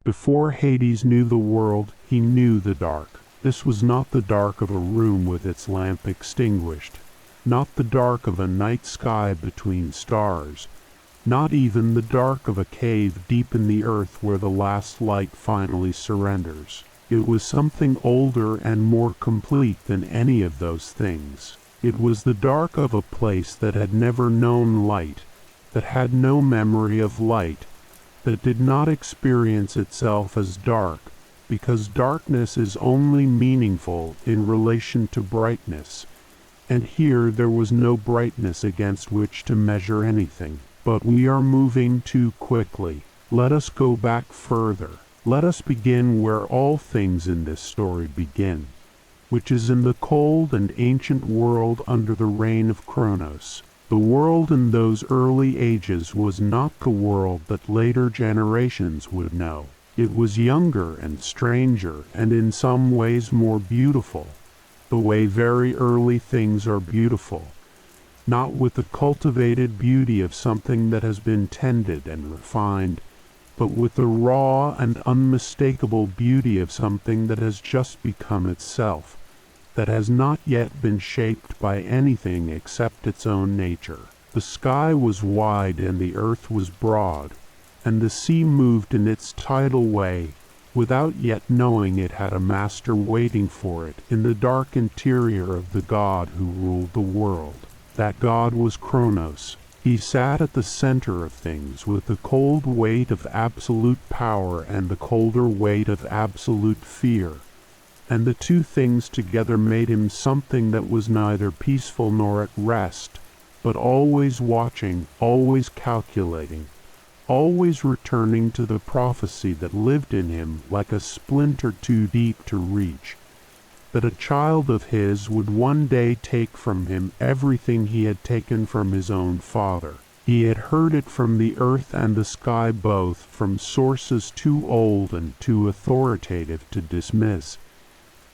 Before Hades knew the world, he knew the dark. This was not the dark of a room with its lamp extinguished, not the dark of a night sky between stars, not even the dark of a cave deep in the earth where the last light finally surrenders. It was something older and more complete than any of those things. It was the dark of a place that had never known light, that had no memory of light, that did not experience itself as dark, because darkness is only meaningful in relation to brightness, and here there was no brightness against which to measure anything. But we are moving too quickly. Let us go back further. Let us begin where all things in this story begin, which is in the cold and ancient world under the reign of Kronos. The world in those early ages was not the world that later generations would know. It was younger and stranger and in some ways more beautiful, the way very early things are beautiful, not with the cultivated beauty of something that has been tended and refined, but with the raw and unmistakable beauty of something that has just become itself, that has not yet been shaped by anything except its own nature. The sky was wide and the earth was broad, and the sea moved in its tidal way, without yet knowing it had a master waiting for it in the dark interior of the god who ruled the world. That god was Kronos. He sat at the center of things with the cold weight of absolute power and the colder weight of absolute fear, and the two things together made him something that was neither peaceful nor at rest, but always watching, always calculating, always returning to the prophecy that lived in him like a splinter too deep to reach, that a child of his would one day take from him everything he had taken from his own father. He had heard it from the earth and the sky both, from sources too old and too authoritative to dismiss,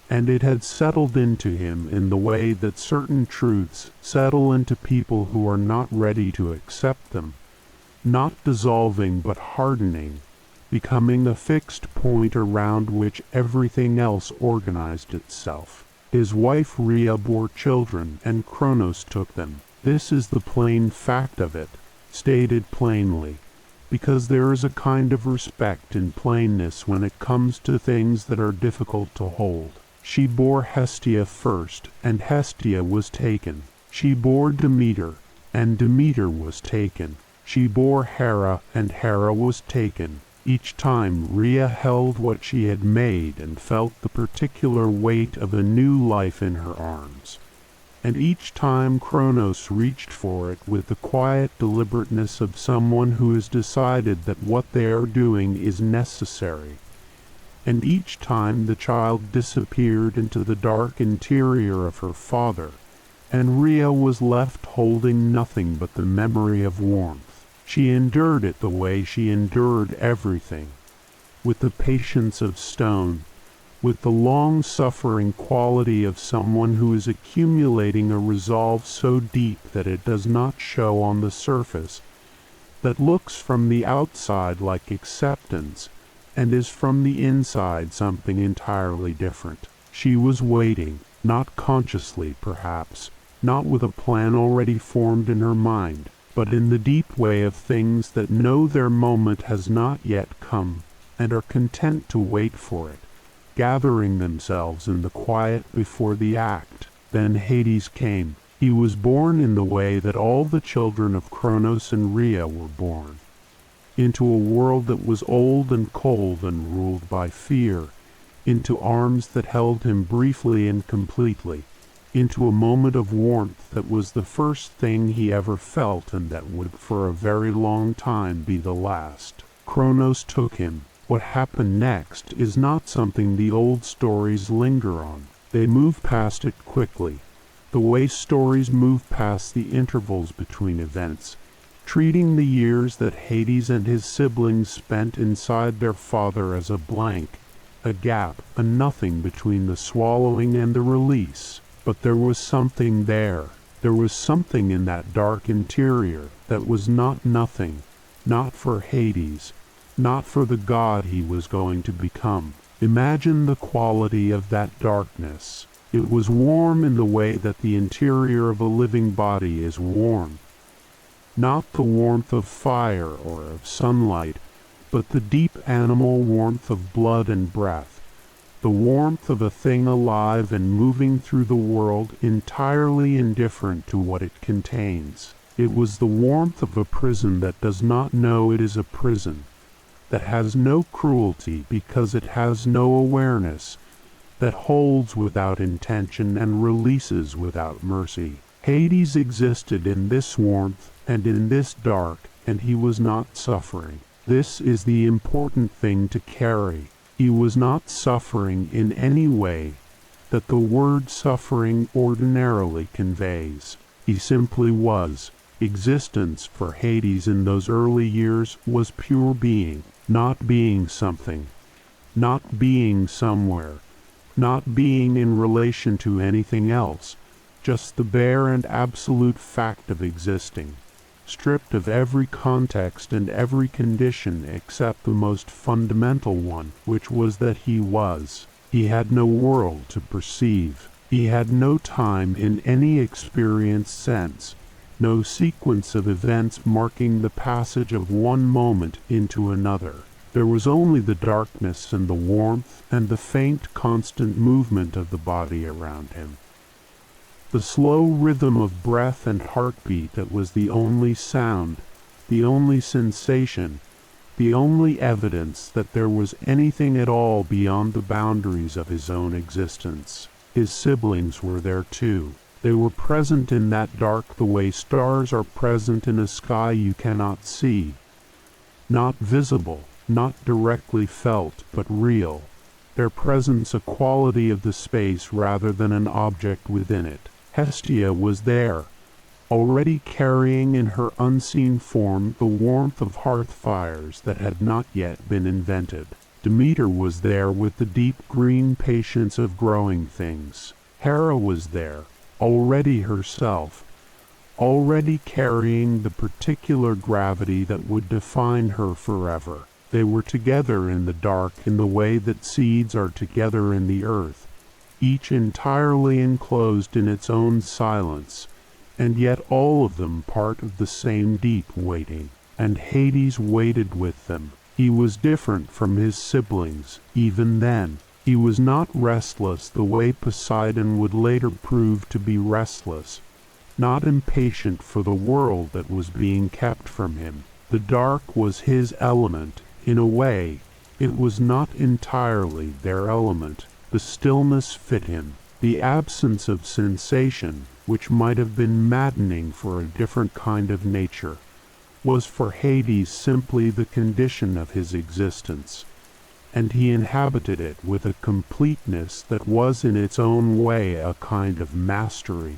and it had settled into him in the way that certain truths settle into people who are not ready to accept them, not dissolving but hardening, becoming a fixed point around which everything else organized itself. His wife Rhea bore children, and Kronos took them. This is the plain fact of it, stated plainly, because there is a kind of respect in plainness when it comes to things that are difficult to hold. She bore Hestia first, and Hestia was taken. She bore Demeter, and Demeter was taken. She bore Hera, and Hera was taken. Each time Rhea held what she had made and felt the particular weight of a new life in her arms. And each time Kronos reached for it with the quiet deliberateness of someone who has decided that what they are doing is necessary. And each time the child disappeared into the dark interior of her father, and Rhea was left holding nothing but the memory of warmth. She endured it the way she endured everything, with the patience of stone, with the long-suffering quality of someone who is accumulating a resolve so deep that it does not show on the surface, that looks from the outside like acceptance, and is from the inside something entirely different. She was waiting, not consciously perhaps, not with a plan already formed in her mind, but in the deep way of things that know their moment has not yet come, and are content to wait for it, gathering themselves in the quiet before the act. Then Hades came. He was born in the way that all the children of Kronos and Rhea were born, into a world that was old and cold and ruled by fear, into arms that held him briefly and completely, into a moment of warmth that was the first thing he ever felt and that would for a very long time be the last. Kronos took him. What happened next is not something the old stories linger on. They move past it quickly, the way stories move past the intervals between events, treating the years that Hades and his siblings spent inside their father as a blank, a gap, a nothing between the swallowing and the release. But there was something there. There was something in that dark interior that was not nothing, not for Hades, not for the god he was going to become. Imagine the quality of that darkness. It was warm in the way that the interior of a living body is warm. Not the warmth of fire or of sunlight, but the deep animal warmth of blood and breath, the warmth of a thing alive and moving through the world entirely indifferent to what it contains. It was the warmth of a prison that does not know it is a prison, that has no cruelty because it has no awareness, that holds without intention and releases without mercy. Hades existed in this warmth and in this dark, and he was not suffering. This is the important thing to carry. He was not suffering in any way that the word suffering ordinarily conveys. He simply was. Existence for Hades in those early years was pure being, not being something, not being somewhere, not being in relation to anything else, just the bare and absolute fact of existing, stripped of every context and every condition except the most fundamental one, which was that he was. He had no world to perceive. He had no time in any experienced sense, no sequence of events marking the passage of one moment into another. There was only the darkness and the warmth and the faint constant movement of the body around him. The slow rhythm of breath and heartbeat that was the only sound, the only sensation, the only evidence that there was anything at all beyond the boundaries of his own existence. His siblings were there too. They were present in that dark the way stars are present in a sky you cannot see. Not visible, not directly felt, but real. Their presence a quality of the space rather than an object within it. Hestia was there, already carrying in her unseen form the warmth of hearth fires that had not yet been invented. Demeter was there with the deep green patience of growing things. Hera was there, already herself, already carrying the particular gravity that would define her forever. They were together in the dark in the way that seeds are together in the earth, each entirely enclosed in its own silence, and yet all of them part of the same deep waiting. And Hades waited with them. He was different from his siblings, even then. He was not restless the way Poseidon would later prove to be restless, not impatient for the world that was being kept from him. The dark was his element. In a way, it was not entirely their element. The stillness fit him. The absence of sensation, which might have been maddening for a different kind of nature, was for Hades simply the condition of his existence, and he inhabited it with a completeness that was in its own way a kind of mastery.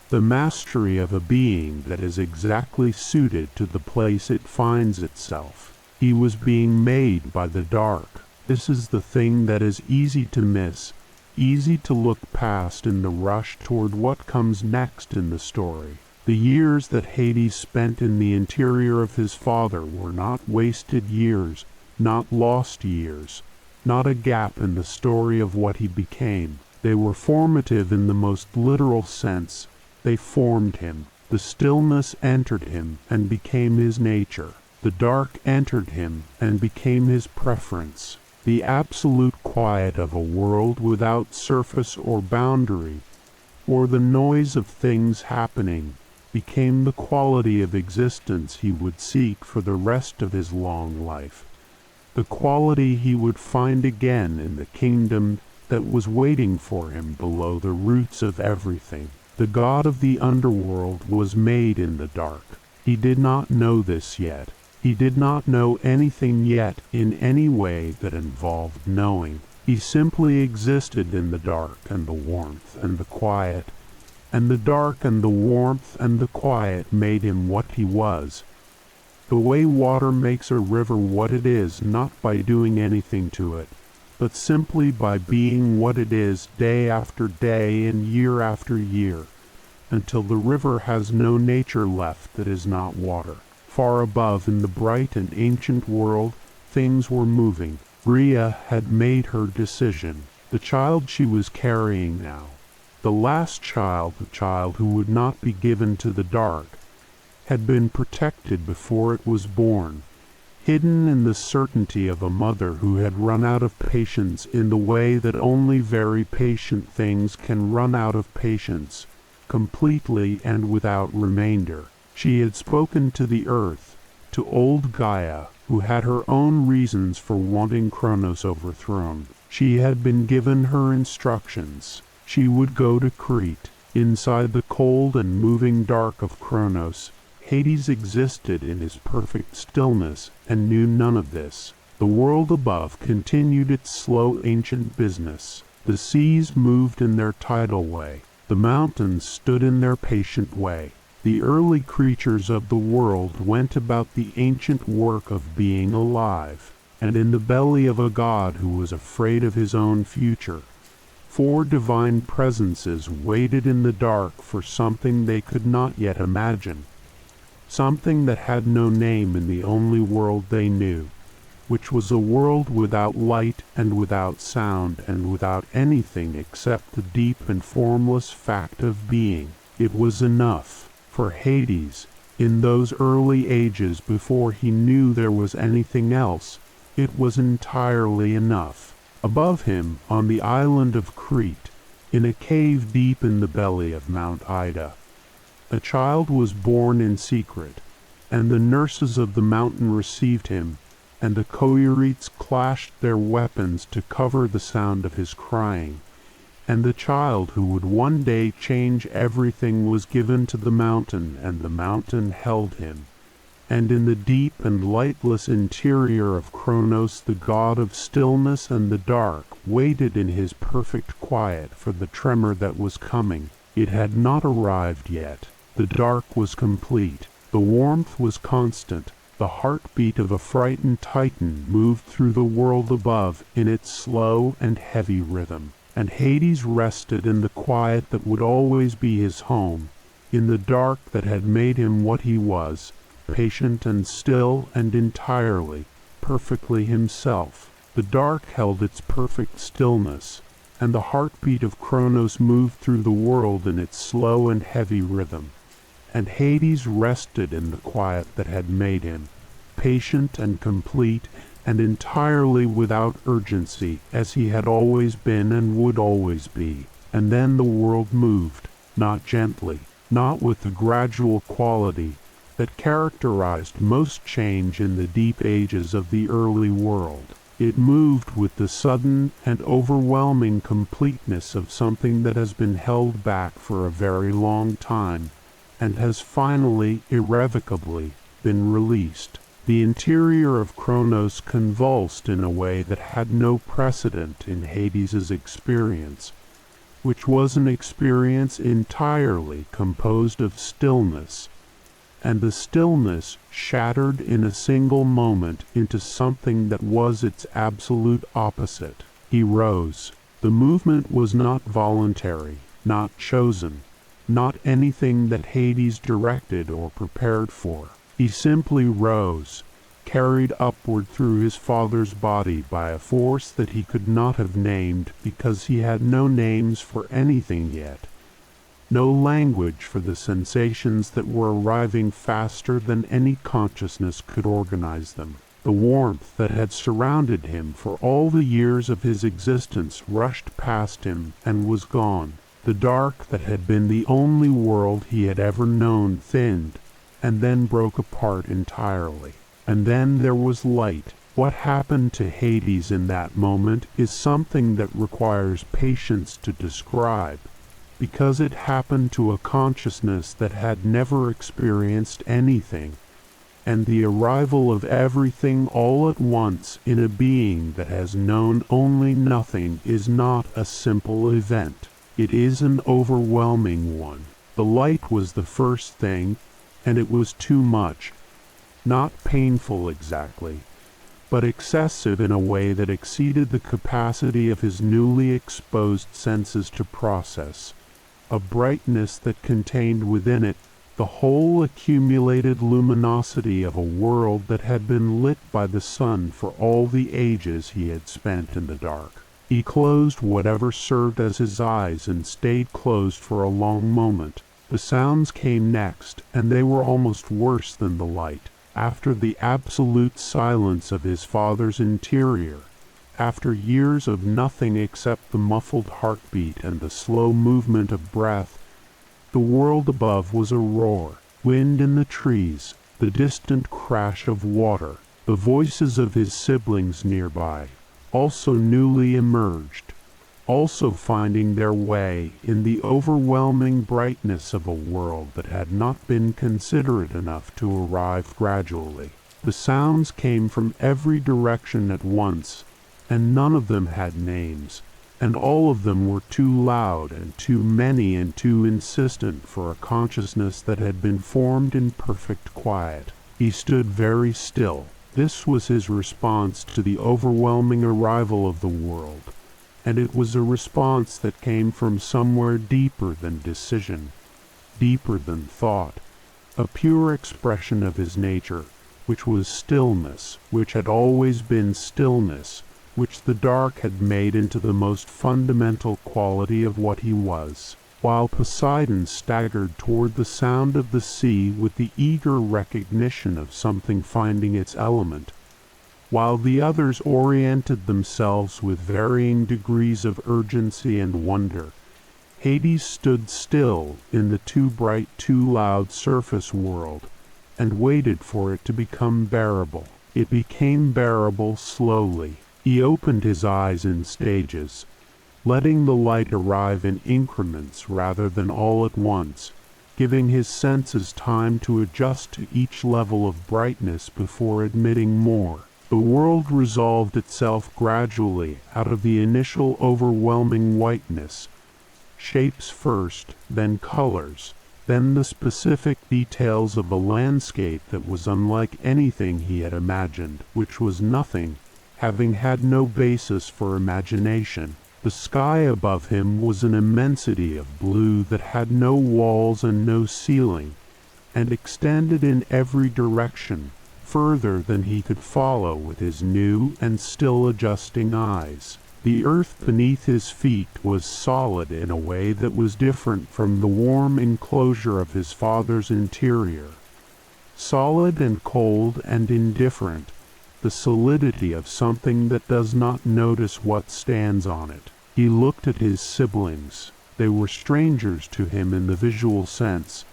The mastery of a being that is exactly suited to the place it finds itself. He was being made by the dark. This is the thing that is easy to miss, easy to look past in the rush toward what comes next in the story. The years that Hades spent in the interior of his father were not wasted years, not lost years, not a gap in the story of what he became. They were formative in the most literal sense. They formed him. The stillness entered him and became his nature. The dark entered him and became his preference. The absolute quiet of a world without surface or boundary, or the noise of things happening, became the quality of existence he would seek for the rest of his long life. The quality he would find again in the kingdom that was waiting for him below the roots of everything. The god of the underworld was made in the dark. He did not know this yet. He did not know anything yet in any way that involved knowing. He simply existed in the dark and the warmth and the quiet, and the dark and the warmth and the quiet made him what he was. The way water makes a river what it is, not by doing anything to it, but simply by being what it is day after day and year after year, until the river has no nature left that is not water. Far above in the bright and ancient world, Things were moving. Rhea had made her decision. The child she was carrying now, the last child, the child who would not be given to the dark, had been protected before it was born, hidden in the certainty of a mother who had run out of patience in the way that only very patient things can run out of patience, completely and without remainder. She had spoken to the earth, to old Gaia, who had her own reasons for wanting Kronos overthrown. She had been given her instructions. She would go to Crete. Inside the cold and moving dark of Kronos, Hades existed in his perfect stillness and knew none of this. The world above continued its slow ancient business. The seas moved in their tidal way. The mountains stood in their patient way. The early creatures of the world went about the ancient work of being alive, and in the belly of a god who was afraid of his own future, 4 divine presences waited in the dark for something they could not yet imagine. Something that had no name in the only world they knew, which was a world without light and without sound and without anything except the deep and formless fact of being. It was enough. For Hades, in those early ages before he knew there was anything else, it was entirely enough. Above him, on the island of Crete, in a cave deep in the belly of Mount Ida, a child was born in secret, and the nurses of the mountain received him, and the Coeurites clashed their weapons to cover the sound of his crying. And the child who would one day change everything was given to the mountain, and the mountain held him. And in the deep and lightless interior of Kronos, the god of stillness and the dark waited in his perfect quiet for the tremor that was coming. It had not arrived yet. The dark was complete. The warmth was constant. The heartbeat of a frightened titan moved through the world above in its slow and heavy rhythm. And Hades rested in the quiet that would always be his home, in the dark that had made him what he was, patient and still and entirely, perfectly himself. The dark held its perfect stillness, and the heartbeat of Kronos moved through the world in its slow and heavy rhythm. And Hades rested in the quiet that had made him, patient and complete, and entirely without urgency, as he had always been and would always be. And then the world moved, not gently, not with the gradual quality that characterized most change in the deep ages of the early world. It moved with the sudden and overwhelming completeness of something that has been held back for a very long time, and has finally, irrevocably, been released. The interior of Kronos convulsed in a way that had no precedent in Hades's experience, which was an experience entirely composed of stillness, and the stillness shattered in a single moment into something that was its absolute opposite. He rose. The movement was not voluntary, not chosen, not anything that Hades directed or prepared for. He simply rose, carried upward through his father's body by a force that he could not have named because he had no names for anything yet, no language for the sensations that were arriving faster than any consciousness could organize them. The warmth that had surrounded him for all the years of his existence rushed past him and was gone. The dark that had been the only world he had ever known thinned, and then broke apart entirely. And then there was light. What happened to Hades in that moment is something that requires patience to describe, because it happened to a consciousness that had never experienced anything, and the arrival of everything all at once in a being that has known only nothing is not a simple event. It is an overwhelming one. The light was the first thing, and it was too much. Not painful exactly, but excessive in a way that exceeded the capacity of his newly exposed senses to process. A brightness that contained within it the whole accumulated luminosity of a world that had been lit by the sun for all the ages he had spent in the dark. He closed whatever served as his eyes and stayed closed for a long moment. The sounds came next, and they were almost worse than the light. After the absolute silence of his father's interior, after years of nothing except the muffled heartbeat and the slow movement of breath, the world above was a roar. Wind in the trees, the distant crash of water, the voices of his siblings nearby, also newly emerged, also finding their way in the overwhelming brightness of a world that had not been considerate enough to arrive gradually. The sounds came from every direction at once, and none of them had names, and all of them were too loud and too many and too insistent for a consciousness that had been formed in perfect quiet. He stood very still. This was his response to the overwhelming arrival of the world, and it was a response that came from somewhere deeper than decision, deeper than thought, a pure expression of his nature, which was stillness, which had always been stillness, which the dark had made into the most fundamental quality of what he was. While Poseidon staggered toward the sound of the sea with the eager recognition of something finding its element, while the others oriented themselves with varying degrees of urgency and wonder, Hades stood still in the too bright, too loud surface world, and waited for it to become bearable. It became bearable slowly. He opened his eyes in stages, letting the light arrive in increments rather than all at once, giving his senses time to adjust to each level of brightness before admitting more. The world resolved itself gradually out of the initial overwhelming whiteness, shapes first, then colors, then the specific details of a landscape that was unlike anything he had imagined, which was nothing, having had no basis for imagination. The sky above him was an immensity of blue that had no walls and no ceiling, and extended in every direction, further than he could follow with his new and still adjusting eyes. The earth beneath his feet was solid in a way that was different from the warm enclosure of his father's interior. Solid and cold and indifferent, the solidity of something that does not notice what stands on it. He looked at his siblings. They were strangers to him in the visual sense.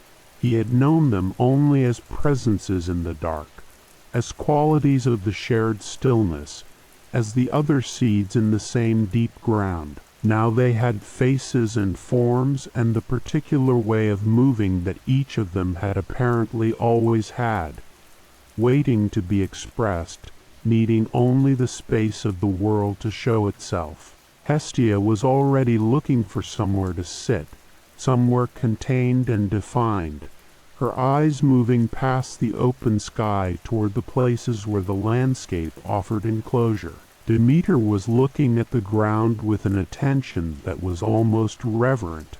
He had known them only as presences in the dark, as qualities of the shared stillness, as the other seeds in the same deep ground. Now they had faces and forms and the particular way of moving that each of them had apparently always had, waiting to be expressed, needing only the space of the world to show itself. Hestia was already looking for somewhere to sit, somewhere contained and defined, her eyes moving past the open sky toward the places where the landscape offered enclosure. Demeter was looking at the ground with an attention that was almost reverent,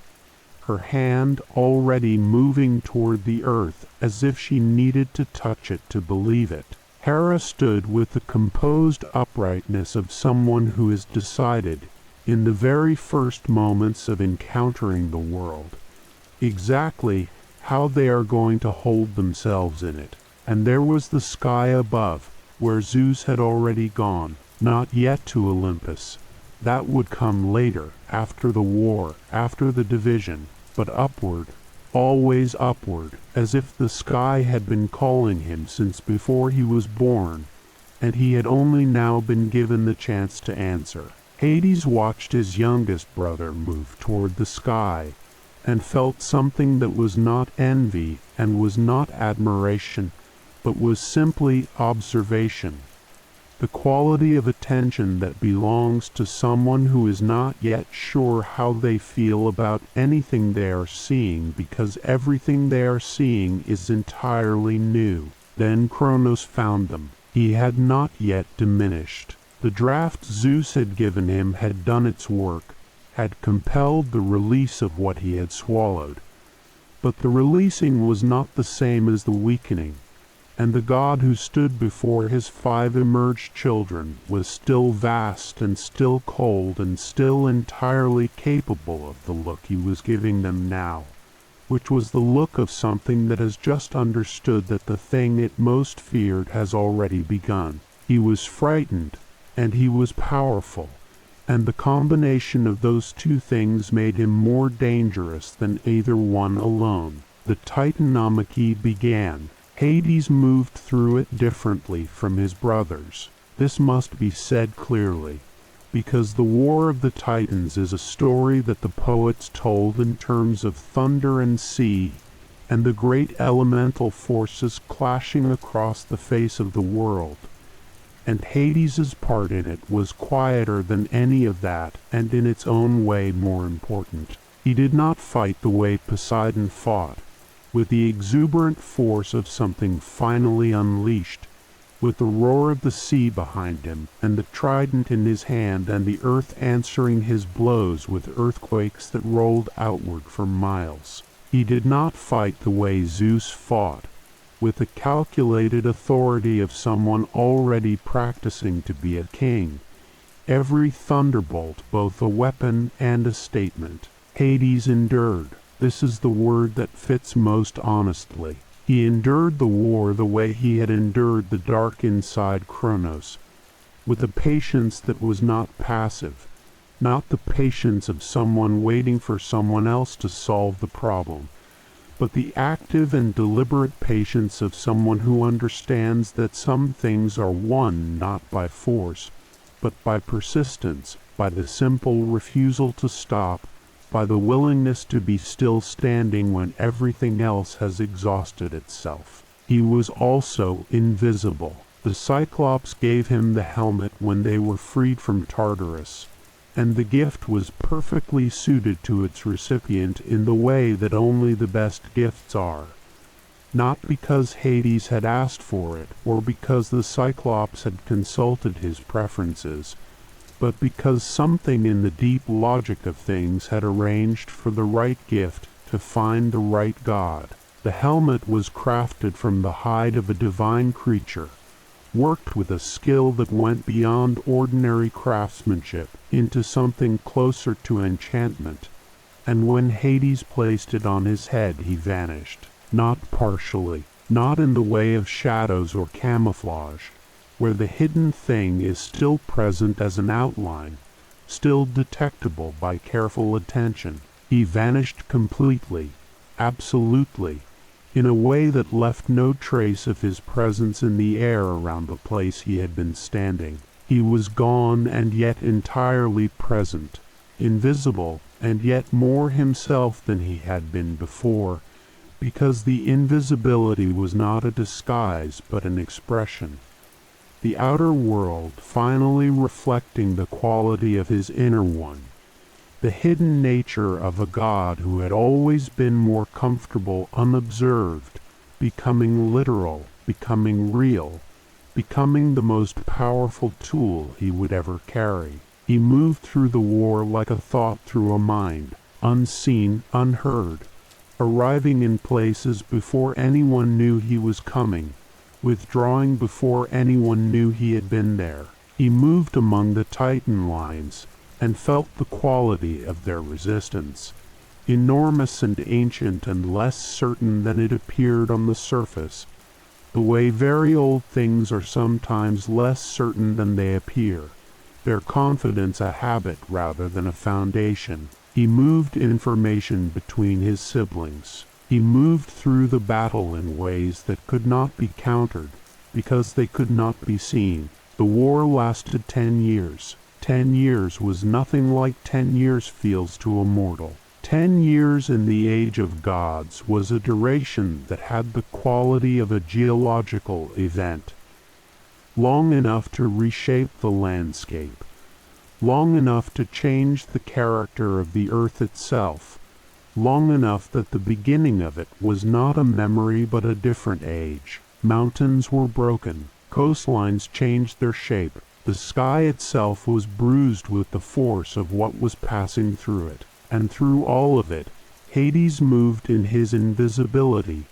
her hand already moving toward the earth as if she needed to touch it to believe it. Hera stood with the composed uprightness of someone who has decided, in the very first moments of encountering the world, exactly how they are going to hold themselves in it. And there was the sky above, where Zeus had already gone, not yet to Olympus. That would come later, after the war, after the division, but upward, always upward, as if the sky had been calling him since before he was born, and he had only now been given the chance to answer. Hades watched his youngest brother move toward the sky, and felt something that was not envy and was not admiration, but was simply observation, the quality of attention that belongs to someone who is not yet sure how they feel about anything they are seeing, because everything they are seeing is entirely new. Then Kronos found them. He had not yet diminished. The draft Zeus had given him had done its work, had compelled the release of what he had swallowed. But the releasing was not the same as the weakening, and the God who stood before his 5 emerged children was still vast and still cold and still entirely capable of the look he was giving them now, which was the look of something that has just understood that the thing it most feared has already begun. He was frightened, and he was powerful, and the combination of those two things made him more dangerous than either one alone. The Titanomachy began. Hades moved through it differently from his brothers. This must be said clearly, because the War of the Titans is a story that the poets told in terms of thunder and sea, and the great elemental forces clashing across the face of the world. And Hades's part in it was quieter than any of that, and in its own way more important. He did not fight the way Poseidon fought, with the exuberant force of something finally unleashed, with the roar of the sea behind him, and the trident in his hand, and the earth answering his blows with earthquakes that rolled outward for miles. He did not fight the way Zeus fought, with the calculated authority of someone already practicing to be a king, every thunderbolt both a weapon and a statement. Hades endured. This is the word that fits most honestly. He endured the war the way he had endured the dark inside Kronos, with a patience that was not passive, not the patience of someone waiting for someone else to solve the problem, but the active and deliberate patience of someone who understands that some things are won not by force, but by persistence, by the simple refusal to stop, by the willingness to be still standing when everything else has exhausted itself. He was also invisible. The Cyclops gave him the helmet when they were freed from Tartarus, and the gift was perfectly suited to its recipient in the way that only the best gifts are. Not because Hades had asked for it, or because the Cyclops had consulted his preferences, but because something in the deep logic of things had arranged for the right gift to find the right god. The helmet was crafted from the hide of a divine creature, worked with a skill that went beyond ordinary craftsmanship into something closer to enchantment, and when Hades placed it on his head he vanished, not partially, not in the way of shadows or camouflage, where the hidden thing is still present as an outline, still detectable by careful attention. He vanished completely, absolutely, in a way that left no trace of his presence in the air around the place he had been standing. He was gone and yet entirely present, invisible and yet more himself than he had been before, because the invisibility was not a disguise but an expression. The outer world finally reflecting the quality of his inner one, the hidden nature of a god who had always been more comfortable unobserved, becoming literal, becoming real, becoming the most powerful tool he would ever carry. He moved through the war like a thought through a mind, unseen, unheard, arriving in places before anyone knew he was coming, withdrawing before anyone knew he had been there. He moved among the Titan lines and felt the quality of their resistance, enormous and ancient and less certain than it appeared on the surface, the way very old things are sometimes less certain than they appear, their confidence a habit rather than a foundation. He moved information between his siblings. He moved through the battle in ways that could not be countered, because they could not be seen. The war lasted 10 years. 10 years was nothing like 10 years feels to a mortal. 10 years in the age of gods was a duration that had the quality of a geological event, long enough to reshape the landscape, long enough to change the character of the earth itself, long enough that the beginning of it was not a memory but a different age. Mountains were broken, coastlines changed their shape, the sky itself was bruised with the force of what was passing through it, and through all of it, Hades moved in his invisibility,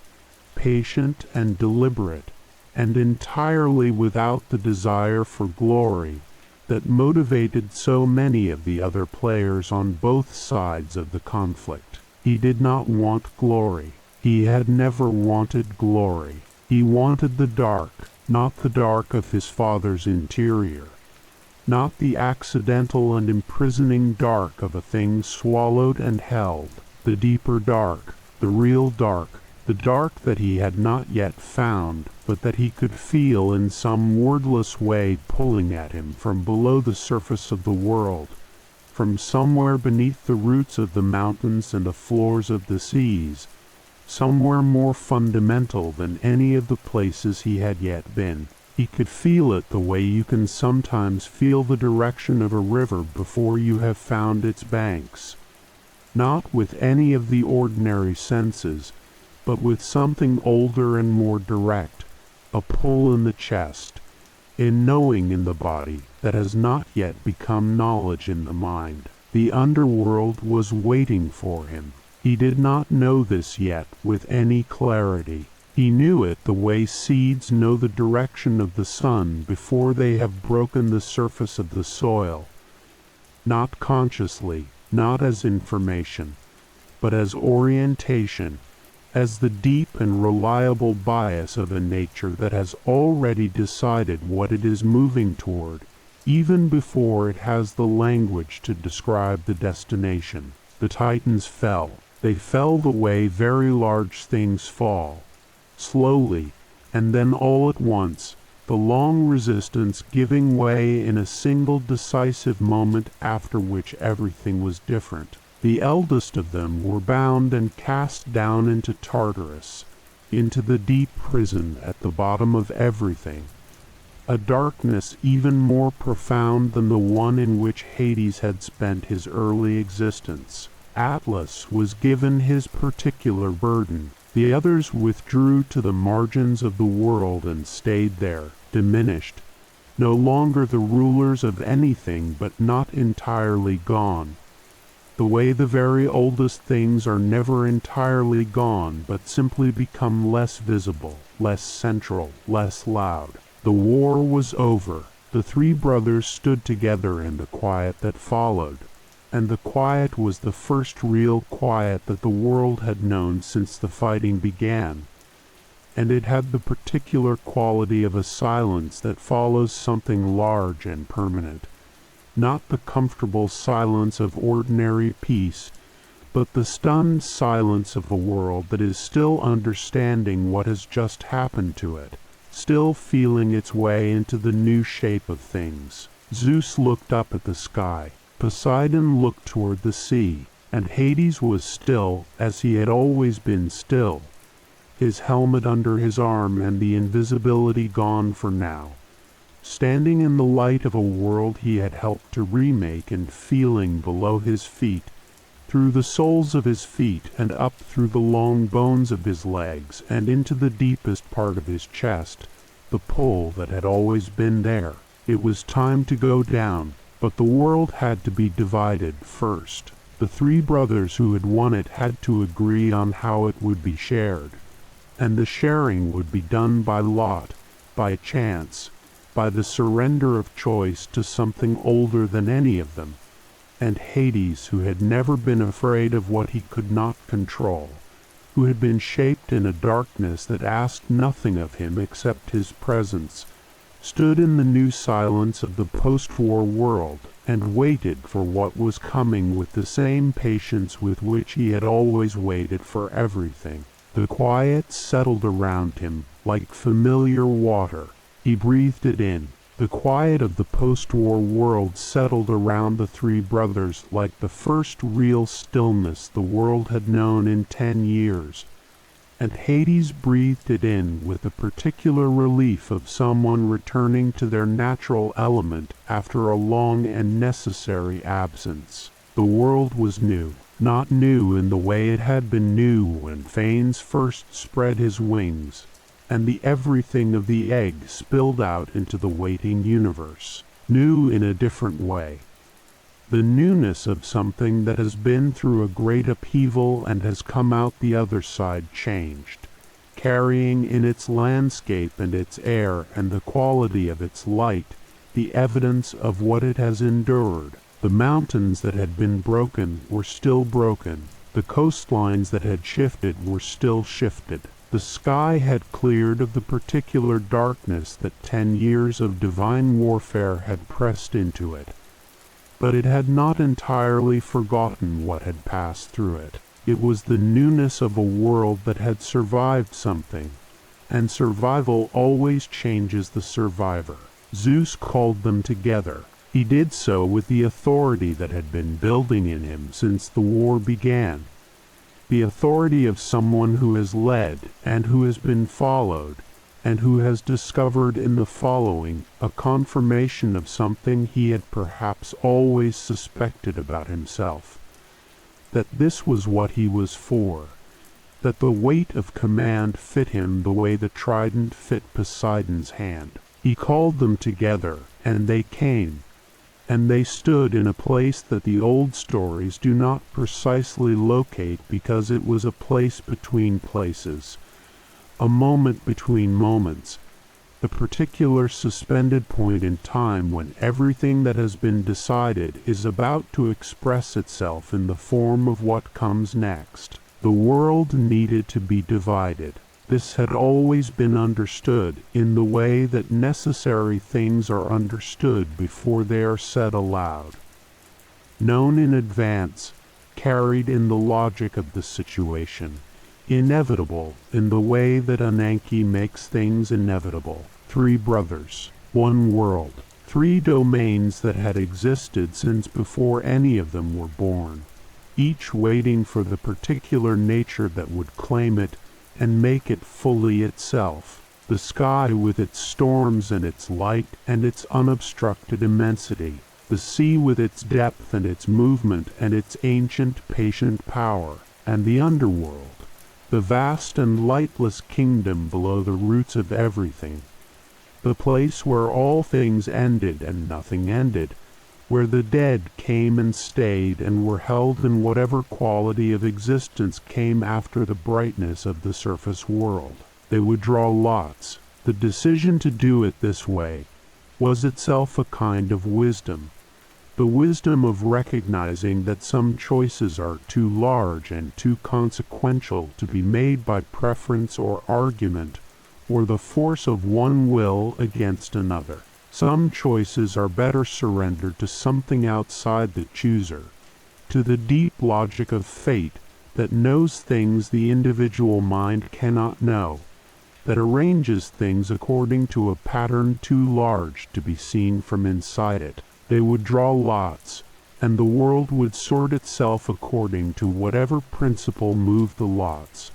patient and deliberate, and entirely without the desire for glory that motivated so many of the other players on both sides of the conflict. He did not want glory. He had never wanted glory. He wanted the dark, not the dark of his father's interior, not the accidental and imprisoning dark of a thing swallowed and held, the deeper dark, the real dark, the dark that he had not yet found, but that he could feel in some wordless way pulling at him from below the surface of the world, from somewhere beneath the roots of the mountains and the floors of the seas, somewhere more fundamental than any of the places he had yet been. He could feel it the way you can sometimes feel the direction of a river before you have found its banks, not with any of the ordinary senses, but with something older and more direct, a pull in the chest, a knowing in the body that has not yet become knowledge in the mind. The underworld was waiting for him. He did not know this yet with any clarity. He knew it the way seeds know the direction of the sun before they have broken the surface of the soil, not consciously, not as information, but as orientation, as the deep and reliable bias of a nature that has already decided what it is moving toward, even before it has the language to describe the destination. The Titans fell. They fell the way very large things fall, slowly, and then all at once, the long resistance giving way in a single decisive moment after which everything was different. The eldest of them were bound and cast down into Tartarus, into the deep prison at the bottom of everything, a darkness even more profound than the one in which Hades had spent his early existence. Atlas was given his particular burden. The others withdrew to the margins of the world and stayed there, diminished, no longer the rulers of anything but not entirely gone, the way the very oldest things are never entirely gone but simply become less visible, less central, less loud. The war was over. The three brothers stood together in the quiet that followed, and the quiet was the first real quiet that the world had known since the fighting began, and it had the particular quality of a silence that follows something large and permanent. Not the comfortable silence of ordinary peace, but the stunned silence of a world that is still understanding what has just happened to it, still feeling its way into the new shape of things. Zeus looked up at the sky, Poseidon looked toward the sea, and Hades was still, as he had always been still, his helmet under his arm and the invisibility gone for now, standing in the light of a world he had helped to remake and feeling below his feet, through the soles of his feet and up through the long bones of his legs and into the deepest part of his chest, the pull that had always been there. It was time to go down, but the world had to be divided first. The three brothers who had won it had to agree on how it would be shared, and the sharing would be done by lot, by chance, by the surrender of choice to something older than any of them. And Hades, who had never been afraid of what he could not control, who had been shaped in a darkness that asked nothing of him except his presence, stood in the new silence of the post-war world and waited for what was coming with the same patience with which he had always waited for everything. The quiet settled around him like familiar water. He breathed it in. The quiet of the post-war world settled around the three brothers like the first real stillness the world had known in 10 years. And Hades breathed it in with the particular relief of someone returning to their natural element after a long and necessary absence. The world was new, not new in the way it had been new when Phanes first spread his wings, and the everything of the egg spilled out into the waiting universe. New in a different way. the newness of something that has been through a great upheaval and has come out the other side changed, carrying in its landscape and its air and the quality of its light the evidence of what it has endured. The mountains that had been broken were still broken. The coastlines that had shifted were still shifted. The sky had cleared of the particular darkness that 10 years of divine warfare had pressed into it. But it had not entirely forgotten what had passed through it. It was the newness of a world that had survived something, and survival always changes the survivor. Zeus called them together. He did so with the authority that had been building in him since the war began. The authority of someone who has led and who has been followed and who has discovered in the following a confirmation of something he had perhaps always suspected about himself, that this was what he was for, that the weight of command fit him the way the trident fit Poseidon's hand. He called them together, and they came, and they stood in a place that the old stories do not precisely locate because it was a place between places, a moment between moments, the particular suspended point in time when everything that has been decided is about to express itself in the form of what comes next. The world needed to be divided. This had always been understood in the way that necessary things are understood before they are said aloud. Known in advance, carried in the logic of the situation, inevitable in the way that Ananke makes things inevitable. 3 brothers, 1 world, 3 domains that had existed since before any of them were born, each waiting for the particular nature that would claim it and make it fully itself. The sky with its storms and its light and its unobstructed immensity, the sea with its depth and its movement and its ancient patient power, and the underworld, the vast and lightless kingdom below the roots of everything, the place where all things ended and nothing ended, where the dead came and stayed and were held in whatever quality of existence came after the brightness of the surface world. They would draw lots. The decision to do it this way was itself a kind of wisdom, the wisdom of recognizing that some choices are too large and too consequential to be made by preference or argument or the force of one will against another. Some choices are better surrendered to something outside the chooser, to the deep logic of fate that knows things the individual mind cannot know, that arranges things according to a pattern too large to be seen from inside it. They would draw lots, and the world would sort itself according to whatever principle moved the lots,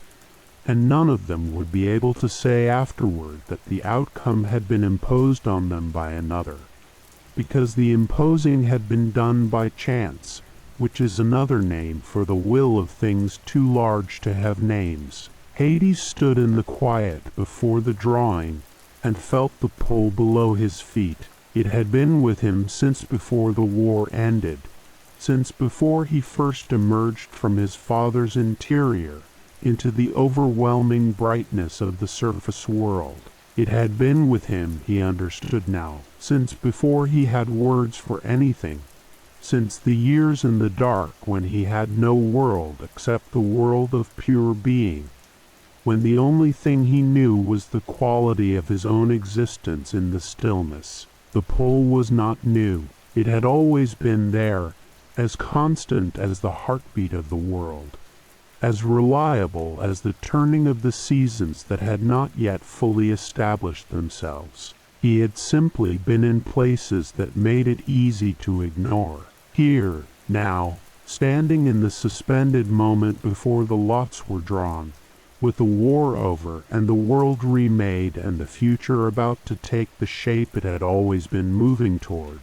and none of them would be able to say afterward that the outcome had been imposed on them by another, because the imposing had been done by chance, which is another name for the will of things too large to have names. Hades stood in the quiet before the drawing, and felt the pull below his feet. It had been with him since before the war ended, since before he first emerged from his father's interior into the overwhelming brightness of the surface world. It had been with him, he understood now, since before he had words for anything, since the years in the dark when he had no world except the world of pure being, when the only thing he knew was the quality of his own existence in the stillness. The pull was not new. It had always been there, as constant as the heartbeat of the world, as reliable as the turning of the seasons that had not yet fully established themselves. He had simply been in places that made it easy to ignore. Here, now, standing in the suspended moment before the lots were drawn, with the war over and the world remade and the future about to take the shape it had always been moving toward,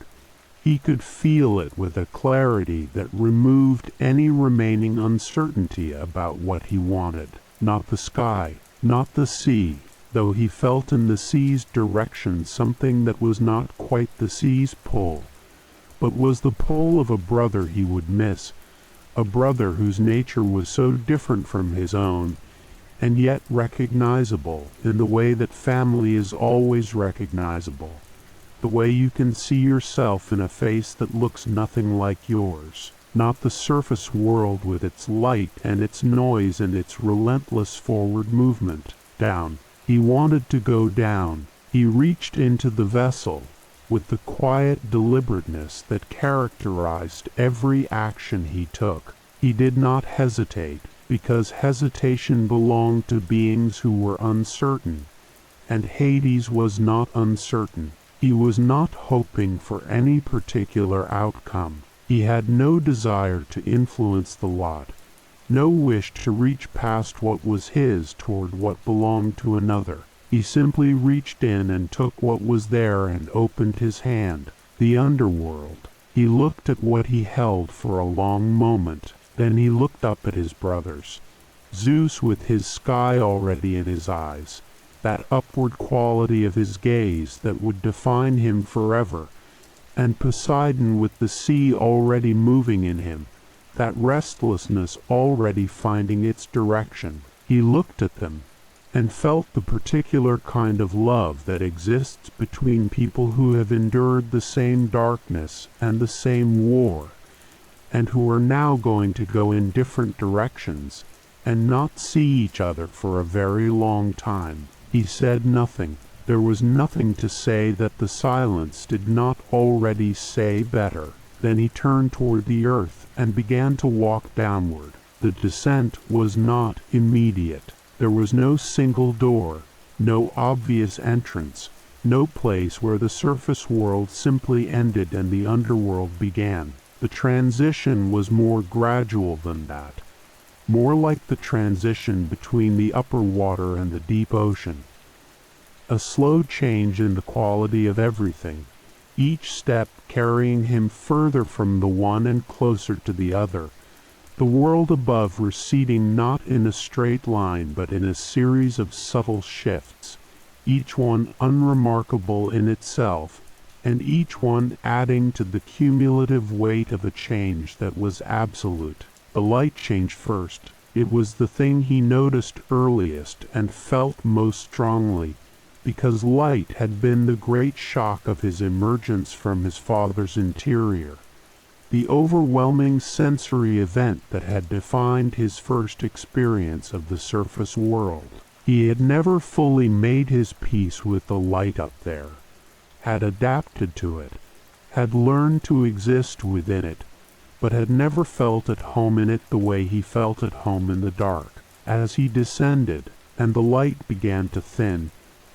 he could feel it with a clarity that removed any remaining uncertainty about what he wanted. Not the sky, not the sea, though he felt in the sea's direction something that was not quite the sea's pull, but was the pull of a brother he would miss, a brother whose nature was so different from his own, and yet recognizable in the way that family is always recognizable, the way you can see yourself in a face that looks nothing like yours, not the surface world with its light and its noise and its relentless forward movement. Down. He wanted to go down. He reached into the vessel with the quiet deliberateness that characterized every action he took. He did not hesitate, because hesitation belonged to beings who were uncertain, and Hades was not uncertain. He was not hoping for any particular outcome. He had no desire to influence the lot, no wish to reach past what was his toward what belonged to another. He simply reached in and took what was there and opened his hand. The underworld. He looked at what he held for a long moment. Then he looked up at his brothers. Zeus with his sky already in his eyes, that upward quality of his gaze that would define him forever, and Poseidon with the sea already moving in him, that restlessness already finding its direction. He looked at them and felt the particular kind of love that exists between people who have endured the same darkness and the same war, and who are now going to go in different directions and not see each other for a very long time. He said nothing. There was nothing to say that the silence did not already say better. Then he turned toward the earth and began to walk downward. The descent was not immediate. There was no single door, no obvious entrance, no place where the surface world simply ended and the underworld began. The transition was more gradual than that, more like the transition between the upper water and the deep ocean. A slow change in the quality of everything, each step carrying him further from the one and closer to the other, the world above receding not in a straight line but in a series of subtle shifts, each one unremarkable in itself, and each one adding to the cumulative weight of a change that was absolute. The light changed first. It was the thing he noticed earliest and felt most strongly, because light had been the great shock of his emergence from his father's interior, the overwhelming sensory event that had defined his first experience of the surface world. He had never fully made his peace with the light up there, had adapted to it, had learned to exist within it, but had never felt at home in it the way he felt at home in the dark. As he descended, and the light began to thin,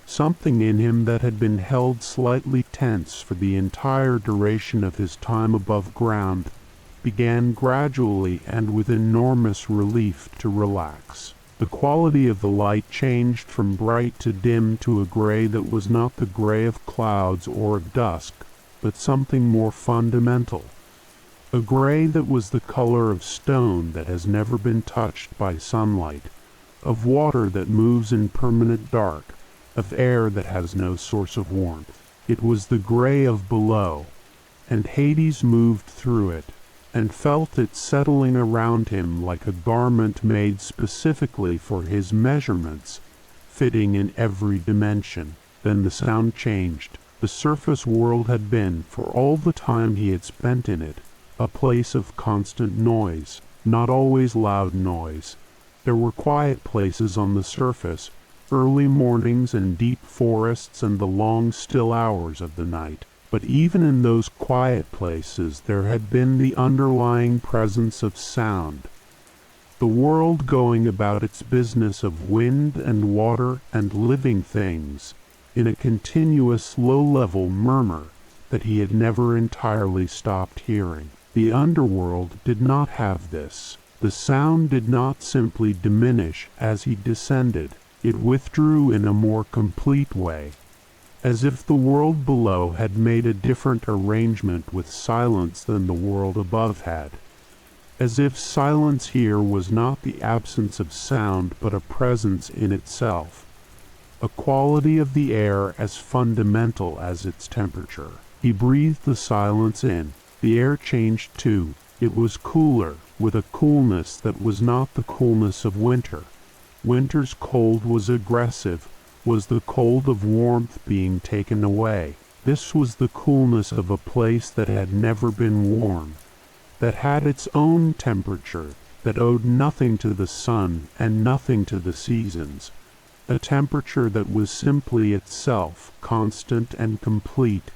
something in him that had been held slightly tense for the entire duration of his time above ground began gradually and with enormous relief to relax. The quality of the light changed from bright to dim to a gray that was not the gray of clouds or of dusk, but something more fundamental. A gray that was the color of stone that has never been touched by sunlight, of water that moves in permanent dark, of air that has no source of warmth. It was the gray of below, and Hades moved through it, and felt it settling around him like a garment made specifically for his measurements, fitting in every dimension. Then the sound changed. The surface world had been, for all the time he had spent in it, a place of constant noise, not always loud noise. There were quiet places on the surface, early mornings and deep forests and the long still hours of the night. But even in those quiet places there had been the underlying presence of sound, the world going about its business of wind and water and living things, in a continuous low-level murmur that he had never entirely stopped hearing. The underworld did not have this. The sound did not simply diminish as he descended. It withdrew in a more complete way, as if the world below had made a different arrangement with silence than the world above had, as if silence here was not the absence of sound but a presence in itself, a quality of the air as fundamental as its temperature. He breathed the silence in. The air changed too. It was cooler, with a coolness that was not the coolness of winter. Winter's cold was aggressive, was the cold of warmth being taken away. This was the coolness of a place that had never been warm, that had its own temperature, that owed nothing to the sun and nothing to the seasons. A temperature that was simply itself, constant and complete,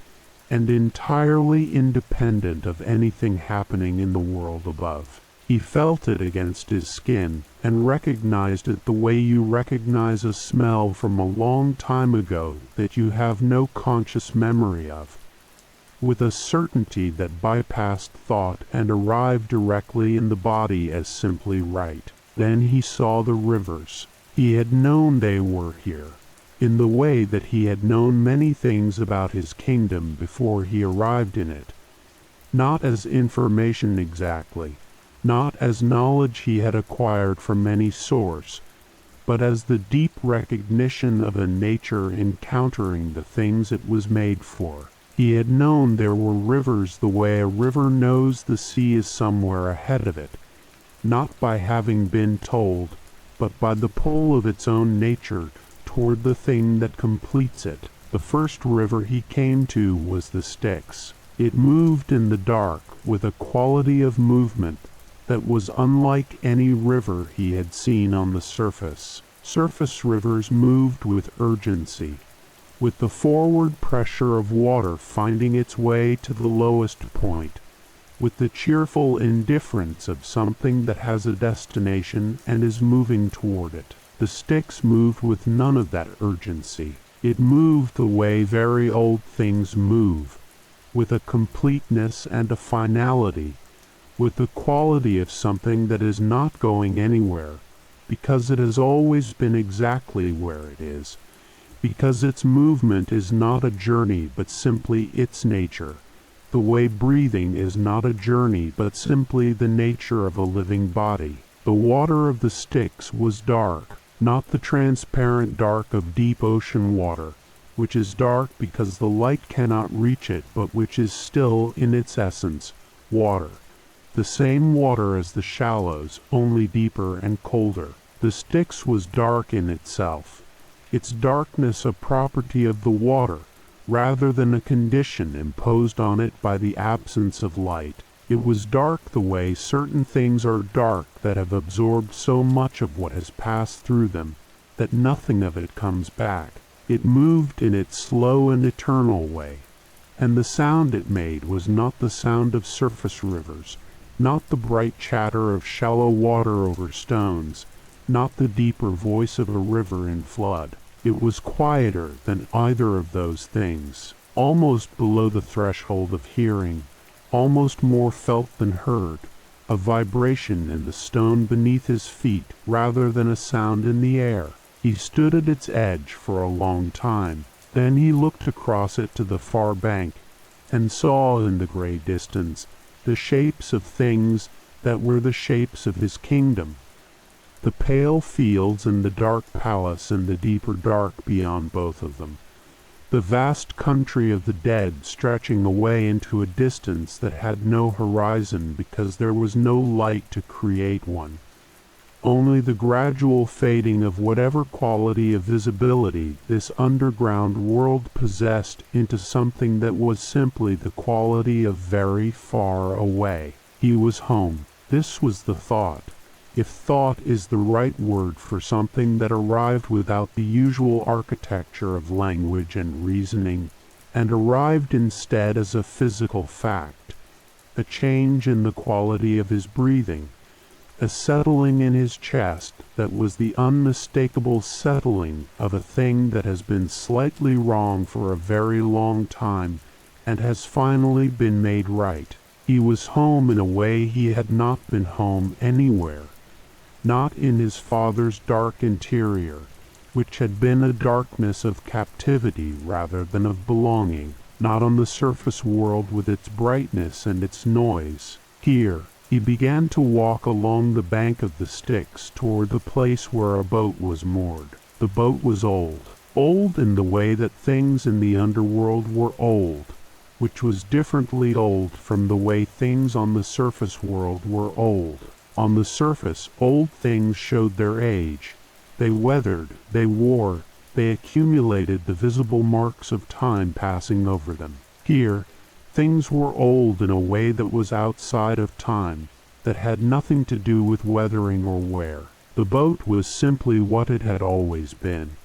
and entirely independent of anything happening in the world above. He felt it against his skin, and recognized it the way you recognize a smell from a long time ago that you have no conscious memory of, with a certainty that bypassed thought and arrived directly in the body as simply right. Then he saw the rivers. He had known they were here, in the way that he had known many things about his kingdom before he arrived in it, not as information exactly, not as knowledge he had acquired from any source, but as the deep recognition of a nature encountering the things it was made for. He had known there were rivers the way a river knows the sea is somewhere ahead of it, not by having been told, but by the pull of its own nature toward the thing that completes it. The first river he came to was the Styx. It moved in the dark with a quality of movement that was unlike any river he had seen on the surface. Surface rivers moved with urgency, with the forward pressure of water finding its way to the lowest point, with the cheerful indifference of something that has a destination and is moving toward it. The Styx moved with none of that urgency. It moved the way very old things move, with a completeness and a finality, with the quality of something that is not going anywhere, because it has always been exactly where it is, because its movement is not a journey but simply its nature, the way breathing is not a journey but simply the nature of a living body. The water of the Styx was dark, not the transparent dark of deep ocean water, which is dark because the light cannot reach it, but which is still, in its essence, water. The same water as the shallows, only deeper and colder. The Styx was dark in itself, its darkness a property of the water, rather than a condition imposed on it by the absence of light. It was dark the way certain things are dark that have absorbed so much of what has passed through them that nothing of it comes back. It moved in its slow and eternal way, and the sound it made was not the sound of surface rivers, not the bright chatter of shallow water over stones, not the deeper voice of a river in flood. It was quieter than either of those things, almost below the threshold of hearing, almost more felt than heard, a vibration in the stone beneath his feet rather than a sound in the air. He stood at its edge for a long time. Then he looked across it to the far bank, and saw in the gray distance the shapes of things that were the shapes of his kingdom, the pale fields and the dark palace and the deeper dark beyond both of them, the vast country of the dead stretching away into a distance that had no horizon because there was no light to create one, only the gradual fading of whatever quality of visibility this underground world possessed into something that was simply the quality of very far away. He was home. This was the thought, if thought is the right word for something that arrived without the usual architecture of language and reasoning, and arrived instead as a physical fact, a change in the quality of his breathing, a settling in his chest that was the unmistakable settling of a thing that has been slightly wrong for a very long time and has finally been made right. He was home in a way he had not been home anywhere, not in his father's dark interior, which had been a darkness of captivity rather than of belonging, not on the surface world with its brightness and its noise. Here, he began to walk along the bank of the Styx toward the place where a boat was moored. The boat was old in the way that things in the underworld were old, which was differently old from the way things on the surface world were old. On the surface, old things showed their age. They weathered, they wore, they accumulated the visible marks of time passing over them. Here, things were old in a way that was outside of time, that had nothing to do with weathering or wear. The boat was simply what it had always been,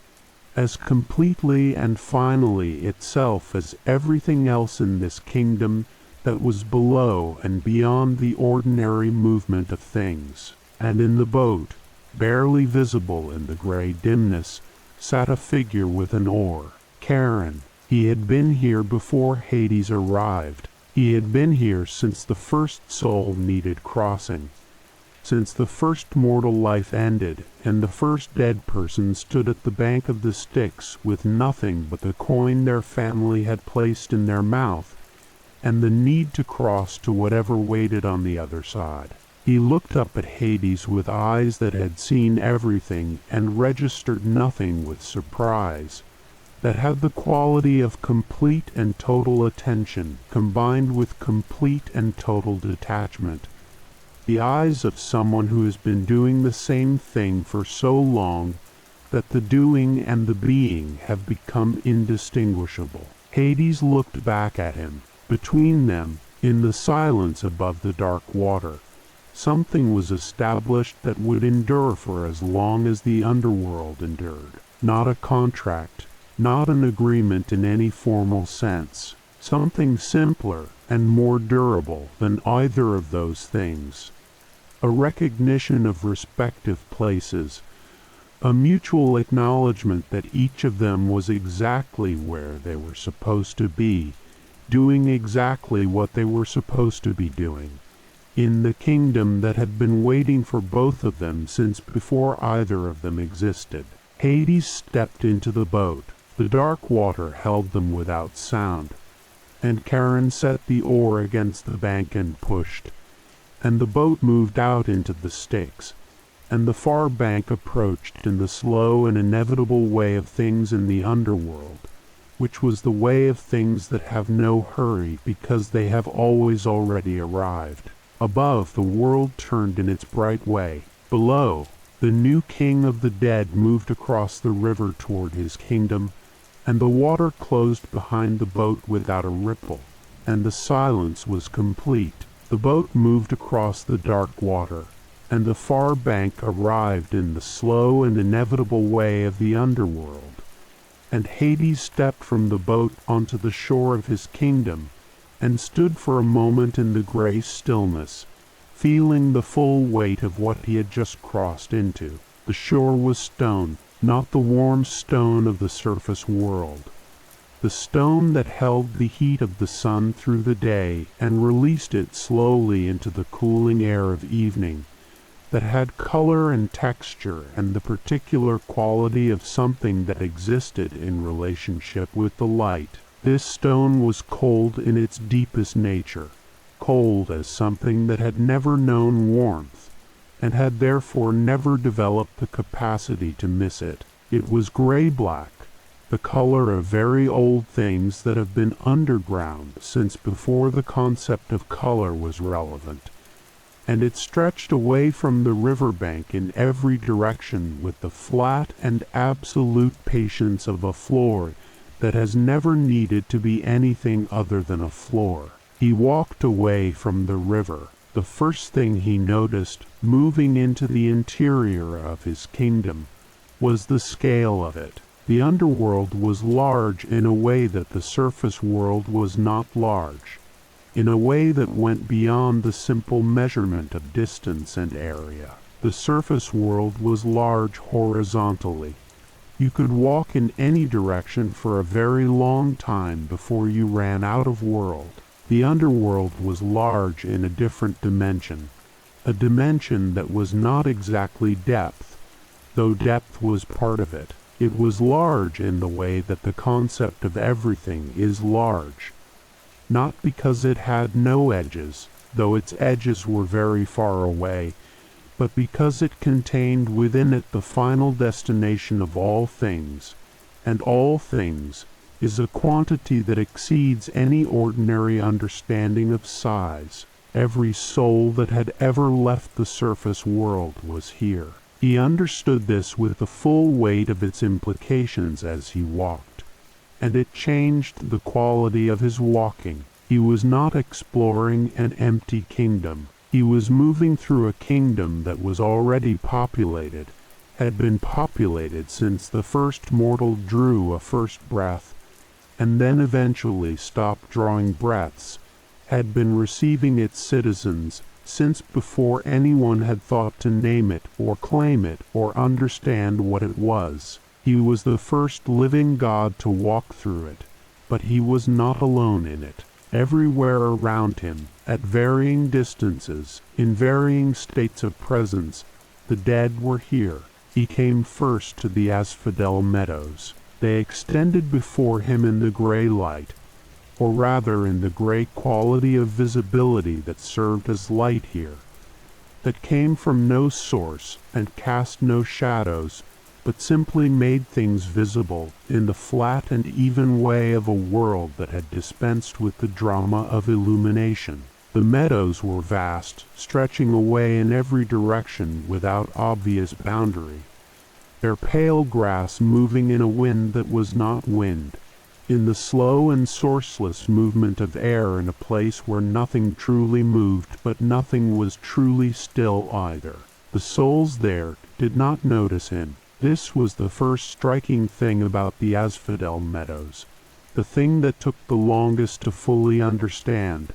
as completely and finally itself as everything else in this kingdom that was below and beyond the ordinary movement of things. And in the boat, barely visible in the gray dimness, sat a figure with an oar. Charon. He had been here before Hades arrived. He had been here since the first soul needed crossing, since the first mortal life ended and the first dead person stood at the bank of the Styx with nothing but the coin their family had placed in their mouth and the need to cross to whatever waited on the other side. He looked up at Hades with eyes that had seen everything and registered nothing with surprise, that had the quality of complete and total attention combined with complete and total detachment. The eyes of someone who has been doing the same thing for so long that the doing and the being have become indistinguishable. Hades looked back at him. Between them, in the silence above the dark water, something was established that would endure for as long as the underworld endured. Not a contract, not an agreement in any formal sense. Something simpler and more durable than either of those things. A recognition of respective places, a mutual acknowledgement that each of them was exactly where they were supposed to be, doing exactly what they were supposed to be doing, in the kingdom that had been waiting for both of them since before either of them existed. Hades stepped into the boat. The dark water held them without sound, and Charon set the oar against the bank and pushed, and the boat moved out into the Styx, and the far bank approached in the slow and inevitable way of things in the underworld, which was the way of things that have no hurry because they have always already arrived. Above, the world turned in its bright way. Below, the new king of the dead moved across the river toward his kingdom, and the water closed behind the boat without a ripple, and the silence was complete. The boat moved across the dark water, and the far bank arrived in the slow and inevitable way of the underworld, and Hades stepped from the boat onto the shore of his kingdom, and stood for a moment in the gray stillness, feeling the full weight of what he had just crossed into. The shore was stone, not the warm stone of the surface world. The stone that held the heat of the sun through the day and released it slowly into the cooling air of evening, that had color and texture and the particular quality of something that existed in relationship with the light. This stone was cold in its deepest nature, cold as something that had never known warmth, and had therefore never developed the capacity to miss it. It was gray-black, the color of very old things that have been underground since before the concept of color was relevant, and it stretched away from the riverbank in every direction with the flat and absolute patience of a floor that has never needed to be anything other than a floor. He walked away from the river. The first thing he noticed, moving into the interior of his kingdom, was the scale of it. The underworld was large in a way that the surface world was not large, in a way that went beyond the simple measurement of distance and area. The surface world was large horizontally. You could walk in any direction for a very long time before you ran out of world. The underworld was large in a different dimension, a dimension that was not exactly depth, though depth was part of it. It was large in the way that the concept of everything is large, not because it had no edges, though its edges were very far away, but because it contained within it the final destination of all things, and all things, is a quantity that exceeds any ordinary understanding of size. Every soul that had ever left the surface world was here. He understood this with the full weight of its implications as he walked, and it changed the quality of his walking. He was not exploring an empty kingdom. He was moving through a kingdom that was already populated, had been populated since the first mortal drew a first breath, and then eventually stopped drawing breaths, had been receiving its citizens since before anyone had thought to name it or claim it or understand what it was. He was the first living God to walk through it, but he was not alone in it. Everywhere around him, at varying distances, in varying states of presence, the dead were here. He came first to the asphodel meadows. They extended before him in the gray light, or rather in the gray quality of visibility that served as light here, that came from no source and cast no shadows, but simply made things visible in the flat and even way of a world that had dispensed with the drama of illumination. The meadows were vast, stretching away in every direction without obvious boundary, their pale grass moving in a wind that was not wind, in the slow and sourceless movement of air in a place where nothing truly moved but nothing was truly still either. The souls there did not notice him. This was the first striking thing about the asphodel meadows, the thing that took the longest to fully understand.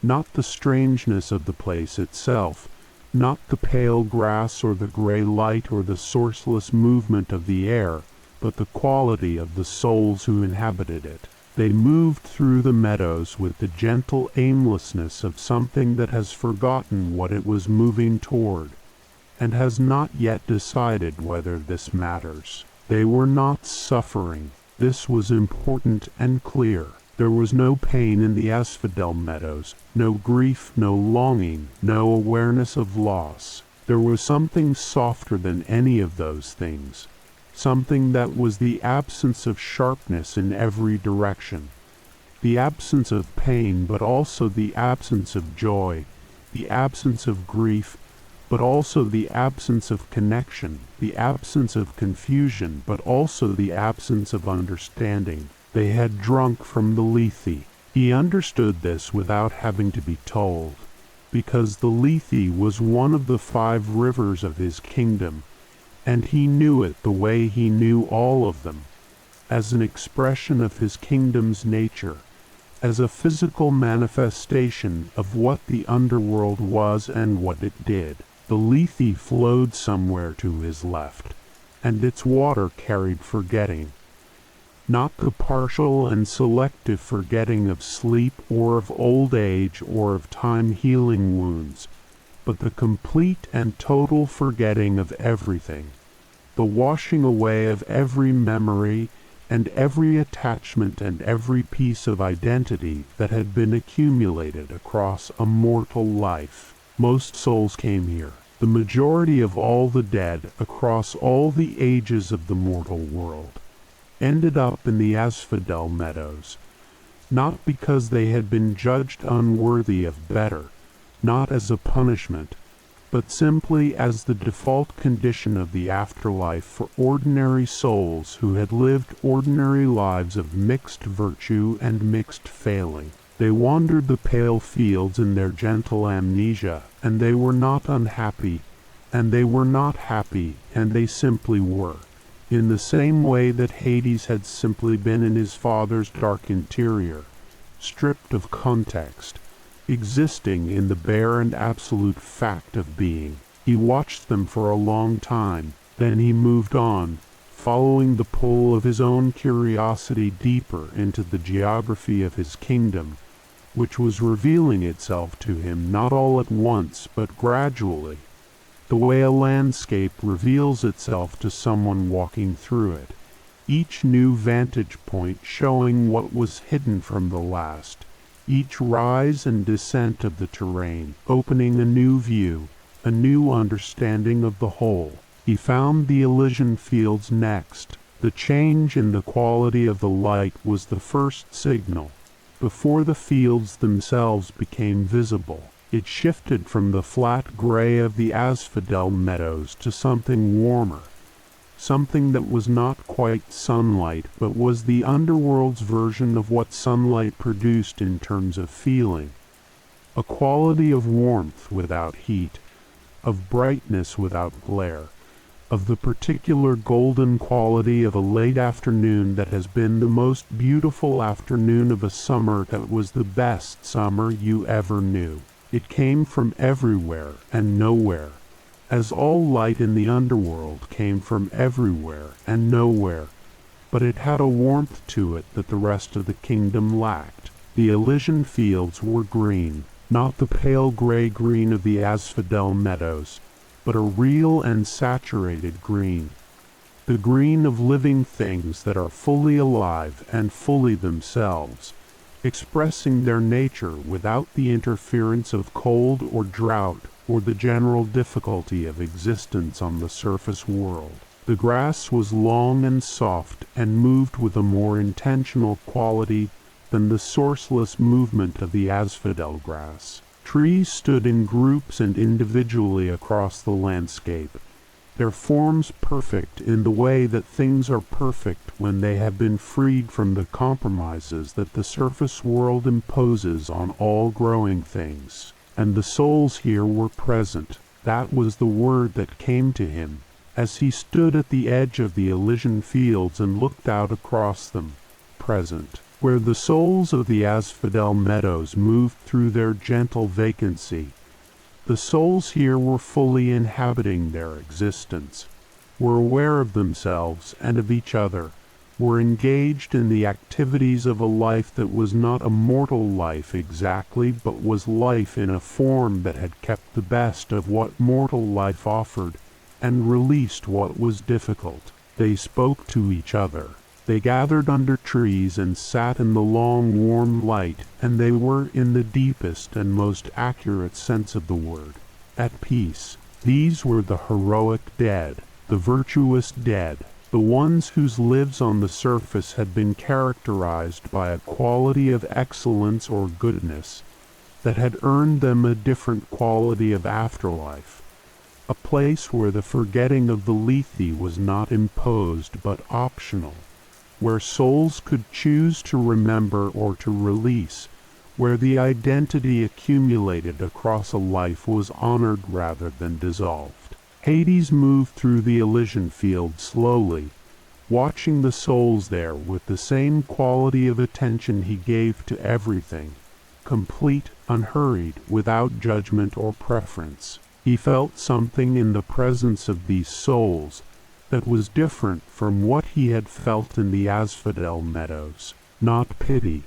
Not the strangeness of the place itself, not the pale grass or the gray light or the sourceless movement of the air, but the quality of the souls who inhabited it. They moved through the meadows with the gentle aimlessness of something that has forgotten what it was moving toward, and has not yet decided whether this matters. They were not suffering. This was important and clear. There was no pain in the asphodel meadows, no grief, no longing, no awareness of loss. There was something softer than any of those things, something that was the absence of sharpness in every direction, the absence of pain, but also the absence of joy, the absence of grief, but also the absence of connection, the absence of confusion, but also the absence of understanding. They had drunk from the Lethe. He understood this without having to be told, because the Lethe was one of the 5 rivers of his kingdom, and he knew it the way he knew all of them, as an expression of his kingdom's nature, as a physical manifestation of what the underworld was and what it did. The Lethe flowed somewhere to his left, and its water carried forgetting. Not the partial and selective forgetting of sleep or of old age or of time healing wounds, but the complete and total forgetting of everything, the washing away of every memory and every attachment and every piece of identity that had been accumulated across a mortal life. Most souls came here. The majority of all the dead across all the ages of the mortal world ended up in the asphodel meadows, not because they had been judged unworthy of better, not as a punishment, but simply as the default condition of the afterlife for ordinary souls who had lived ordinary lives of mixed virtue and mixed failing. They wandered the pale fields in their gentle amnesia, and they were not unhappy, and they were not happy, and they simply were, in the same way that Hades had simply been in his father's dark interior, stripped of context, existing in the bare and absolute fact of being. He watched them for a long time, then he moved on, following the pull of his own curiosity deeper into the geography of his kingdom, which was revealing itself to him not all at once but gradually, the way a landscape reveals itself to someone walking through it, each new vantage point showing what was hidden from the last, each rise and descent of the terrain opening a new view, a new understanding of the whole. He found the Elysian fields next, The change in the quality of the light was the first signal. Before the fields themselves became visible, it shifted from the flat gray of the asphodel meadows to something warmer, something that was not quite sunlight but was the underworld's version of what sunlight produced in terms of feeling. A quality of warmth without heat, of brightness without glare, of the particular golden quality of a late afternoon that has been the most beautiful afternoon of a summer that was the best summer you ever knew. It came from everywhere and nowhere, as all light in the underworld came from everywhere and nowhere, but it had a warmth to it that the rest of the kingdom lacked. The Elysian fields were green, not the pale gray green of the asphodel meadows, but a real and saturated green, the green of living things that are fully alive and fully themselves, expressing their nature without the interference of cold or drought or the general difficulty of existence on the surface world. The grass was long and soft and moved with a more intentional quality than the sourceless movement of the asphodel grass. Trees stood in groups and individually across the landscape, their forms perfect in the way that things are perfect when they have been freed from the compromises that the surface world imposes on all growing things. And the souls here were present. That was the word that came to him, as he stood at the edge of the Elysian fields and looked out across them. Present. Where the souls of the asphodel meadows moved through their gentle vacancy, the souls here were fully inhabiting their existence, were aware of themselves and of each other, were engaged in the activities of a life that was not a mortal life exactly, but was life in a form that had kept the best of what mortal life offered and released what was difficult. They spoke to each other. They gathered under trees and sat in the long warm light, and they were, in the deepest and most accurate sense of the word, at peace. These were the heroic dead, the virtuous dead, the ones whose lives on the surface had been characterized by a quality of excellence or goodness that had earned them a different quality of afterlife, a place where the forgetting of the lethe was not imposed but optional, where souls could choose to remember or to release, where the identity accumulated across a life was honored rather than dissolved. Hades moved through the Elysian field slowly, watching the souls there with the same quality of attention he gave to everything, complete, unhurried, without judgment or preference. He felt something in the presence of these souls that was different from what he had felt in the asphodel meadows. Not pity.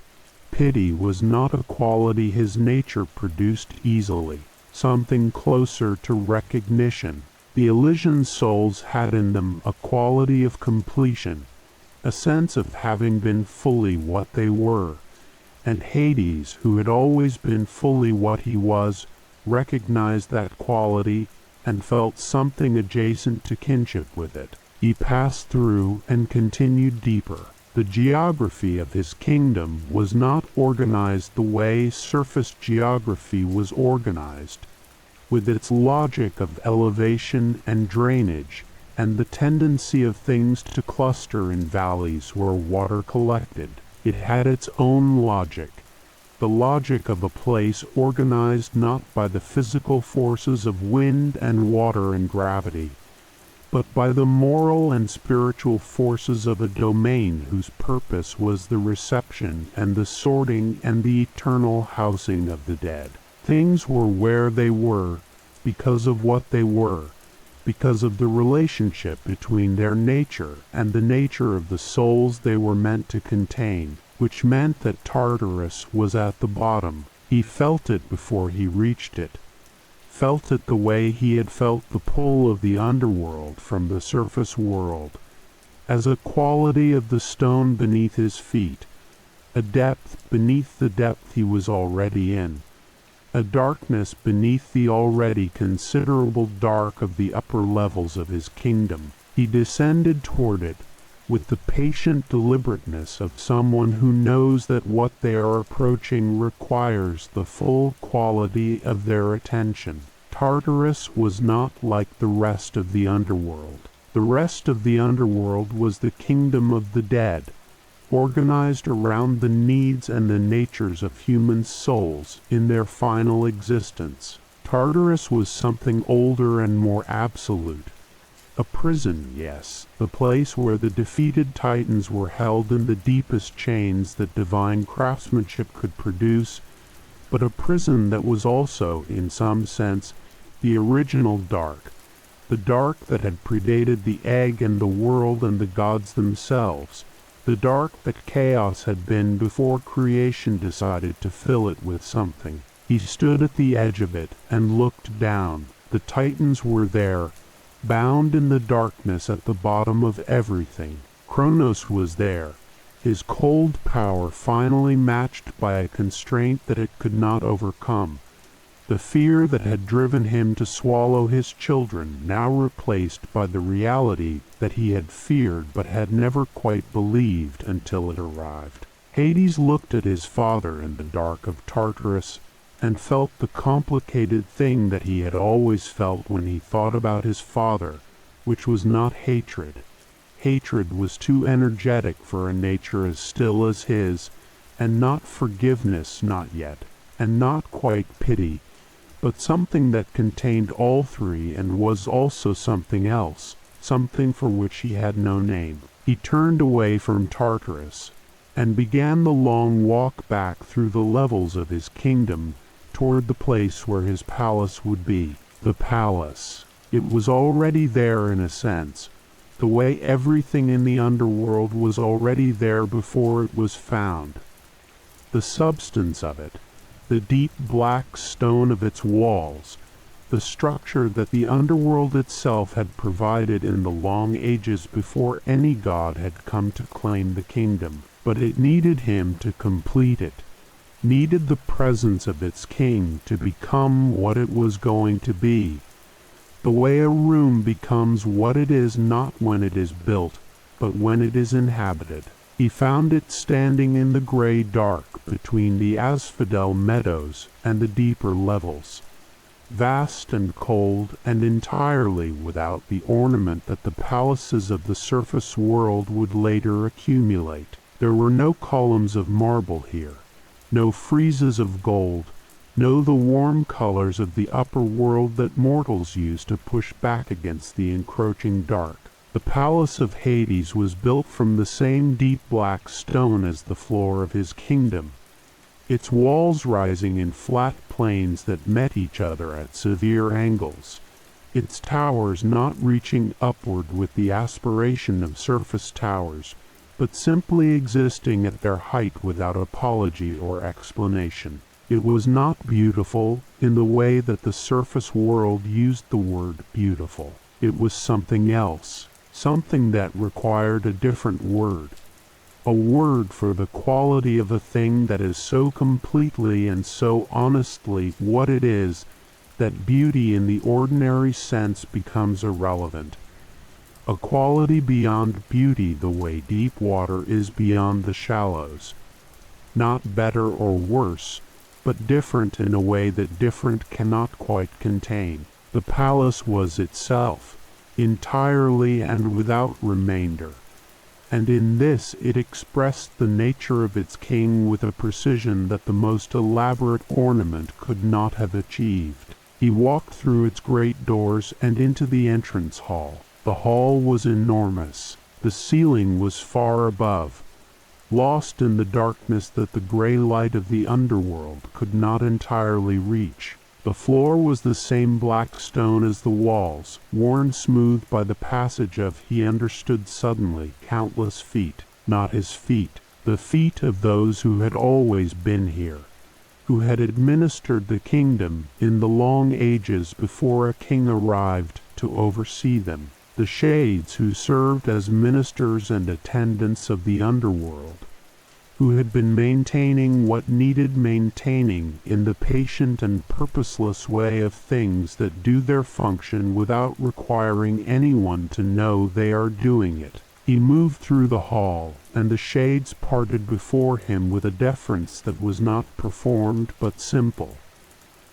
Pity was not a quality his nature produced easily. Something closer to recognition. The Elysian souls had in them a quality of completion, a sense of having been fully what they were, and Hades, who had always been fully what he was, recognized that quality and felt something adjacent to kinship with it. He passed through and continued deeper. The geography of his kingdom was not organized the way surface geography was organized, with its logic of elevation and drainage, and the tendency of things to cluster in valleys where water collected. It had its own logic, the logic of a place organized not by the physical forces of wind and water and gravity, but by the moral and spiritual forces of a domain whose purpose was the reception and the sorting and the eternal housing of the dead. Things were where they were because of what they were, because of the relationship between their nature and the nature of the souls they were meant to contain, which meant that Tartarus was at the bottom. He felt it before he reached it, felt it the way he had felt the pull of the underworld from the surface world, as a quality of the stone beneath his feet, a depth beneath the depth he was already in, a darkness beneath the already considerable dark of the upper levels of his kingdom. He descended toward it, with the patient deliberateness of someone who knows that what they are approaching requires the full quality of their attention. Tartarus was not like the rest of the underworld. The rest of the underworld was the kingdom of the dead, organized around the needs and the natures of human souls in their final existence. Tartarus was something older and more absolute. A prison, yes, the place where the defeated titans were held in the deepest chains that divine craftsmanship could produce, but a prison that was also, in some sense, the original dark, the dark that had predated the egg and the world and the gods themselves, the dark that chaos had been before creation decided to fill it with something. He stood at the edge of it and looked down. The titans were there, bound in the darkness at the bottom of everything. Kronos was there, his cold power finally matched by a constraint that it could not overcome. The fear that had driven him to swallow his children now replaced by the reality that he had feared but had never quite believed until it arrived. Hades looked at his father in the dark of Tartarus and felt the complicated thing that he had always felt when he thought about his father, which was not hatred. Hatred was too energetic for a nature as still as his, and not forgiveness, not yet, and not quite pity, but something that contained all three and was also something else, something for which he had no name. He turned away from Tartarus, and began the long walk back through the levels of his kingdom toward the place where his palace would be. The palace. It was already there in a sense, the way everything in the underworld was already there before it was found. The substance of it, the deep black stone of its walls, the structure that the underworld itself had provided in the long ages before any god had come to claim the kingdom. But it needed him to complete it, needed the presence of its king to become what it was going to be. The way a room becomes what it is not when it is built, but when it is inhabited. He found it standing in the gray dark between the asphodel meadows and the deeper levels, vast and cold and entirely without the ornament that the palaces of the surface world would later accumulate. There were no columns of marble here, no friezes of gold, no the warm colors of the upper world that mortals use to push back against the encroaching dark. The palace of Hades was built from the same deep black stone as the floor of his kingdom, its walls rising in flat planes that met each other at severe angles, its towers not reaching upward with the aspiration of surface towers, but simply existing at their height without apology or explanation. It was not beautiful in the way that the surface world used the word beautiful. It was something else. Something that required a different word, a word for the quality of a thing that is so completely and so honestly what it is that beauty in the ordinary sense becomes irrelevant, a quality beyond beauty the way deep water is beyond the shallows, not better or worse, but different in a way that different cannot quite contain. The palace was itself, entirely and without remainder, and in this it expressed the nature of its king with a precision that the most elaborate ornament could not have achieved. He walked through its great doors and into the entrance hall. The hall was enormous. The ceiling was far above, lost in the darkness that the gray light of the underworld could not entirely reach. The floor was the same black stone as the walls, worn smooth by the passage of, he understood suddenly, countless feet. Not his feet, the feet of those who had always been here, who had administered the kingdom in the long ages before a king arrived to oversee them. The shades who served as ministers and attendants of the underworld, who had been maintaining what needed maintaining in the patient and purposeless way of things that do their function without requiring anyone to know they are doing it. He moved through the hall, and the shades parted before him with a deference that was not performed but simple,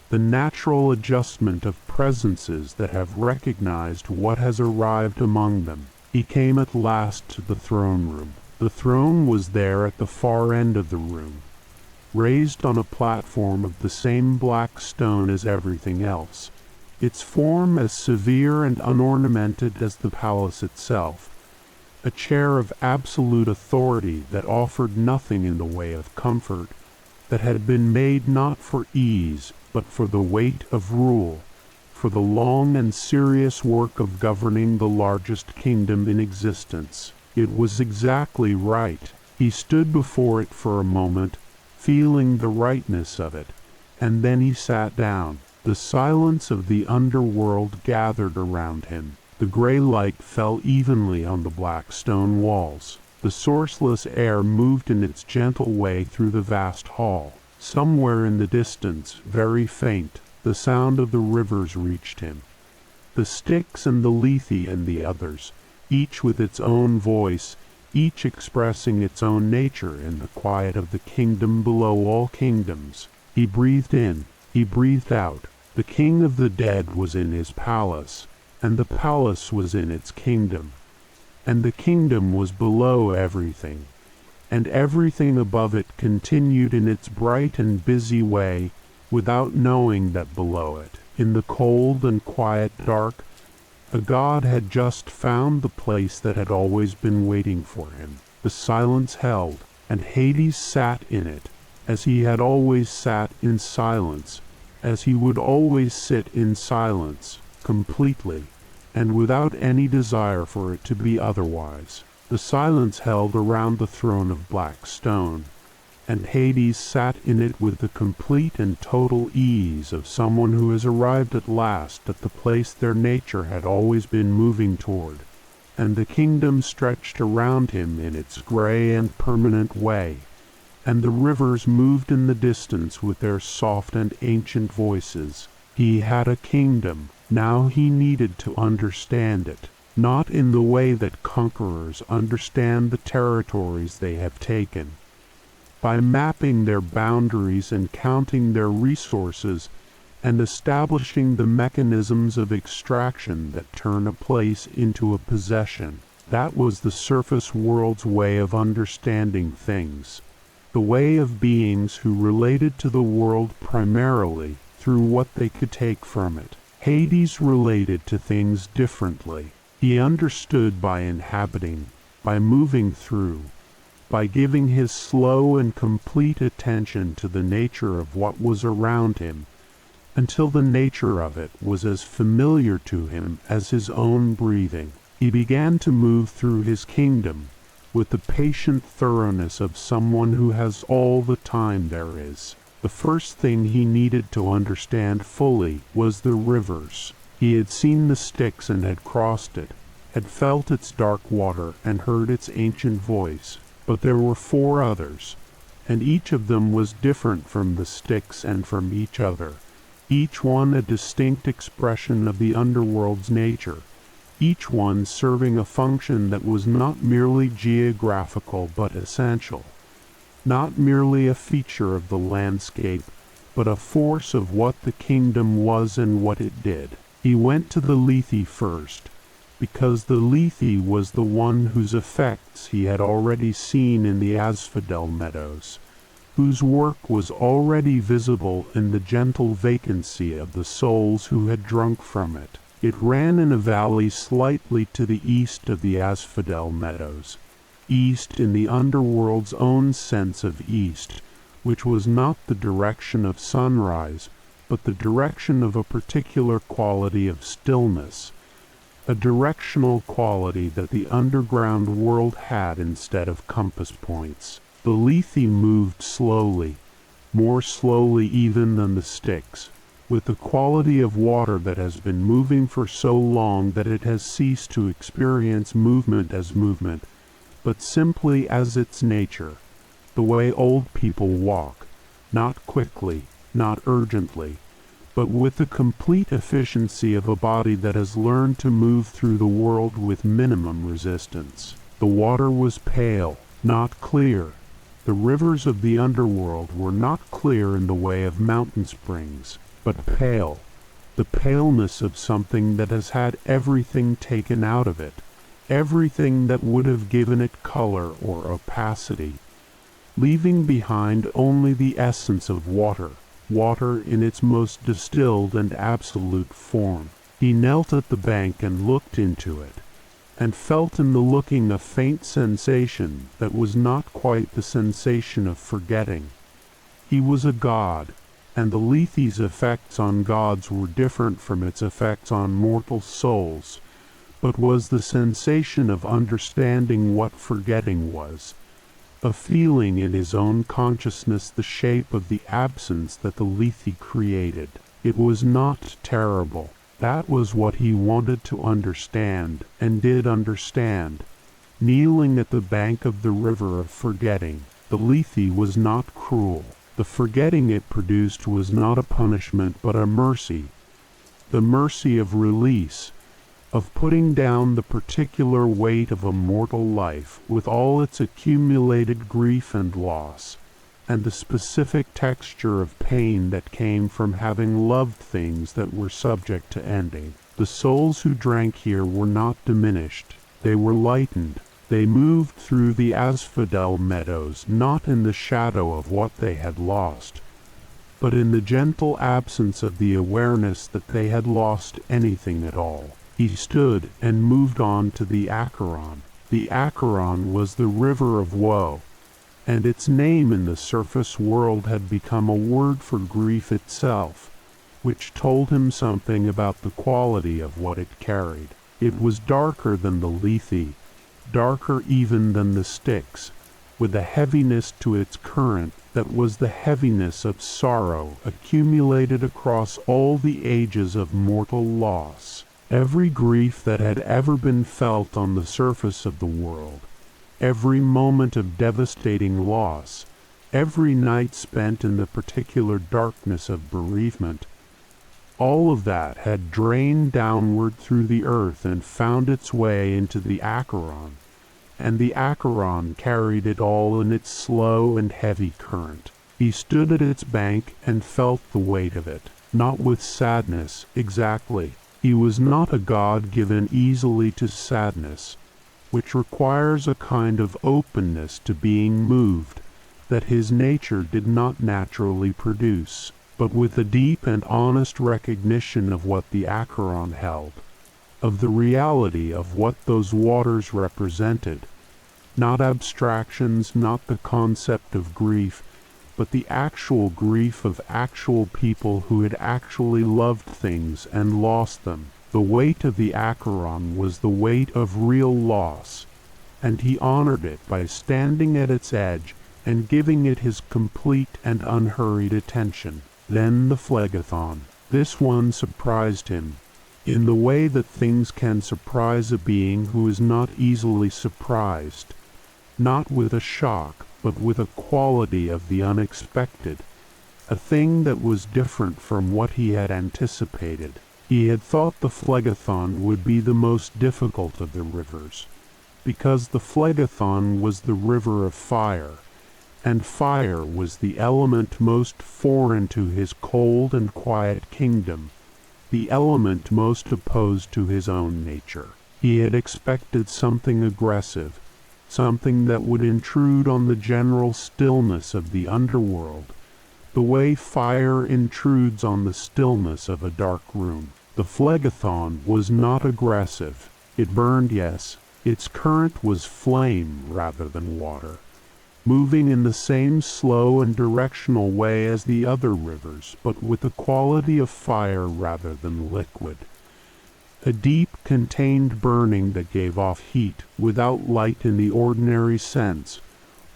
the natural adjustment of presences that have recognized what has arrived among them. He came at last to the throne room. The throne was there at the far end of the room, raised on a platform of the same black stone as everything else, its form as severe and unornamented as the palace itself, a chair of absolute authority that offered nothing in the way of comfort, that had been made not for ease, but for the weight of rule, for the long and serious work of governing the largest kingdom in existence. It was exactly right. He stood before it for a moment, feeling the rightness of it, and then he sat down. The silence of the underworld gathered around him. The gray light fell evenly on the black stone walls. The sourceless air moved in its gentle way through the vast hall. Somewhere in the distance, very faint, the sound of the rivers reached him. The Styx and the Lethe and the others, each with its own voice, each expressing its own nature in the quiet of the kingdom below all kingdoms. He breathed in, he breathed out. The king of the dead was in his palace, and the palace was in its kingdom, and the kingdom was below everything, and everything above it continued in its bright and busy way, without knowing that below it, in the cold and quiet dark, a god had just found the place that had always been waiting for him. The silence held, and Hades sat in it, as he had always sat in silence, as he would always sit in silence, completely, and without any desire for it to be otherwise. The silence held around the throne of black stone, and Hades sat in it with the complete and total ease of someone who has arrived at last at the place their nature had always been moving toward, and the kingdom stretched around him in its gray and permanent way, and the rivers moved in the distance with their soft and ancient voices. He had a kingdom. Now he needed to understand it, not in the way that conquerors understand the territories they have taken, by mapping their boundaries and counting their resources and establishing the mechanisms of extraction that turn a place into a possession. That was the surface world's way of understanding things, the way of beings who related to the world primarily through what they could take from it. Hades related to things differently. He understood by inhabiting, by moving through, by giving his slow and complete attention to the nature of what was around him, until the nature of it was as familiar to him as his own breathing. He began to move through his kingdom with the patient thoroughness of someone who has all the time there is. The first thing he needed to understand fully was the rivers. He had seen the Styx and had crossed it, had felt its dark water and heard its ancient voice. But there were 4 others, and each of them was different from the Styx and from each other, each one a distinct expression of the underworld's nature, each one serving a function that was not merely geographical but essential, not merely a feature of the landscape, but a force of what the kingdom was and what it did. He went to the Lethe first, because the Lethe was the one whose effects he had already seen in the asphodel meadows, whose work was already visible in the gentle vacancy of the souls who had drunk from it. It ran in a valley slightly to the east of the asphodel meadows, east in the underworld's own sense of east, which was not the direction of sunrise, but the direction of a particular quality of stillness, a directional quality that the underground world had instead of compass points. The Lethe moved slowly, more slowly even than the Styx, with the quality of water that has been moving for so long that it has ceased to experience movement as movement, but simply as its nature, the way old people walk, not quickly, not urgently, but with the complete efficiency of a body that has learned to move through the world with minimum resistance. The water was pale, not clear. The rivers of the underworld were not clear in the way of mountain springs, but pale, the paleness of something that has had everything taken out of it, everything that would have given it color or opacity, leaving behind only the essence of water, water in its most distilled and absolute form. He knelt at the bank and looked into it, and felt in the looking a faint sensation that was not quite the sensation of forgetting. He was a god, and the Lethe's effects on gods were different from its effects on mortal souls, but was the sensation of understanding what forgetting was, of feeling in his own consciousness the shape of the absence that the Lethe created. It was not terrible. That was what he wanted to understand, and did understand. Kneeling at the bank of the river of forgetting, the Lethe was not cruel. The forgetting it produced was not a punishment but a mercy, the mercy of release, of putting down the particular weight of a mortal life with all its accumulated grief and loss, and the specific texture of pain that came from having loved things that were subject to ending. The souls who drank here were not diminished, they were lightened. They moved through the asphodel meadows not in the shadow of what they had lost, but in the gentle absence of the awareness that they had lost anything at all. He stood and moved on to the Acheron. The Acheron was the river of woe, and its name in the surface world had become a word for grief itself, which told him something about the quality of what it carried. It was darker than the Lethe, darker even than the Styx, with a heaviness to its current that was the heaviness of sorrow accumulated across all the ages of mortal loss. Every grief that had ever been felt on the surface of the world, every moment of devastating loss, every night spent in the particular darkness of bereavement, all of that had drained downward through the earth and found its way into the Acheron, and the Acheron carried it all in its slow and heavy current. He stood at its bank and felt the weight of it, not with sadness, exactly. He was not a god given easily to sadness, which requires a kind of openness to being moved that his nature did not naturally produce, but with a deep and honest recognition of what the Acheron held, of the reality of what those waters represented, not abstractions, not the concept of grief, but the actual grief of actual people who had actually loved things and lost them. The weight of the Acheron was the weight of real loss, and he honored it by standing at its edge and giving it his complete and unhurried attention. Then the Phlegethon. This one surprised him, in the way that things can surprise a being who is not easily surprised, not with a shock, but with a quality of the unexpected, a thing that was different from what he had anticipated. He had thought the Phlegethon would be the most difficult of the rivers, because the Phlegethon was the river of fire, and fire was the element most foreign to his cold and quiet kingdom, the element most opposed to his own nature. He had expected something aggressive, something that would intrude on the general stillness of the underworld, the way fire intrudes on the stillness of a dark room. The Phlegethon was not aggressive. It burned, yes. Its current was flame rather than water, moving in the same slow and directional way as the other rivers, but with the quality of fire rather than liquid. A deep, contained burning that gave off heat without light in the ordinary sense,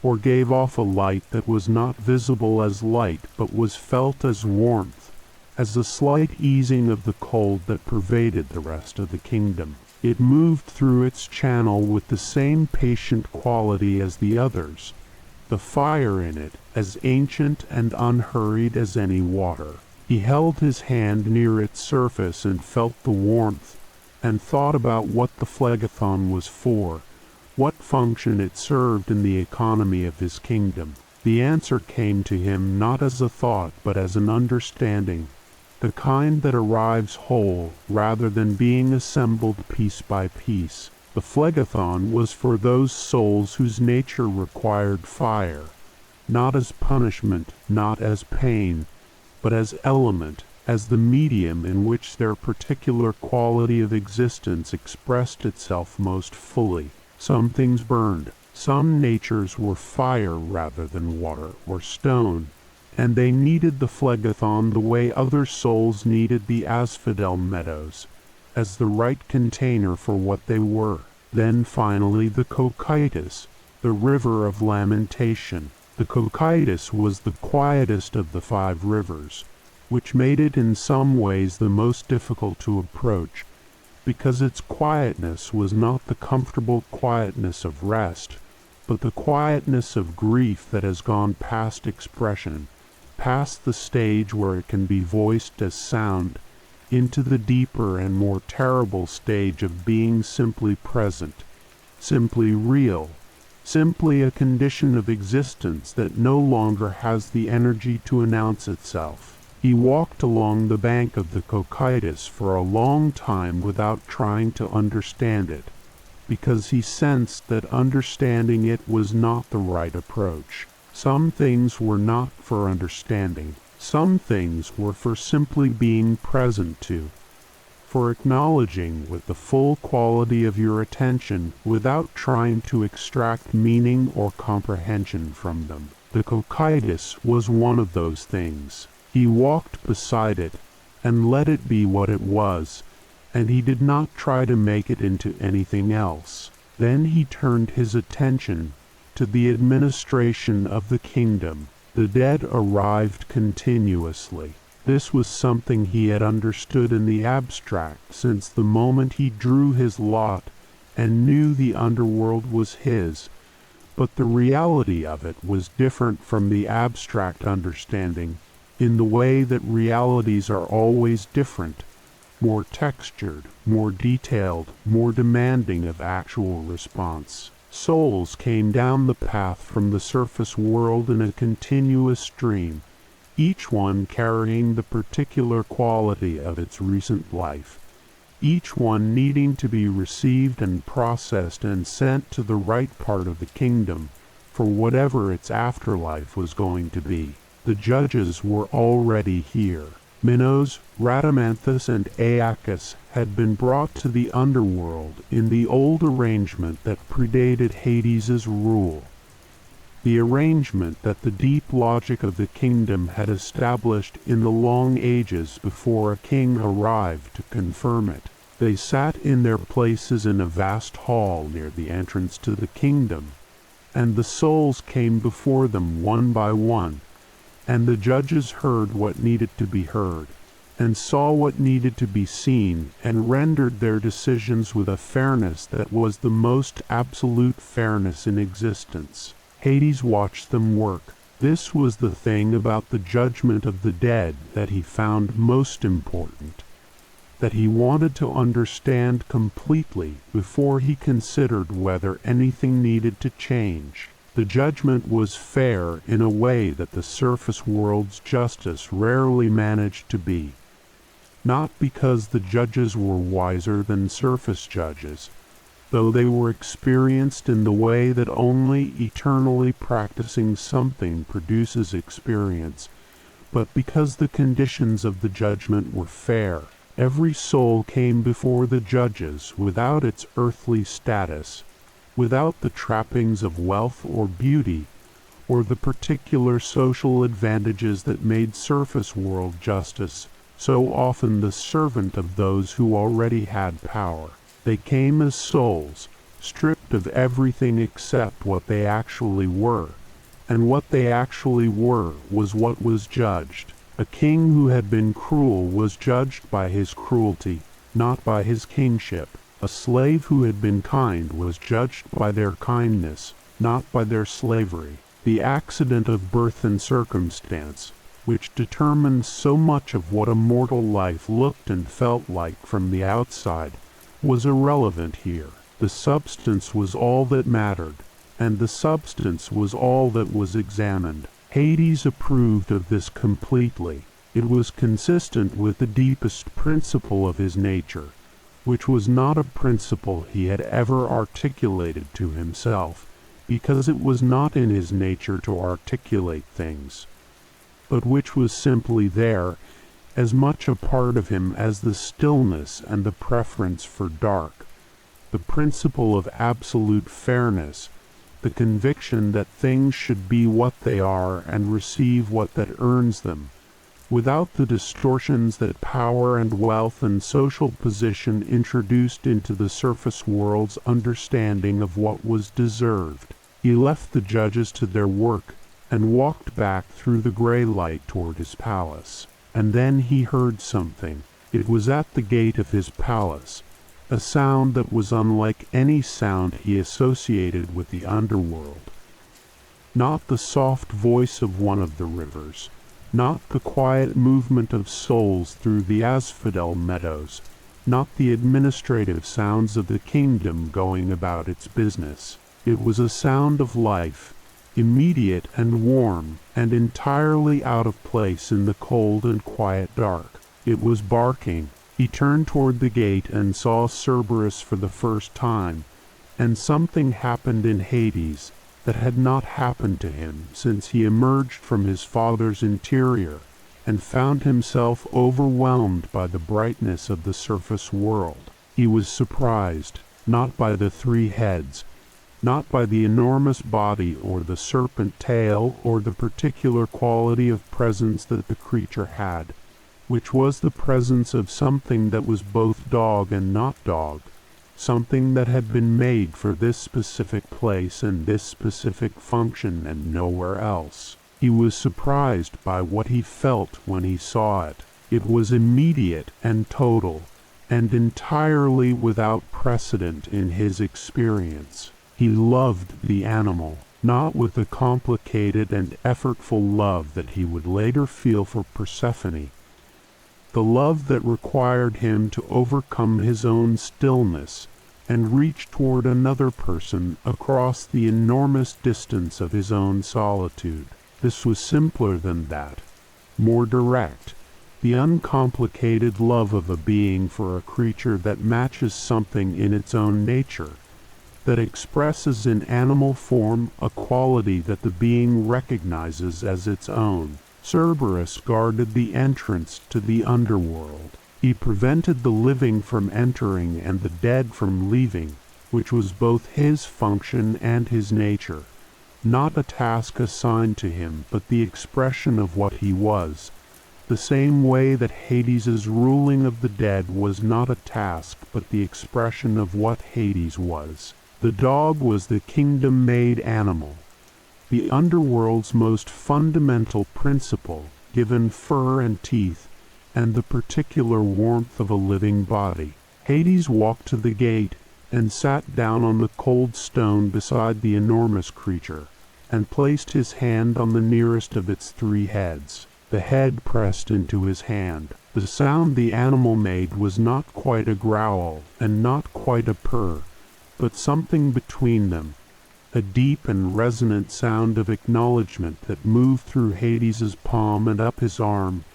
or gave off a light that was not visible as light but was felt as warmth, as a slight easing of the cold that pervaded the rest of the kingdom. It moved through its channel with the same patient quality as the others, the fire in it as ancient and unhurried as any water. He held his hand near its surface and felt the warmth, and thought about what the Phlegethon was for, what function it served in the economy of his kingdom. The answer came to him not as a thought but as an understanding, the kind that arrives whole rather than being assembled piece by piece. The phlegathon was for those souls whose nature required fire, not as punishment, not as pain, but as element, as the medium in which their particular quality of existence expressed itself most fully. Some things burned. Some natures were fire rather than water or stone, and they needed the phlegathon the way other souls needed the asphodel meadows, as the right container for what they were. Then finally the Cocytus, the river of lamentation. The Cocytus was the quietest of the 5 rivers, which made it in some ways the most difficult to approach, because its quietness was not the comfortable quietness of rest, but the quietness of grief that has gone past expression, past the stage where it can be voiced as sound, into the deeper and more terrible stage of being simply present, simply real, simply a condition of existence that no longer has the energy to announce itself. He walked along the bank of the Cocytus for a long time without trying to understand it, because he sensed that understanding it was not the right approach. Some things were not for understanding. Some things were for simply being present to, for acknowledging with the full quality of your attention without trying to extract meaning or comprehension from them. The Cocytus was one of those things. He walked beside it and let it be what it was, and he did not try to make it into anything else. Then he turned his attention to the administration of the kingdom. The dead arrived continuously. This was something he had understood in the abstract since the moment he drew his lot and knew the underworld was his, but the reality of it was different from the abstract understanding in the way that realities are always different, more textured, more detailed, more demanding of actual response. Souls came down the path from the surface world in a continuous stream, each one carrying the particular quality of its recent life, each one needing to be received and processed and sent to the right part of the kingdom for whatever its afterlife was going to be. The judges were already here. Minos, Rhadamanthus, and Aeacus had been brought to the underworld in the old arrangement that predated Hades's rule, the arrangement that the deep logic of the kingdom had established in the long ages before a king arrived to confirm it. They sat in their places in a vast hall near the entrance to the kingdom, and the souls came before them one by one, and the judges heard what needed to be heard, and saw what needed to be seen, and rendered their decisions with a fairness that was the most absolute fairness in existence. Hades watched them work. This was the thing about the judgment of the dead that he found most important, that he wanted to understand completely before he considered whether anything needed to change. The judgment was fair in a way that the surface world's justice rarely managed to be, not because the judges were wiser than surface judges, though they were experienced in the way that only eternally practicing something produces experience, but because the conditions of the judgment were fair. Every soul came before the judges without its earthly status, without the trappings of wealth or beauty, or the particular social advantages that made surface world justice so often the servant of those who already had power. They came as souls, stripped of everything except what they actually were, and what they actually were was what was judged. A king who had been cruel was judged by his cruelty, not by his kingship. A slave who had been kind was judged by their kindness, not by their slavery. The accident of birth and circumstance, which determined so much of what a mortal life looked and felt like from the outside, was irrelevant here. The substance was all that mattered, and the substance was all that was examined. Hades approved of this completely. It was consistent with the deepest principle of his nature, which was not a principle he had ever articulated to himself, because it was not in his nature to articulate things, but which was simply there, as much a part of him as the stillness and the preference for dark, the principle of absolute fairness, the conviction that things should be what they are and receive what that earns them, without the distortions that power and wealth and social position introduced into the surface world's understanding of what was deserved. He left the judges to their work and walked back through the gray light toward his palace. And then he heard something. It was at the gate of his palace, a sound that was unlike any sound he associated with the underworld. Not the soft voice of one of the rivers, not the quiet movement of souls through the asphodel meadows, not the administrative sounds of the kingdom going about its business. It was a sound of life, immediate and warm, and entirely out of place in the cold and quiet dark. It was barking. He turned toward the gate and saw Cerberus for the first time, and something happened in Hades that had not happened to him since he emerged from his father's interior and found himself overwhelmed by the brightness of the surface world. He was surprised, not by the three heads, not by the enormous body or the serpent tail or the particular quality of presence that the creature had, which was the presence of something that was both dog and not dog, something that had been made for this specific place and this specific function and nowhere else. He was surprised by what he felt when he saw it. It was immediate and total, and entirely without precedent in his experience. He loved the animal, not with the complicated and effortful love that he would later feel for Persephone, the love that required him to overcome his own stillness and reach toward another person across the enormous distance of his own solitude. This was simpler than that, more direct, the uncomplicated love of a being for a creature that matches something in its own nature, that expresses in animal form a quality that the being recognizes as its own. Cerberus guarded the entrance to the underworld. He prevented the living from entering and the dead from leaving, which was both his function and his nature, not a task assigned to him, but the expression of what he was, the same way that Hades's ruling of the dead was not a task, but the expression of what Hades was. The dog was the kingdom-made animal, the underworld's most fundamental principle, given fur and teeth, and the particular warmth of a living body. Hades walked to the gate and sat down on the cold stone beside the enormous creature, and placed his hand on the nearest of its three heads. The head pressed into his hand. The sound the animal made was not quite a growl, and not quite a purr, but something between them, a deep and resonant sound of acknowledgement that moved through Hades's palm and up his arm,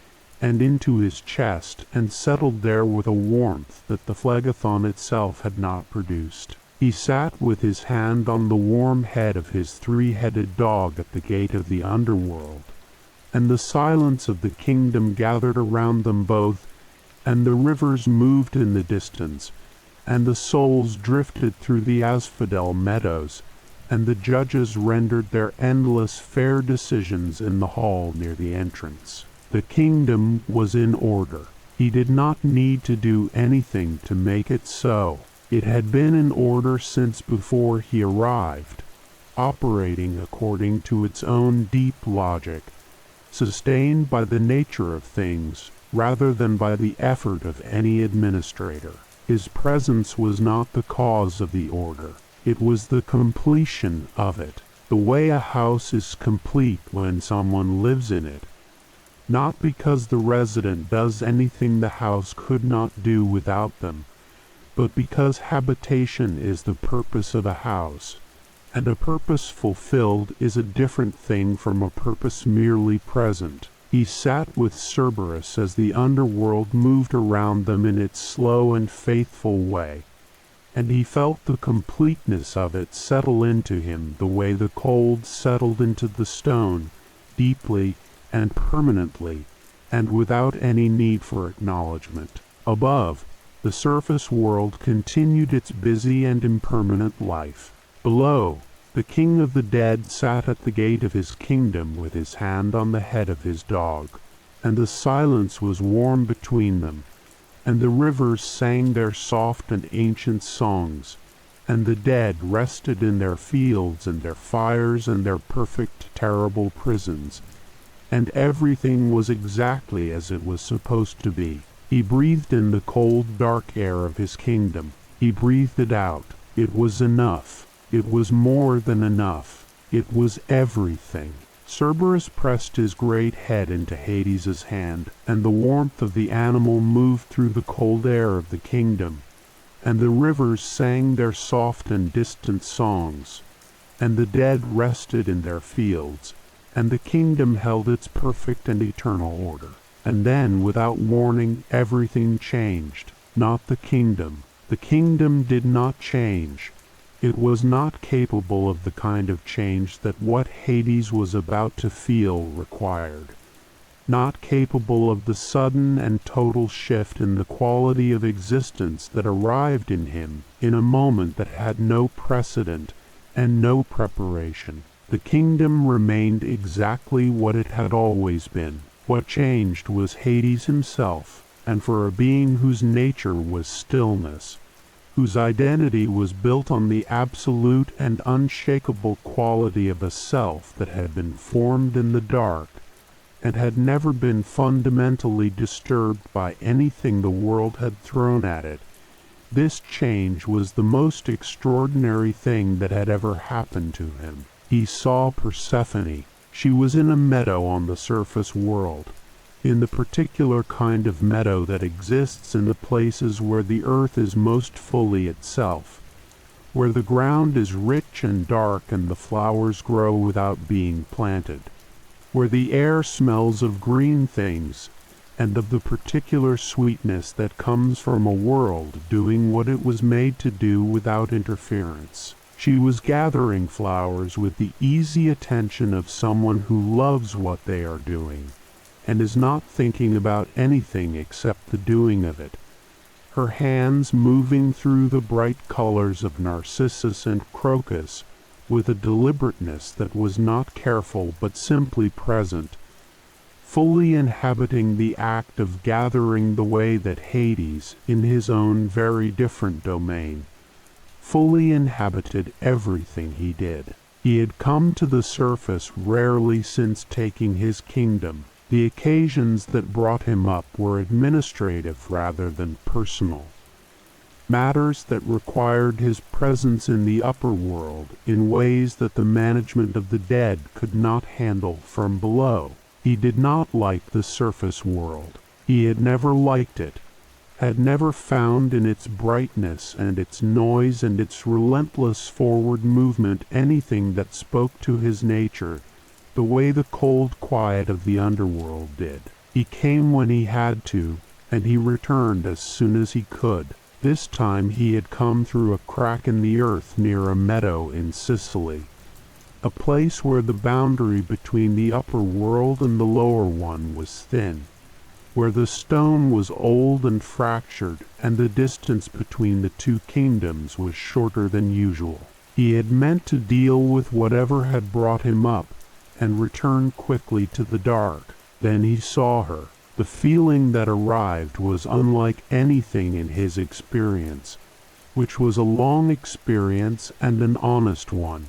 and into his chest, and settled there with a warmth that the phlegethon itself had not produced. He sat with his hand on the warm head of his three-headed dog at the gate of the underworld, and the silence of the kingdom gathered around them both, and the rivers moved in the distance, and the souls drifted through the asphodel meadows, and the judges rendered their endless fair decisions in the hall near the entrance. The kingdom was in order. He did not need to do anything to make it so. It had been in order since before he arrived, operating according to its own deep logic, sustained by the nature of things rather than by the effort of any administrator. His presence was not the cause of the order. It was the completion of it, the way a house is complete when someone lives in it, not because the resident does anything the house could not do without them, but because habitation is the purpose of a house, and a purpose fulfilled is a different thing from a purpose merely present. He sat with Cerberus as the underworld moved around them in its slow and faithful way, and he felt the completeness of it settle into him the way the cold settled into the stone, deeply and permanently, and without any need for acknowledgement. Above, the surface world continued its busy and impermanent life. Below, the king of the dead sat at the gate of his kingdom with his hand on the head of his dog, and the silence was warm between them, and the rivers sang their soft and ancient songs, and the dead rested in their fields and their fires and their perfect, terrible prisons, and everything was exactly as it was supposed to be. He breathed in the cold, dark air of his kingdom. He breathed it out. It was enough. It was more than enough. It was everything. Cerberus pressed his great head into Hades's hand, and the warmth of the animal moved through the cold air of the kingdom, and the rivers sang their soft and distant songs, and the dead rested in their fields, and the kingdom held its perfect and eternal order. And then, without warning, everything changed. Not the kingdom. The kingdom did not change. It was not capable of the kind of change that what Hades was about to feel required. Not capable of the sudden and total shift in the quality of existence that arrived in him in a moment that had no precedent and no preparation. The kingdom remained exactly what it had always been. What changed was Hades himself, and for a being whose nature was stillness, whose identity was built on the absolute and unshakable quality of a self that had been formed in the dark, and had never been fundamentally disturbed by anything the world had thrown at it. This change was the most extraordinary thing that had ever happened to him. He saw Persephone. She was in a meadow on the surface world, in the particular kind of meadow that exists in the places where the earth is most fully itself, where the ground is rich and dark and the flowers grow without being planted, where the air smells of green things and of the particular sweetness that comes from a world doing what it was made to do without interference. She was gathering flowers with the easy attention of someone who loves what they are doing, and is not thinking about anything except the doing of it, her hands moving through the bright colors of narcissus and crocus with a deliberateness that was not careful but simply present, fully inhabiting the act of gathering the way that Hades, in his own very different domain, fully inhabited everything he did. He had come to the surface rarely since taking his kingdom. The occasions that brought him up were administrative rather than personal, matters that required his presence in the upper world in ways that the management of the dead could not handle from below. He did not like the surface world. He had never liked it, had never found in its brightness and its noise and its relentless forward movement anything that spoke to his nature the way the cold quiet of the underworld did. He came when he had to, and he returned as soon as he could. This time he had come through a crack in the earth near a meadow in Sicily, a place where the boundary between the upper world and the lower one was thin, where the stone was old and fractured, and the distance between the two kingdoms was shorter than usual. He had meant to deal with whatever had brought him up, and return quickly to the dark. Then he saw her. The feeling that arrived was unlike anything in his experience, which was a long experience and an honest one,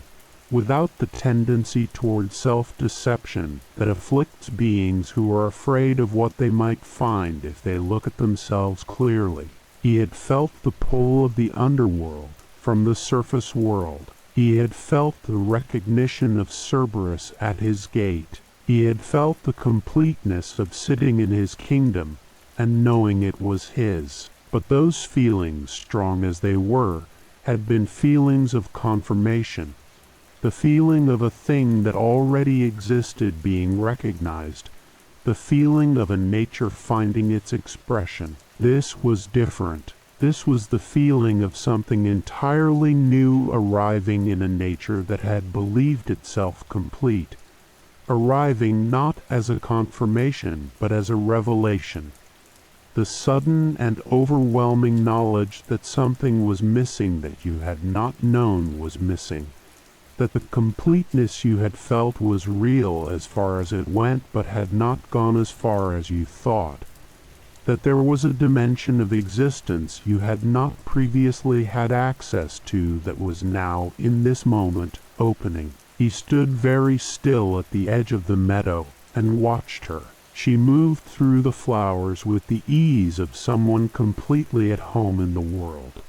without the tendency toward self-deception that afflicts beings who are afraid of what they might find if they look at themselves clearly. He had felt the pull of the underworld from the surface world. He had felt the recognition of Cerberus at his gate. He had felt the completeness of sitting in his kingdom and knowing it was his. But those feelings, strong as they were, had been feelings of confirmation, the feeling of a thing that already existed being recognized, the feeling of a nature finding its expression. This was different. This was the feeling of something entirely new arriving in a nature that had believed itself complete, arriving not as a confirmation but as a revelation. The sudden and overwhelming knowledge that something was missing that you had not known was missing, that the completeness you had felt was real as far as it went but had not gone as far as you thought, that there was a dimension of existence you had not previously had access to that was now, in this moment, opening. He stood very still at the edge of the meadow and watched her. She moved through the flowers with the ease of someone completely at home in the world,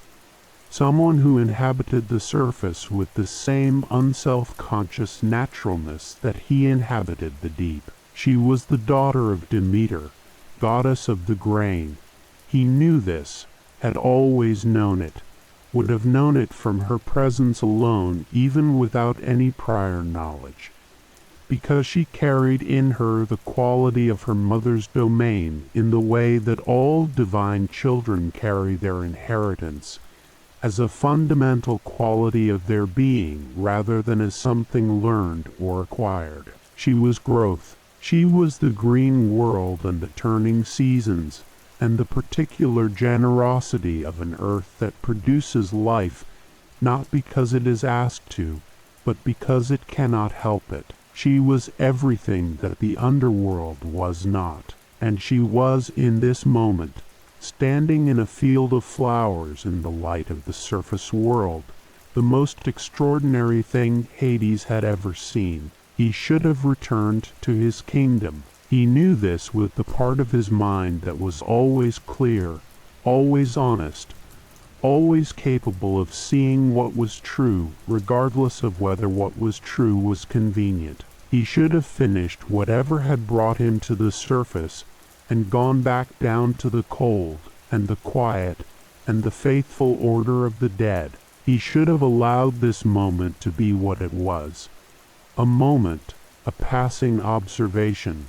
someone who inhabited the surface with the same unself-conscious naturalness that he inhabited the deep. She was the daughter of Demeter, goddess of the grain. He knew this, had always known it, would have known it from her presence alone even without any prior knowledge, because she carried in her the quality of her mother's domain in the way that all divine children carry their inheritance, as a fundamental quality of their being rather than as something learned or acquired. She was growth. She was the green world and the turning seasons, and the particular generosity of an earth that produces life, not because it is asked to, but because it cannot help it. She was everything that the underworld was not, and she was in this moment, standing in a field of flowers in the light of the surface world, the most extraordinary thing Hades had ever seen. He should have returned to his kingdom. He knew this with the part of his mind that was always clear, always honest, always capable of seeing what was true, regardless of whether what was true was convenient. He should have finished whatever had brought him to the surface and gone back down to the cold and the quiet and the faithful order of the dead. He should have allowed this moment to be what it was. A moment, a passing observation,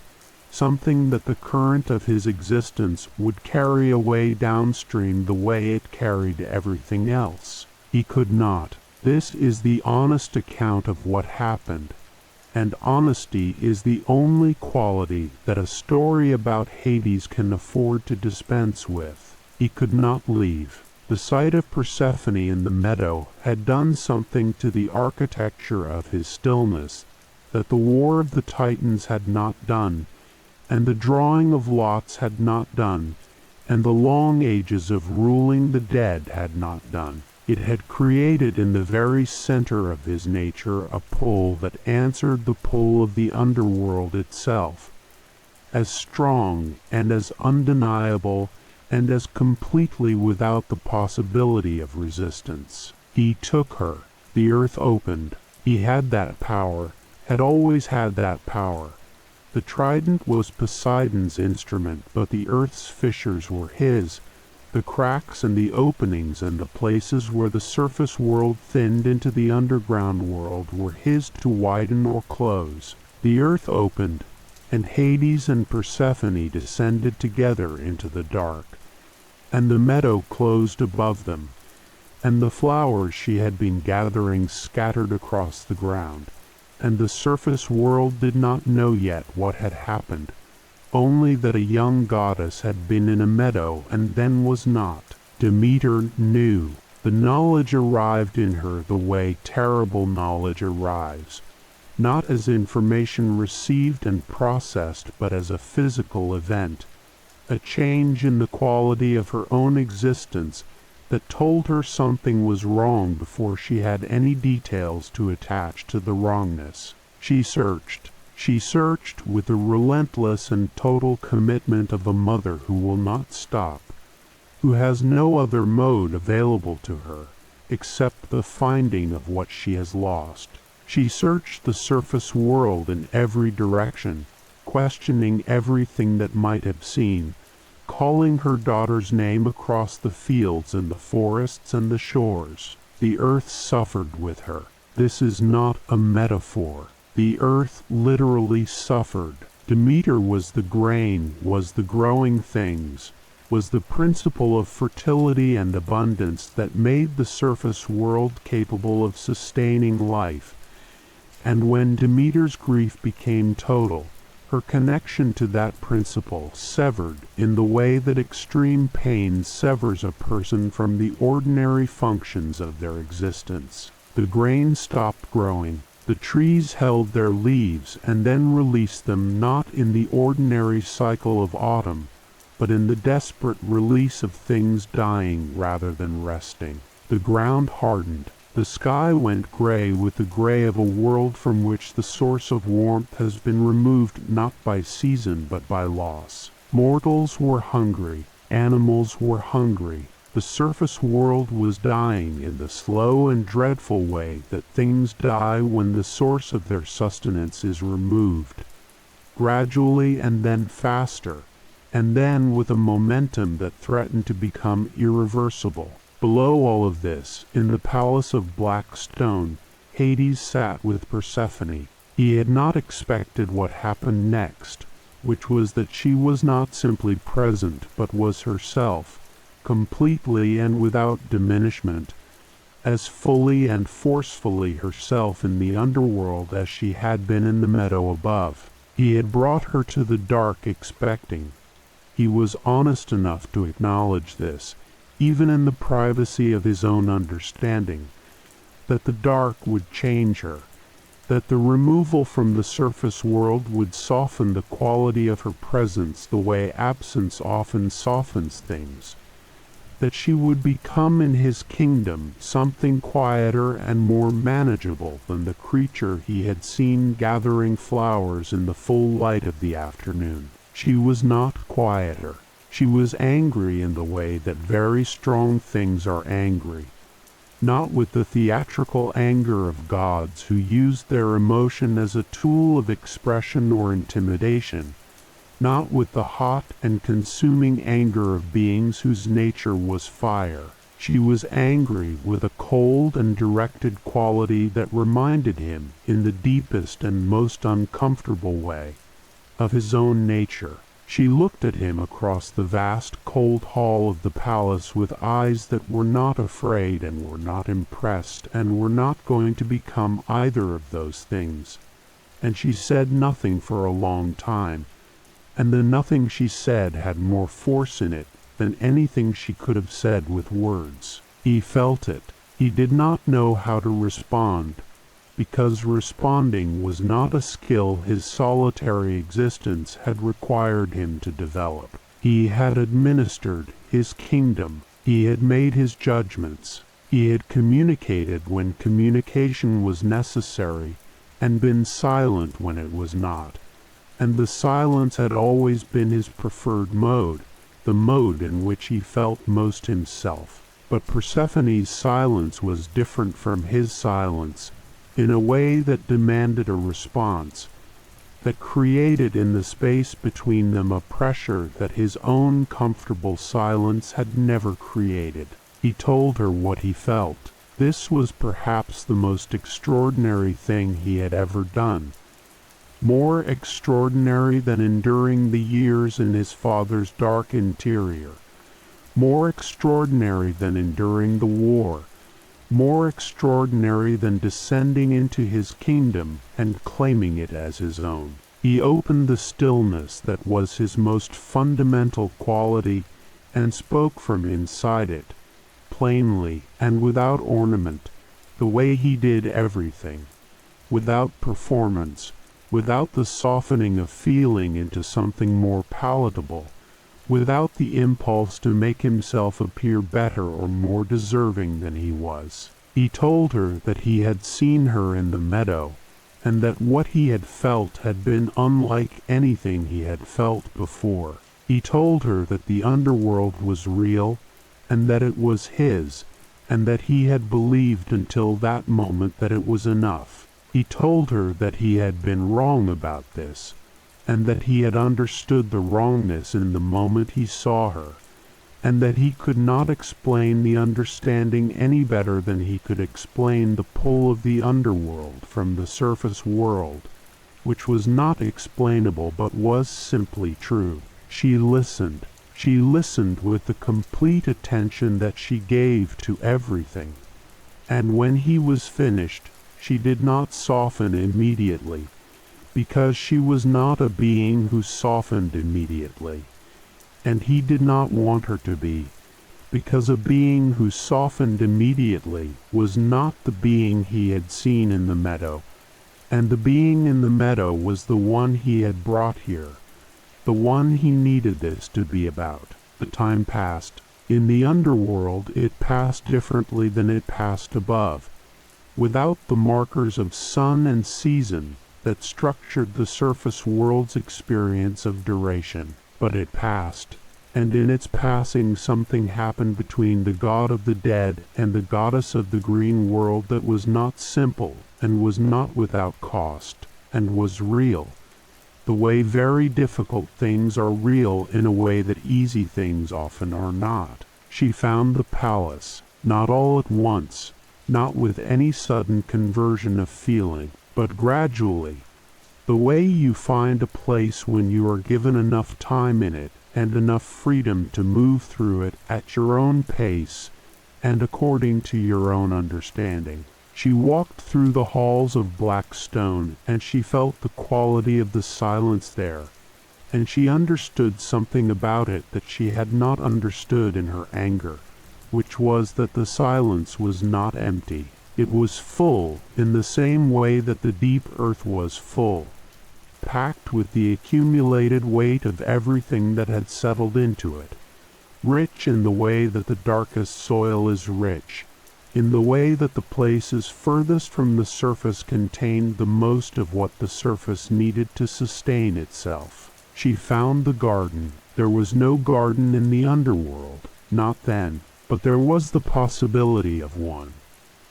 something that the current of his existence would carry away downstream the way it carried everything else. He could not. This is the honest account of what happened, and honesty is the only quality that a story about Hades can afford to dispense with. He could not leave. The sight of Persephone in the meadow had done something to the architecture of his stillness that the War of the Titans had not done, and the drawing of lots had not done, and the long ages of ruling the dead had not done. It had created in the very center of his nature a pull that answered the pull of the underworld itself, as strong and as undeniable and as completely without the possibility of resistance. He took her. The earth opened. He had that power, had always had that power. The trident was Poseidon's instrument, but the earth's fissures were his. The cracks and the openings and the places where the surface world thinned into the underground world were his to widen or close. The earth opened, and Hades and Persephone descended together into the dark, and the meadow closed above them, and the flowers she had been gathering scattered across the ground, and the surface world did not know yet what had happened, only that a young goddess had been in a meadow and then was not. Demeter knew. The knowledge arrived in her the way terrible knowledge arrives, not as information received and processed, but as a physical event, a change in the quality of her own existence that told her something was wrong before she had any details to attach to the wrongness. She searched. She searched with the relentless and total commitment of a mother who will not stop, who has no other mode available to her except the finding of what she has lost. She searched the surface world in every direction, questioning everything that might have seen, calling her daughter's name across the fields and the forests and the shores. The earth suffered with her. This is not a metaphor. The earth literally suffered. Demeter was the grain, was the growing things, was the principle of fertility and abundance that made the surface world capable of sustaining life. And when Demeter's grief became total, her connection to that principle severed in the way that extreme pain severs a person from the ordinary functions of their existence. The grain stopped growing. The trees held their leaves and then released them, not in the ordinary cycle of autumn, but in the desperate release of things dying rather than resting. The ground hardened. The sky went gray with the gray of a world from which the source of warmth has been removed not by season but by loss. Mortals were hungry. Animals were hungry. The surface world was dying in the slow and dreadful way that things die when the source of their sustenance is removed, gradually and then faster, and then with a momentum that threatened to become irreversible. Below all of this, in the palace of black stone, Hades sat with Persephone. He had not expected what happened next, which was that she was not simply present but was herself, completely and without diminishment, as fully and forcefully herself in the underworld as she had been in the meadow above. He had brought her to the dark expecting. He was honest enough to acknowledge this, even in the privacy of his own understanding, that the dark would change her, that the removal from the surface world would soften the quality of her presence the way absence often softens things, that she would become in his kingdom something quieter and more manageable than the creature he had seen gathering flowers in the full light of the afternoon. She was not quieter. She was angry in the way that very strong things are angry, not with the theatrical anger of gods who used their emotion as a tool of expression or intimidation, not with the hot and consuming anger of beings whose nature was fire. She was angry with a cold and directed quality that reminded him, in the deepest and most uncomfortable way, of his own nature. She looked at him across the vast cold hall of the palace with eyes that were not afraid and were not impressed and were not going to become either of those things. And she said nothing for a long time, and the nothing she said had more force in it than anything she could have said with words. He felt it. He did not know how to respond, because responding was not a skill his solitary existence had required him to develop. He had administered his kingdom. He had made his judgments. He had communicated when communication was necessary and been silent when it was not. And the silence had always been his preferred mode, the mode in which he felt most himself. But Persephone's silence was different from his silence, in a way that demanded a response, that created in the space between them a pressure that his own comfortable silence had never created. He told her what he felt. This was perhaps the most extraordinary thing he had ever done, more extraordinary than enduring the years in his father's dark interior, more extraordinary than enduring the war, more extraordinary than descending into his kingdom and claiming it as his own. He opened the stillness that was his most fundamental quality and spoke from inside it, plainly and without ornament, the way he did everything, without performance, without the softening of feeling into something more palatable, without the impulse to make himself appear better or more deserving than he was. He told her that he had seen her in the meadow, and that what he had felt had been unlike anything he had felt before. He told her that the underworld was real, and that it was his, and that he had believed until that moment that it was enough. He told her that he had been wrong about this, and that he had understood the wrongness in the moment he saw her, and that he could not explain the understanding any better than he could explain the pull of the underworld from the surface world, which was not explainable but was simply true. She listened. She listened with the complete attention that she gave to everything. And when he was finished, she did not soften immediately, because she was not a being who softened immediately. And he did not want her to be, because a being who softened immediately was not the being he had seen in the meadow. And the being in the meadow was the one he had brought here, the one he needed this to be about. The time passed. In the underworld it passed differently than it passed above, without the markers of sun and season that structured the surface world's experience of duration. But it passed, and in its passing something happened between the god of the dead and the goddess of the green world that was not simple, and was not without cost, and was real, the way very difficult things are real in a way that easy things often are not. She found the palace, not all at once, not with any sudden conversion of feeling, but gradually, the way you find a place when you are given enough time in it and enough freedom to move through it at your own pace and according to your own understanding. She walked through the halls of black stone, and she felt the quality of the silence there, and she understood something about it that she had not understood in her anger, which was that the silence was not empty. It was full in the same way that the deep earth was full, packed with the accumulated weight of everything that had settled into it, rich in the way that the darkest soil is rich, in the way that the places furthest from the surface contained the most of what the surface needed to sustain itself. She found the garden. There was no garden in the underworld, not then, but there was the possibility of one.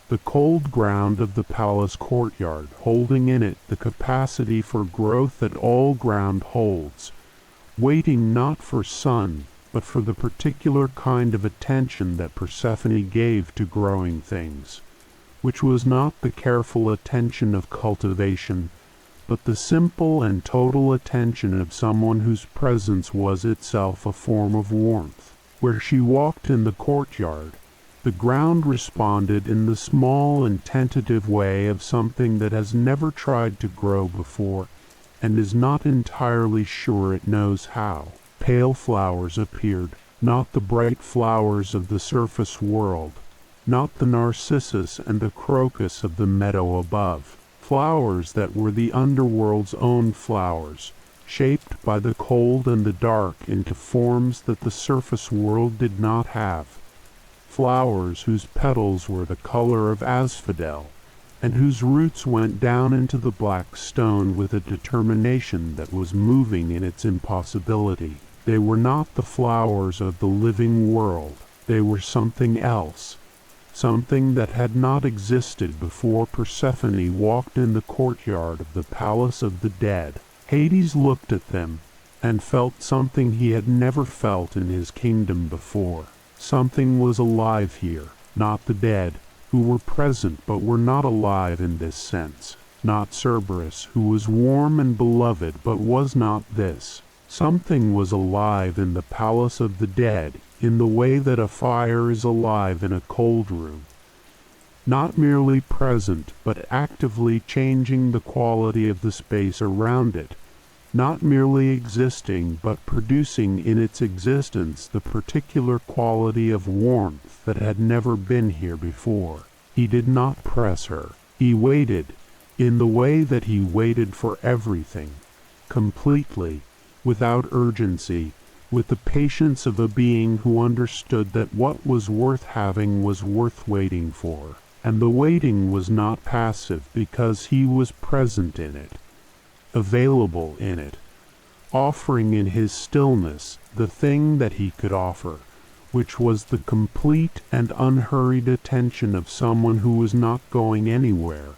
The cold ground of the palace courtyard, holding in it the capacity for growth that all ground holds, waiting not for sun, but for the particular kind of attention that Persephone gave to growing things, which was not the careful attention of cultivation, but the simple and total attention of someone whose presence was itself a form of warmth. Where she walked in the courtyard, the ground responded in the small and tentative way of something that has never tried to grow before and is not entirely sure it knows how. Pale flowers appeared, not the bright flowers of the surface world, not the narcissus and the crocus of the meadow above. Flowers that were the underworld's own flowers, shaped by the cold and the dark into forms that the surface world did not have. Flowers whose petals were the color of asphodel, and whose roots went down into the black stone with a determination that was moving in its impossibility. They were not the flowers of the living world. They were something else, something that had not existed before Persephone walked in the courtyard of the palace of the dead. Hades looked at them and felt something he had never felt in his kingdom before. Something was alive here, not the dead, who were present but were not alive in this sense, not Cerberus, who was warm and beloved but was not this. Something was alive in the palace of the dead, in the way that a fire is alive in a cold room, not merely present but actively changing the quality of the space around it, not merely existing but producing in its existence the particular quality of warmth that had never been here before. He did not press her. He waited, in the way that he waited for everything, completely, without urgency, with the patience of a being who understood that what was worth having was worth waiting for. And the waiting was not passive because he was present in it, available in it, offering in his stillness the thing that he could offer, which was the complete and unhurried attention of someone who was not going anywhere,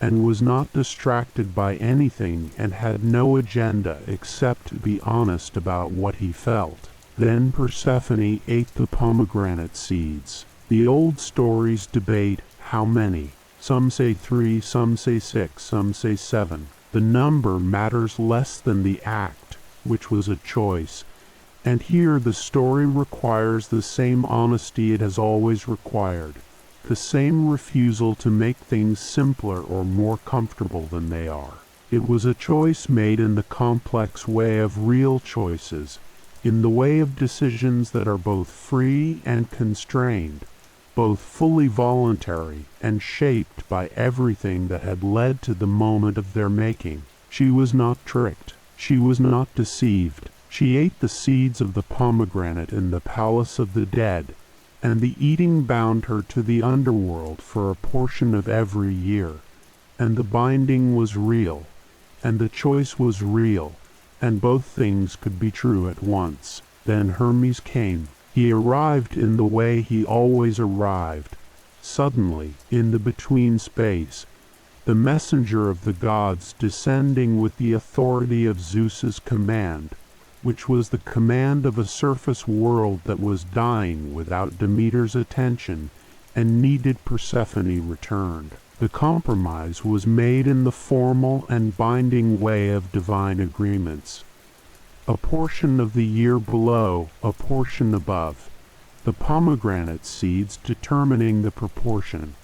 and was not distracted by anything and had no agenda except to be honest about what he felt. Then Persephone ate the pomegranate seeds. The old stories debate how many. Some say 3, some say 6, some say 7. The number matters less than the act, which was a choice. And here the story requires the same honesty it has always required, the same refusal to make things simpler or more comfortable than they are. It was a choice made in the complex way of real choices, in the way of decisions that are both free and constrained, both fully voluntary and shaped by everything that had led to the moment of their making. She was not tricked. She was not deceived. She ate the seeds of the pomegranate in the palace of the dead, and the eating bound her to the underworld for a portion of every year. And the binding was real, and the choice was real, and both things could be true at once. Then Hermes came. He arrived in the way he always arrived, suddenly, in the between space, the messenger of the gods descending with the authority of Zeus's command, which was the command of a surface world that was dying without Demeter's attention and needed Persephone returned. The compromise was made in the formal and binding way of divine agreements. A portion of the year below, a portion above, the pomegranate seeds determining the proportion.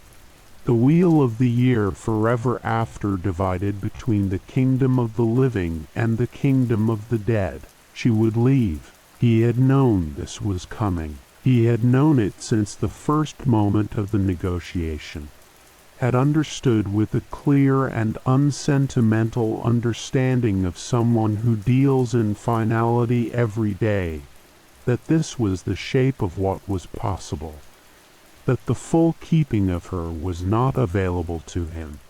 The wheel of the year forever after divided between the kingdom of the living and the kingdom of the dead. She would leave. He had known this was coming. He had known it since the first moment of the negotiation, had understood with a clear and unsentimental understanding of someone who deals in finality every day, that this was the shape of what was possible, that the full keeping of her was not available to him,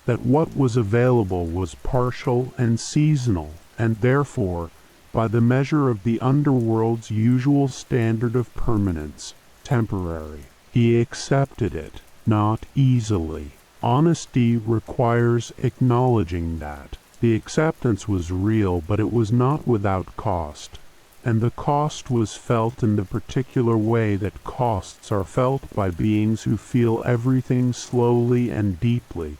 that what was available was partial and seasonal, and therefore, by the measure of the underworld's usual standard of permanence, temporary. He accepted it, not easily. Honesty requires acknowledging that. The acceptance was real, but it was not without cost, and the cost was felt in the particular way that costs are felt by beings who feel everything slowly and deeply,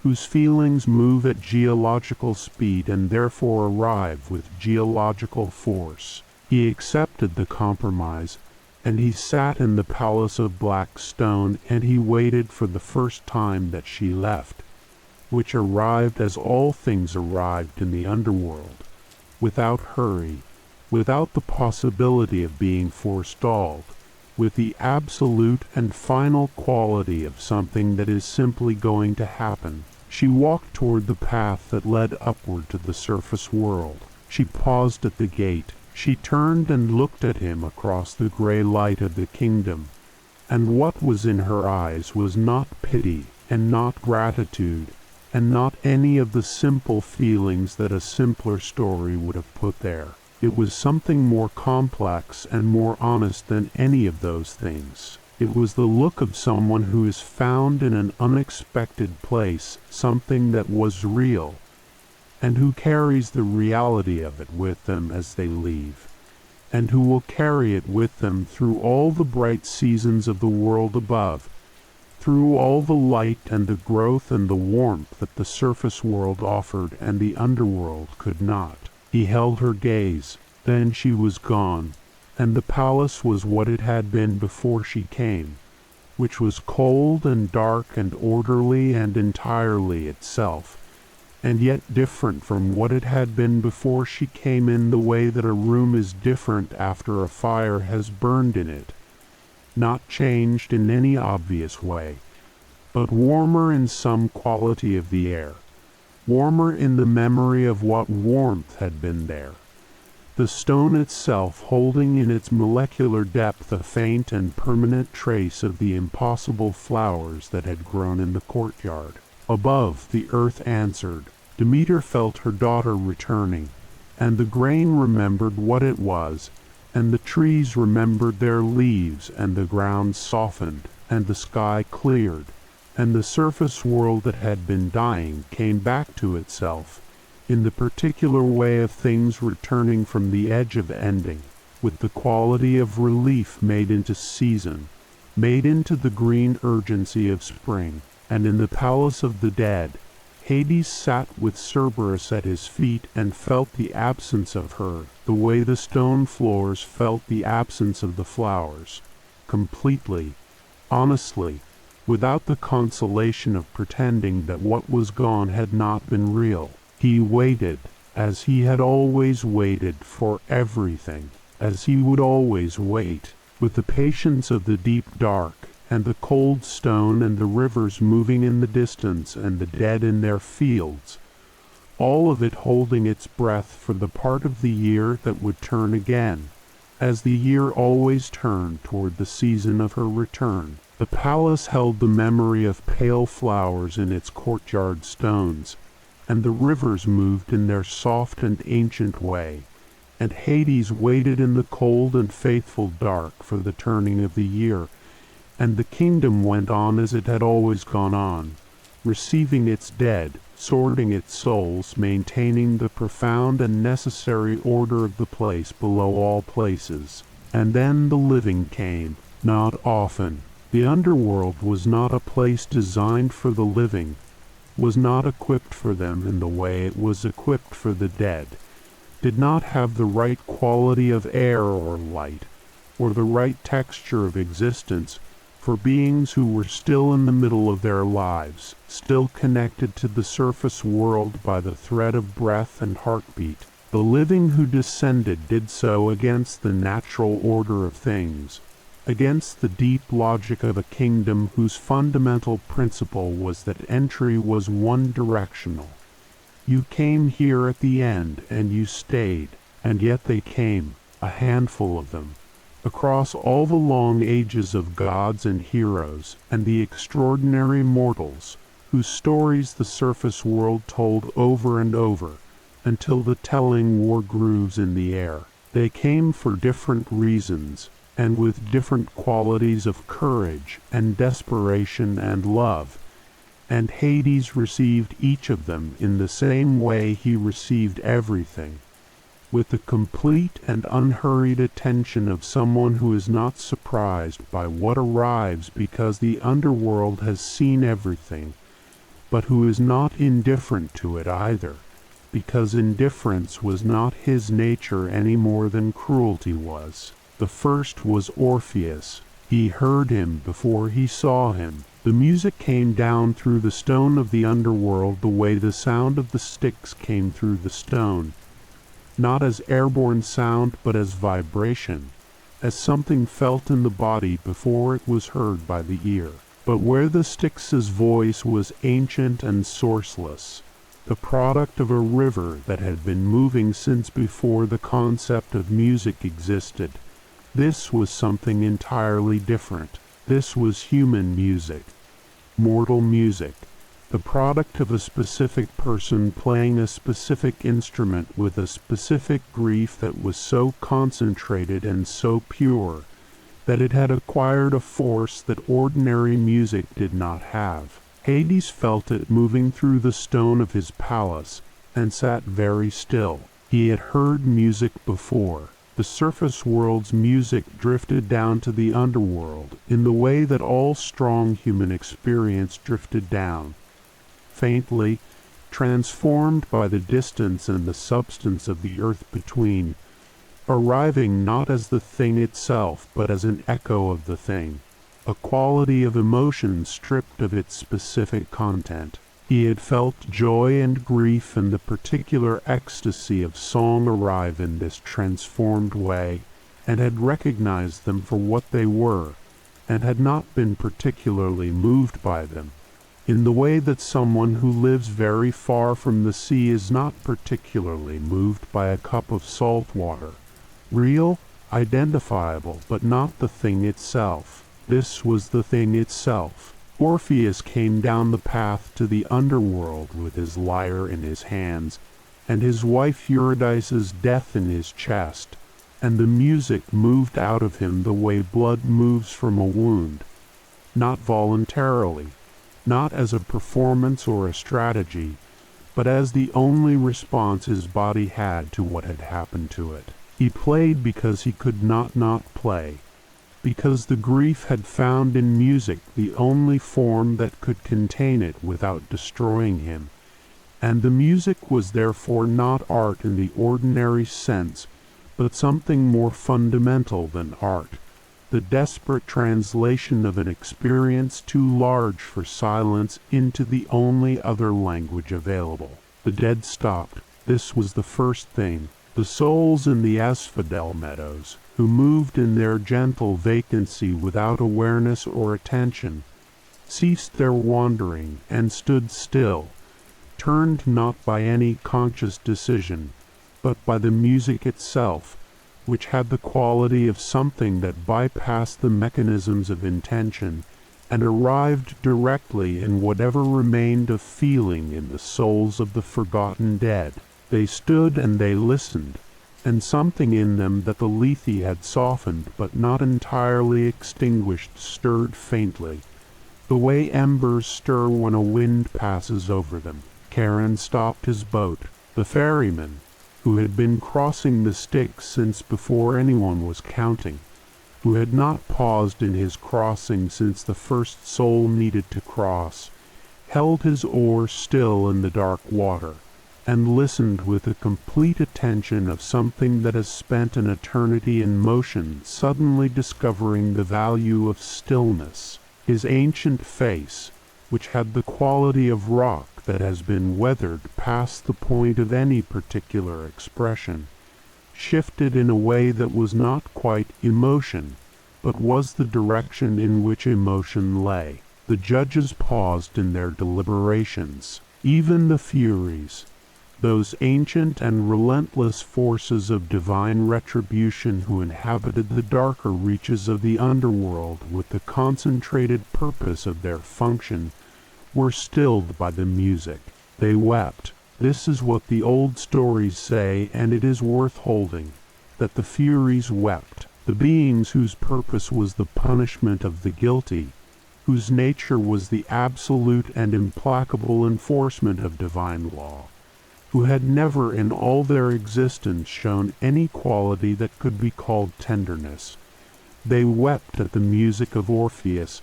whose feelings move at geological speed and therefore arrive with geological force. He accepted the compromise, and he sat in the palace of black stone, and he waited for the first time that she left, which arrived as all things arrived in the underworld, without hurry, without the possibility of being forestalled, with the absolute and final quality of something that is simply going to happen. She walked toward the path that led upward to the surface world. She paused at the gate. She turned and looked at him across the gray light of the kingdom, and what was in her eyes was not pity, and not gratitude, and not any of the simple feelings that a simpler story would have put there. It was something more complex and more honest than any of those things. It was the look of someone who is found in an unexpected place, something that was real, and who carries the reality of it with them as they leave, and who will carry it with them through all the bright seasons of the world above, through all the light and the growth and the warmth that the surface world offered and the underworld could not. He held her gaze. Then she was gone, and the palace was what it had been before she came, which was cold and dark and orderly and entirely itself, and yet different from what it had been before she came, in the way that a room is different after a fire has burned in it, not changed in any obvious way, but warmer in some quality of the air, warmer in the memory of what warmth had been there. The stone itself holding in its molecular depth a faint and permanent trace of the impossible flowers that had grown in the courtyard. Above, the earth answered. Demeter felt her daughter returning, and the grain remembered what it was, and the trees remembered their leaves, and the ground softened, and the sky cleared, and the surface world that had been dying came back to itself, in the particular way of things returning from the edge of ending, with the quality of relief made into season, made into the green urgency of spring. And in the palace of the dead, Hades sat with Cerberus at his feet and felt the absence of her, the way the stone floors felt the absence of the flowers, completely, honestly, without the consolation of pretending that what was gone had not been real. He waited, as he had always waited, for everything, as he would always wait, with the patience of the deep dark, and the cold stone and the rivers moving in the distance and the dead in their fields, all of it holding its breath for the part of the year that would turn again, as the year always turned toward the season of her return. The palace held the memory of pale flowers in its courtyard stones, and the rivers moved in their soft and ancient way, and Hades waited in the cold and faithful dark for the turning of the year, and the kingdom went on as it had always gone on, receiving its dead, sorting its souls, maintaining the profound and necessary order of the place below all places. And then the living came, not often. The underworld was not a place designed for the living, was not equipped for them in the way it was equipped for the dead, did not have the right quality of air or light, or the right texture of existence, for beings who were still in the middle of their lives, still connected to the surface world by the thread of breath and heartbeat. The living who descended did so against the natural order of things, against the deep logic of a kingdom whose fundamental principle was that entry was one-directional. You came here at the end, and you stayed, and yet they came, a handful of them, across all the long ages of gods and heroes, and the extraordinary mortals, whose stories the surface world told over and over, until the telling wore grooves in the air. They came for different reasons, and with different qualities of courage and desperation and love, and Hades received each of them in the same way he received everything, with the complete and unhurried attention of someone who is not surprised by what arrives because the underworld has seen everything, but who is not indifferent to it either, because indifference was not his nature any more than cruelty was. The first was Orpheus. He heard him before he saw him. The music came down through the stone of the underworld the way the sound of the sticks came through the stone, not as airborne sound but as vibration, as something felt in the body before it was heard by the ear. But where the Styx's voice was ancient and sourceless, the product of a river that had been moving since before the concept of music existed, this was something entirely different. This was human music, mortal music, the product of a specific person playing a specific instrument with a specific grief that was so concentrated and so pure that it had acquired a force that ordinary music did not have. Hades felt it moving through the stone of his palace and sat very still. He had heard music before. The surface world's music drifted down to the underworld in the way that all strong human experience drifted down, faintly, transformed by the distance and the substance of the earth between, arriving not as the thing itself but as an echo of the thing, a quality of emotion stripped of its specific content. He had felt joy and grief and the particular ecstasy of song arrive in this transformed way, and had recognized them for what they were, and had not been particularly moved by them, in the way that someone who lives very far from the sea is not particularly moved by a cup of salt water. Real, identifiable, but not the thing itself. This was the thing itself. Orpheus came down the path to the underworld with his lyre in his hands, and his wife Eurydice's death in his chest, and the music moved out of him the way blood moves from a wound, not voluntarily, not as a performance or a strategy, but as the only response his body had to what had happened to it. He played because he could not play, because the grief had found in music the only form that could contain it without destroying him, and the music was therefore not art in the ordinary sense, but something more fundamental than art, the desperate translation of an experience too large for silence into the only other language available. The dead stopped. This was the first thing. The souls in the asphodel meadows, who moved in their gentle vacancy without awareness or attention, ceased their wandering and stood still, turned not by any conscious decision, but by the music itself, which had the quality of something that bypassed the mechanisms of intention and arrived directly in whatever remained of feeling in the souls of the forgotten dead. They stood and they listened, and something in them that the lethe had softened but not entirely extinguished stirred faintly, the way embers stir when a wind passes over them. Charon stopped his boat. The ferryman, who had been crossing the Styx since before anyone was counting, who had not paused in his crossing since the first soul needed to cross, held his oar still in the dark water, and listened with the complete attention of something that has spent an eternity in motion, suddenly discovering the value of stillness. His ancient face, which had the quality of rock that has been weathered past the point of any particular expression, shifted in a way that was not quite emotion, but was the direction in which emotion lay. The judges paused in their deliberations. Even the Furies, those ancient and relentless forces of divine retribution who inhabited the darker reaches of the underworld with the concentrated purpose of their function, were stilled by the music. They wept. This is what the old stories say, and it is worth holding, that the Furies wept. The beings whose purpose was the punishment of the guilty, whose nature was the absolute and implacable enforcement of divine law, who had never in all their existence shown any quality that could be called tenderness. They wept at the music of Orpheus,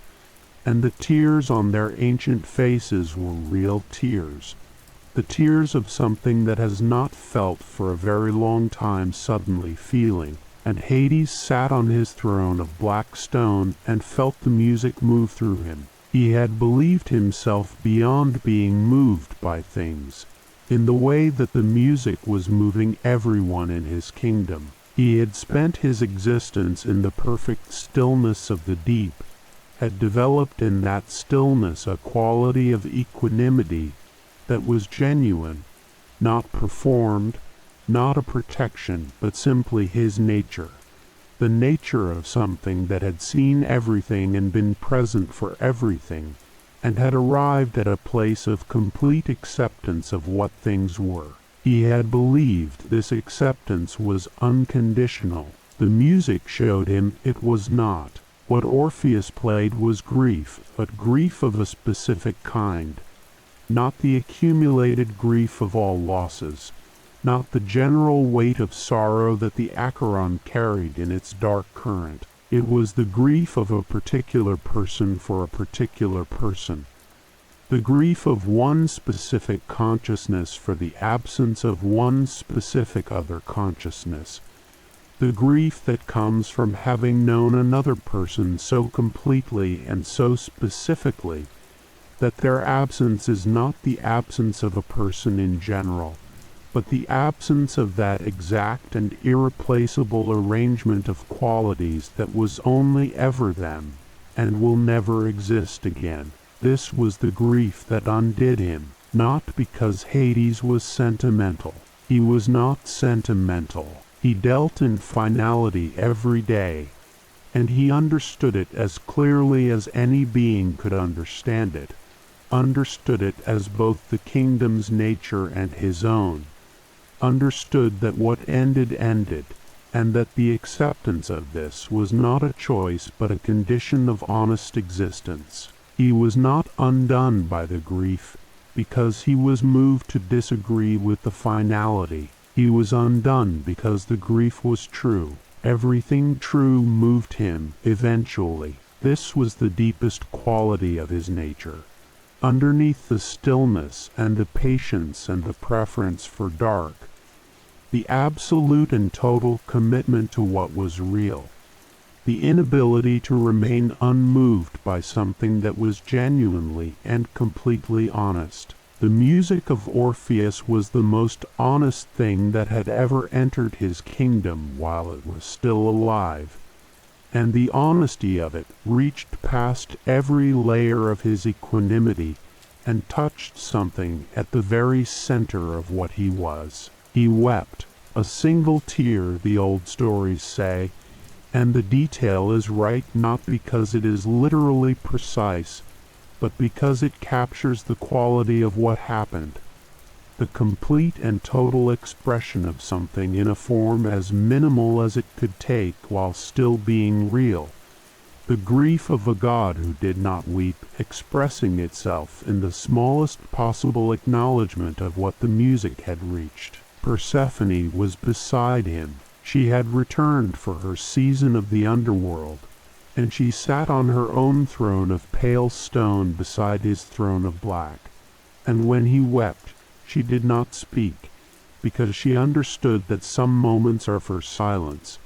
and the tears on their ancient faces were real tears, the tears of something that has not felt for a very long time suddenly feeling. And Hades sat on his throne of black stone and felt the music move through him. He had believed himself beyond being moved by things, in the way that the music was moving everyone in his kingdom. He had spent his existence in the perfect stillness of the deep, had developed in that stillness a quality of equanimity that was genuine, not performed, not a protection, but simply his nature, the nature of something that had seen everything and been present for everything, and had arrived at a place of complete acceptance of what things were. He had believed this acceptance was unconditional. The music showed him it was not. What Orpheus played was grief, but grief of a specific kind, not the accumulated grief of all losses, not the general weight of sorrow that the Acheron carried in its dark current. It was the grief of a particular person for a particular person, the grief of one specific consciousness for the absence of one specific other consciousness, the grief that comes from having known another person so completely and so specifically that their absence is not the absence of a person in general, but the absence of that exact and irreplaceable arrangement of qualities that was only ever them, and will never exist again. This was the grief that undid him, not because Hades was sentimental. He was not sentimental. He dealt in finality every day, and he understood it as clearly as any being could understand it, understood it as both the kingdom's nature and his own, understood that what ended ended, and that the acceptance of this was not a choice but a condition of honest existence. He was not undone by the grief, because he was moved to disagree with the finality. He was undone because the grief was true. Everything true moved him, eventually. This was the deepest quality of his nature. Underneath the stillness and the patience and the preference for dark, the absolute and total commitment to what was real, the inability to remain unmoved by something that was genuinely and completely honest. The music of Orpheus was the most honest thing that had ever entered his kingdom while it was still alive, and the honesty of it reached past every layer of his equanimity and touched something at the very center of what he was. He wept, a single tear, the old stories say, and the detail is right not because it is literally precise, but because it captures the quality of what happened, the complete and total expression of something in a form as minimal as it could take while still being real. The grief of a god who did not weep, expressing itself in the smallest possible acknowledgement of what the music had reached. Persephone was beside him. She had returned for her season of the underworld, and she sat on her own throne of pale stone beside his throne of black. And when he wept, she did not speak, because she understood that some moments are for silence,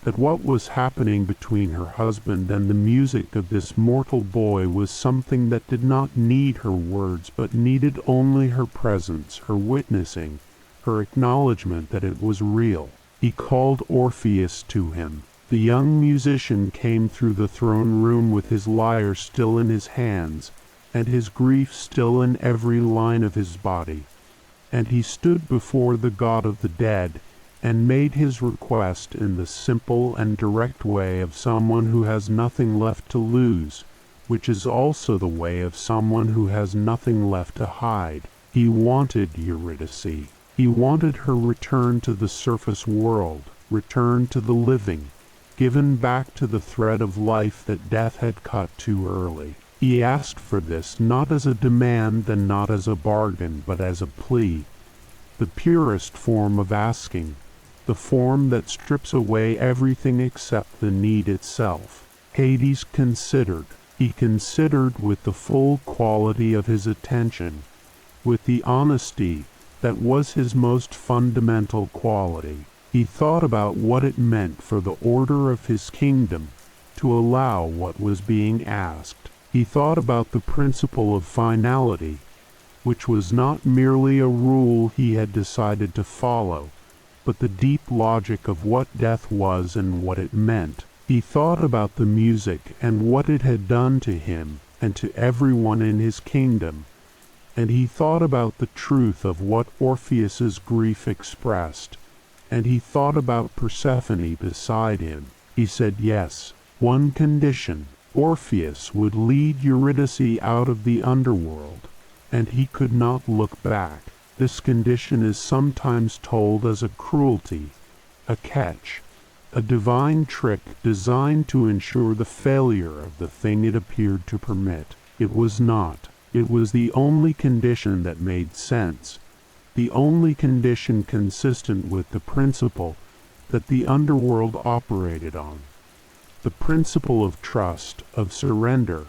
that what was happening between her husband and the music of this mortal boy was something that did not need her words, but needed only her presence, her witnessing, her acknowledgement that it was real. He called Orpheus to him. The young musician came through the throne room with his lyre still in his hands, and his grief still in every line of his body. And he stood before the god of the dead, and made his request in the simple and direct way of someone who has nothing left to lose, which is also the way of someone who has nothing left to hide. He wanted Eurydice. He wanted her return to the surface world, return to the living, given back to the thread of life that death had cut too early. He asked for this not as a demand and not as a bargain, but as a plea, the purest form of asking, the form that strips away everything except the need itself. Hades considered. He considered with the full quality of his attention, with the honesty that was his most fundamental quality. He thought about what it meant for the order of his kingdom to allow what was being asked. He thought about the principle of finality, which was not merely a rule he had decided to follow, but the deep logic of what death was and what it meant. He thought about the music and what it had done to him and to everyone in his kingdom, and he thought about the truth of what Orpheus's grief expressed, and he thought about Persephone beside him. He said yes, one condition: Orpheus would lead Eurydice out of the underworld, and he could not look back. This condition is sometimes told as a cruelty, a catch, a divine trick designed to ensure the failure of the thing it appeared to permit. It was not. It was the only condition that made sense, the only condition consistent with the principle that the underworld operated on, the principle of trust, of surrender,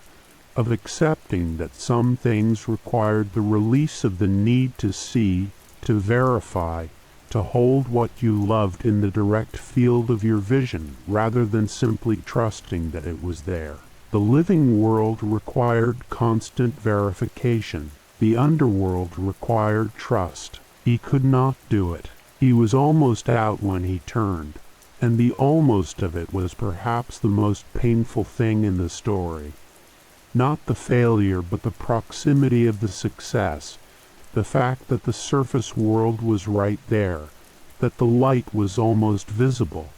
of accepting that some things required the release of the need to see, to verify, to hold what you loved in the direct field of your vision, rather than simply trusting that it was there. The living world required constant verification. The underworld required trust. He could not do it. He was almost out when he turned, and the almost of it was perhaps the most painful thing in the story. Not the failure, but the proximity of the success, the fact that the surface world was right there, that the light was almost visible,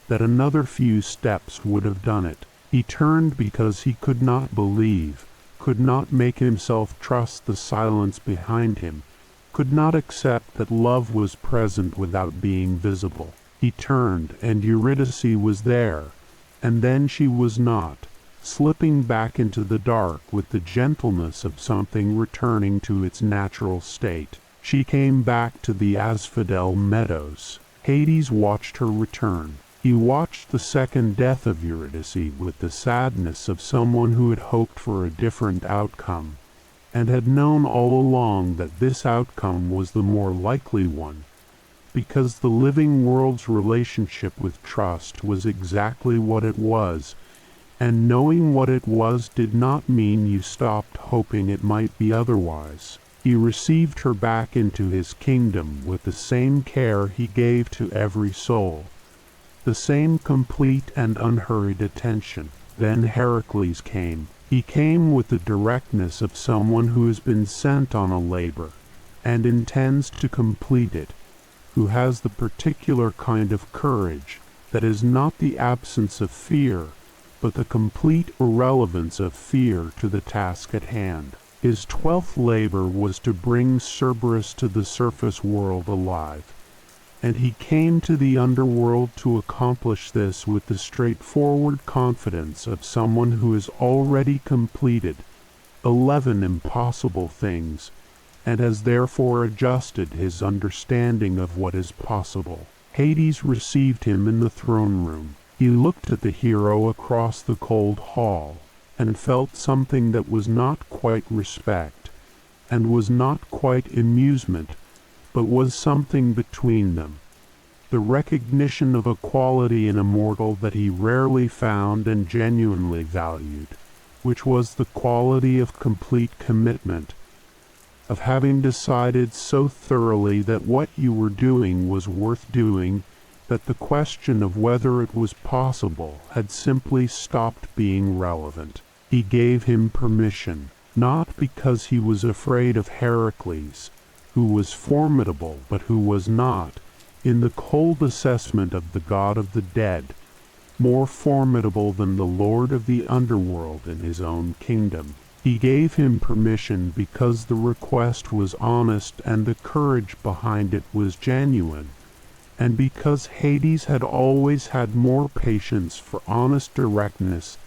that another few steps would have done it. He turned because he could not believe, could not make himself trust the silence behind him, could not accept that love was present without being visible. He turned, and Eurydice was there, and then she was not, slipping back into the dark with the gentleness of something returning to its natural state. She came back to the Asphodel Meadows. Hades watched her return. He watched the second death of Eurydice with the sadness of someone who had hoped for a different outcome, and had known all along that this outcome was the more likely one, because the living world's relationship with trust was exactly what it was, and knowing what it was did not mean you stopped hoping it might be otherwise. He received her back into his kingdom with the same care he gave to every soul, the same complete and unhurried attention. Then Heracles came. He came with the directness of someone who has been sent on a labor, and intends to complete it, who has the particular kind of courage that is not the absence of fear, but the complete irrelevance of fear to the task at hand. His 12th labor was to bring Cerberus to the surface world alive, and he came to the underworld to accomplish this with the straightforward confidence of someone who has already completed 11 impossible things, and has therefore adjusted his understanding of what is possible. Hades received him in the throne room. He looked at the hero across the cold hall, and felt something that was not quite respect, and was not quite amusement, but was something between them, the recognition of a quality in a mortal that he rarely found and genuinely valued, which was the quality of complete commitment, of having decided so thoroughly that what you were doing was worth doing, that the question of whether it was possible had simply stopped being relevant. He gave him permission, not because he was afraid of Heracles, who was formidable but who was not, in the cold assessment of the god of the dead, more formidable than the lord of the underworld in his own kingdom. He gave him permission because the request was honest and the courage behind it was genuine, and because Hades had always had more patience for honest directness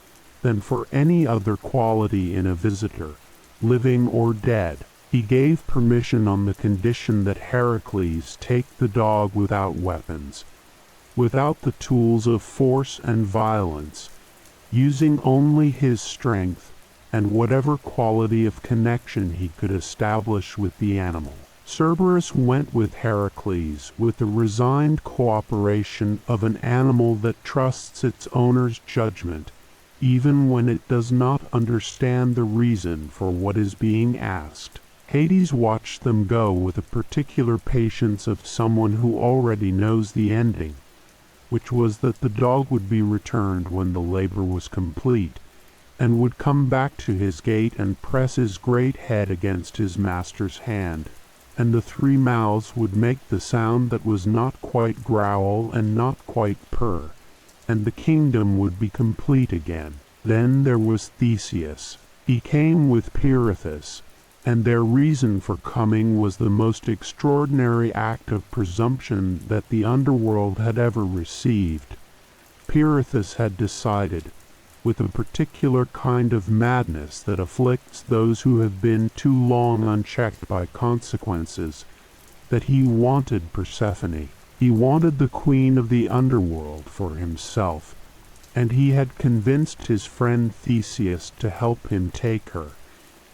than for any other quality in a visitor, living or dead. He gave permission on the condition that Heracles take the dog without weapons, without the tools of force and violence, using only his strength and whatever quality of connection he could establish with the animal. Cerberus went with Heracles with the resigned cooperation of an animal that trusts its owner's judgment, even when it does not understand the reason for what is being asked. Hades watched them go with a particular patience of someone who already knows the ending, which was that the dog would be returned when the labor was complete, and would come back to his gate and press his great head against his master's hand, and the 3 mouths would make the sound that was not quite growl and not quite purr, and the kingdom would be complete again. Then there was Theseus. He came with Pirithous, and their reason for coming was the most extraordinary act of presumption that the underworld had ever received. Pirithous had decided, with a particular kind of madness that afflicts those who have been too long unchecked by consequences, that he wanted Persephone. He wanted the queen of the underworld for himself, and he had convinced his friend Theseus to help him take her,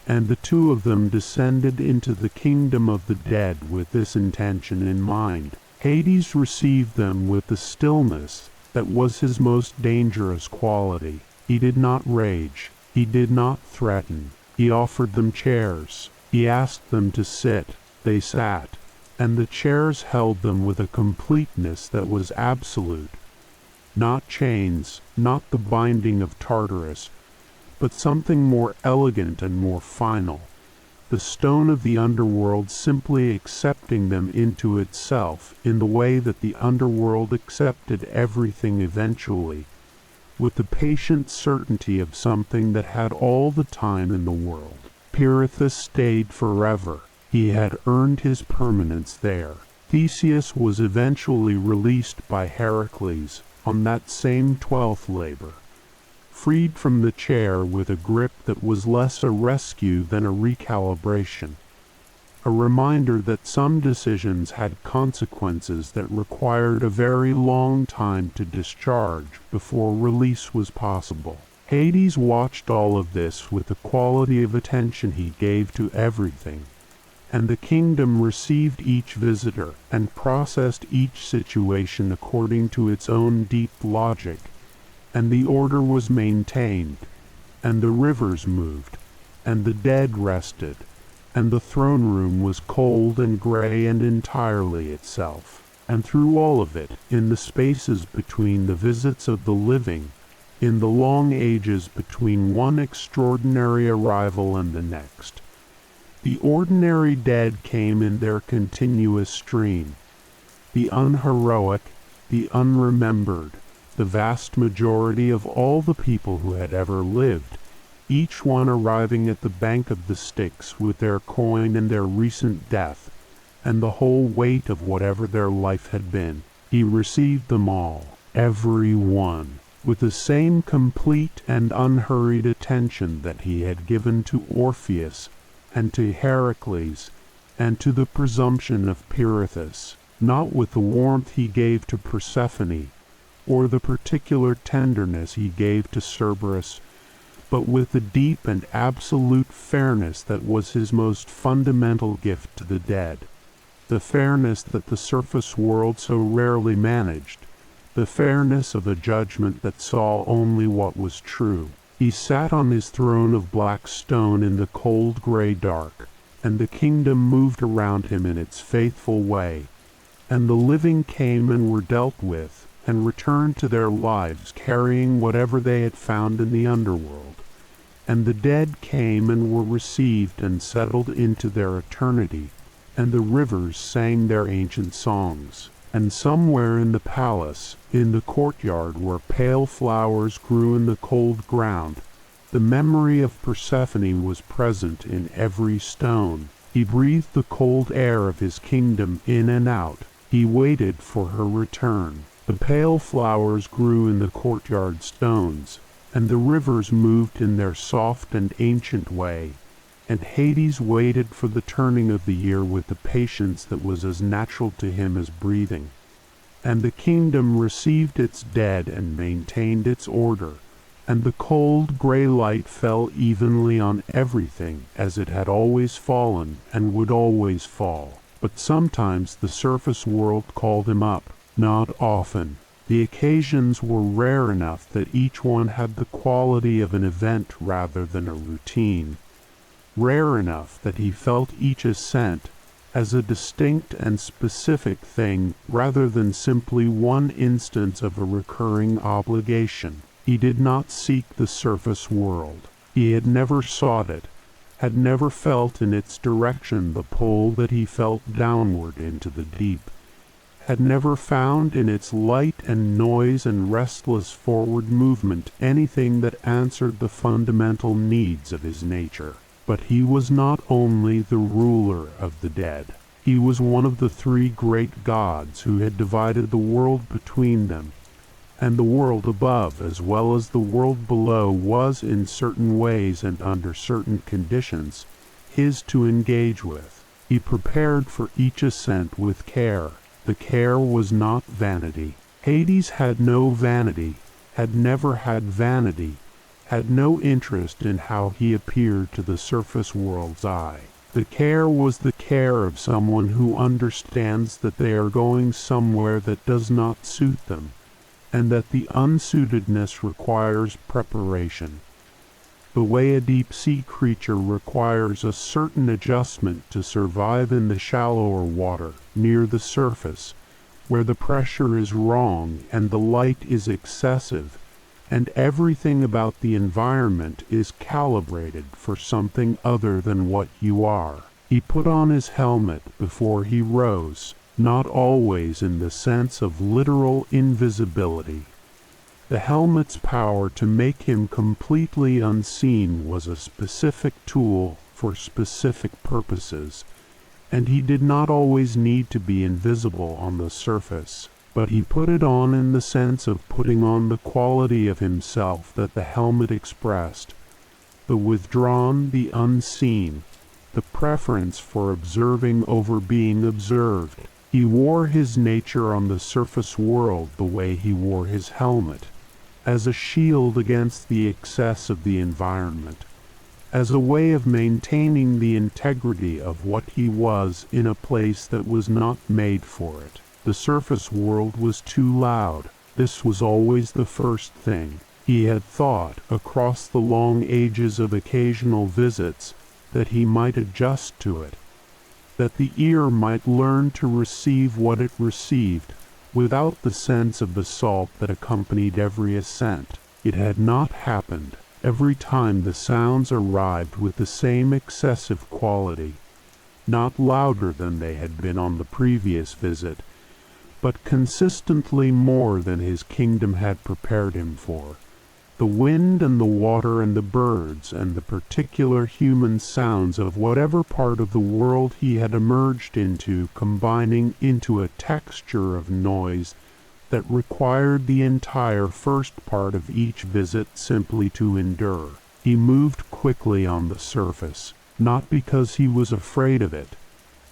and the 2 of them descended into the kingdom of the dead with this intention in mind. Hades received them with the stillness that was his most dangerous quality. He did not rage. He did not threaten. He offered them chairs. He asked them to sit. They sat, and the chairs held them with a completeness that was absolute. Not chains, not the binding of Tartarus, but something more elegant and more final, the stone of the underworld simply accepting them into itself in the way that the underworld accepted everything eventually, with the patient certainty of something that had all the time in the world. Pirithous stayed forever. He had earned his permanence there. Theseus was eventually released by Heracles on that same 12th labor, freed from the chair with a grip that was less a rescue than a recalibration. A reminder that some decisions had consequences that required a very long time to discharge before release was possible. Hades watched all of this with the quality of attention he gave to everything, and the kingdom received each visitor and processed each situation according to its own deep logic, and the order was maintained, and the rivers moved, and the dead rested, and the throne room was cold and gray and entirely itself. And through all of it, in the spaces between the visits of the living, in the long ages between one extraordinary arrival and the next, the ordinary dead came in their continuous stream, the unheroic, the unremembered, the vast majority of all the people who had ever lived, each one arriving at the bank of the Styx with their coin and their recent death, and the whole weight of whatever their life had been. He received them all, every one, with the same complete and unhurried attention that he had given to Orpheus, and to Heracles, and to the presumption of Pirithous, not with the warmth he gave to Persephone, or the particular tenderness he gave to Cerberus, but with the deep and absolute fairness that was his most fundamental gift to the dead, the fairness that the surface world so rarely managed, the fairness of a judgment that saw only what was true. He sat on his throne of black stone in the cold gray dark, and the kingdom moved around him in its faithful way, and the living came and were dealt with, and returned to their lives carrying whatever they had found in the underworld, and the dead came and were received and settled into their eternity, and the rivers sang their ancient songs. And somewhere in the palace, in the courtyard where pale flowers grew in the cold ground, the memory of Persephone was present in every stone. He breathed the cold air of his kingdom in and out. He waited for her return. The pale flowers grew in the courtyard stones, and the rivers moved in their soft and ancient way, and Hades waited for the turning of the year with the patience that was as natural to him as breathing. And the kingdom received its dead and maintained its order, and the cold gray light fell evenly on everything as it had always fallen and would always fall. But sometimes the surface world called him up, not often. The occasions were rare enough that each one had the quality of an event rather than a routine, rare enough that he felt each ascent as a distinct and specific thing rather than simply one instance of a recurring obligation. He did not seek the surface world. He had never sought it, had never felt in its direction the pull that he felt downward into the deep, had never found in its light and noise and restless forward movement anything that answered the fundamental needs of his nature. But he was not only the ruler of the dead. He was one of the three great gods who had divided the world between them, and the world above as well as the world below was in certain ways and under certain conditions his to engage with. He prepared for each ascent with care. The care was not vanity. Hades had no vanity, had never had vanity, had no interest in how he appeared to the surface world's eye. The care was the care of someone who understands that they are going somewhere that does not suit them, and that the unsuitedness requires preparation. The way a deep-sea creature requires a certain adjustment to survive in the shallower water, near the surface, where the pressure is wrong and the light is excessive, and everything about the environment is calibrated for something other than what you are. He put on his helmet before he rose, not always in the sense of literal invisibility. The helmet's power to make him completely unseen was a specific tool for specific purposes, and he did not always need to be invisible on the surface. but he put it on in the sense of putting on the quality of himself that the helmet expressed, the withdrawn, the unseen, the preference for observing over being observed. He wore his nature on the surface world the way he wore his helmet, as a shield against the excess of the environment, as a way of maintaining the integrity of what he was in a place that was not made for it. The surface world was too loud. This was always the first thing. He had thought, across the long ages of occasional visits, that he might adjust to it, that the ear might learn to receive what it received, without the sense of assault that accompanied every ascent. It had not happened. Every time the sounds arrived with the same excessive quality, not louder than they had been on the previous visit, but consistently more than his kingdom had prepared him for. The wind and the water and the birds and the particular human sounds of whatever part of the world he had emerged into, combining into a texture of noise that required the entire first part of each visit simply to endure. He moved quickly on the surface, not because he was afraid of it,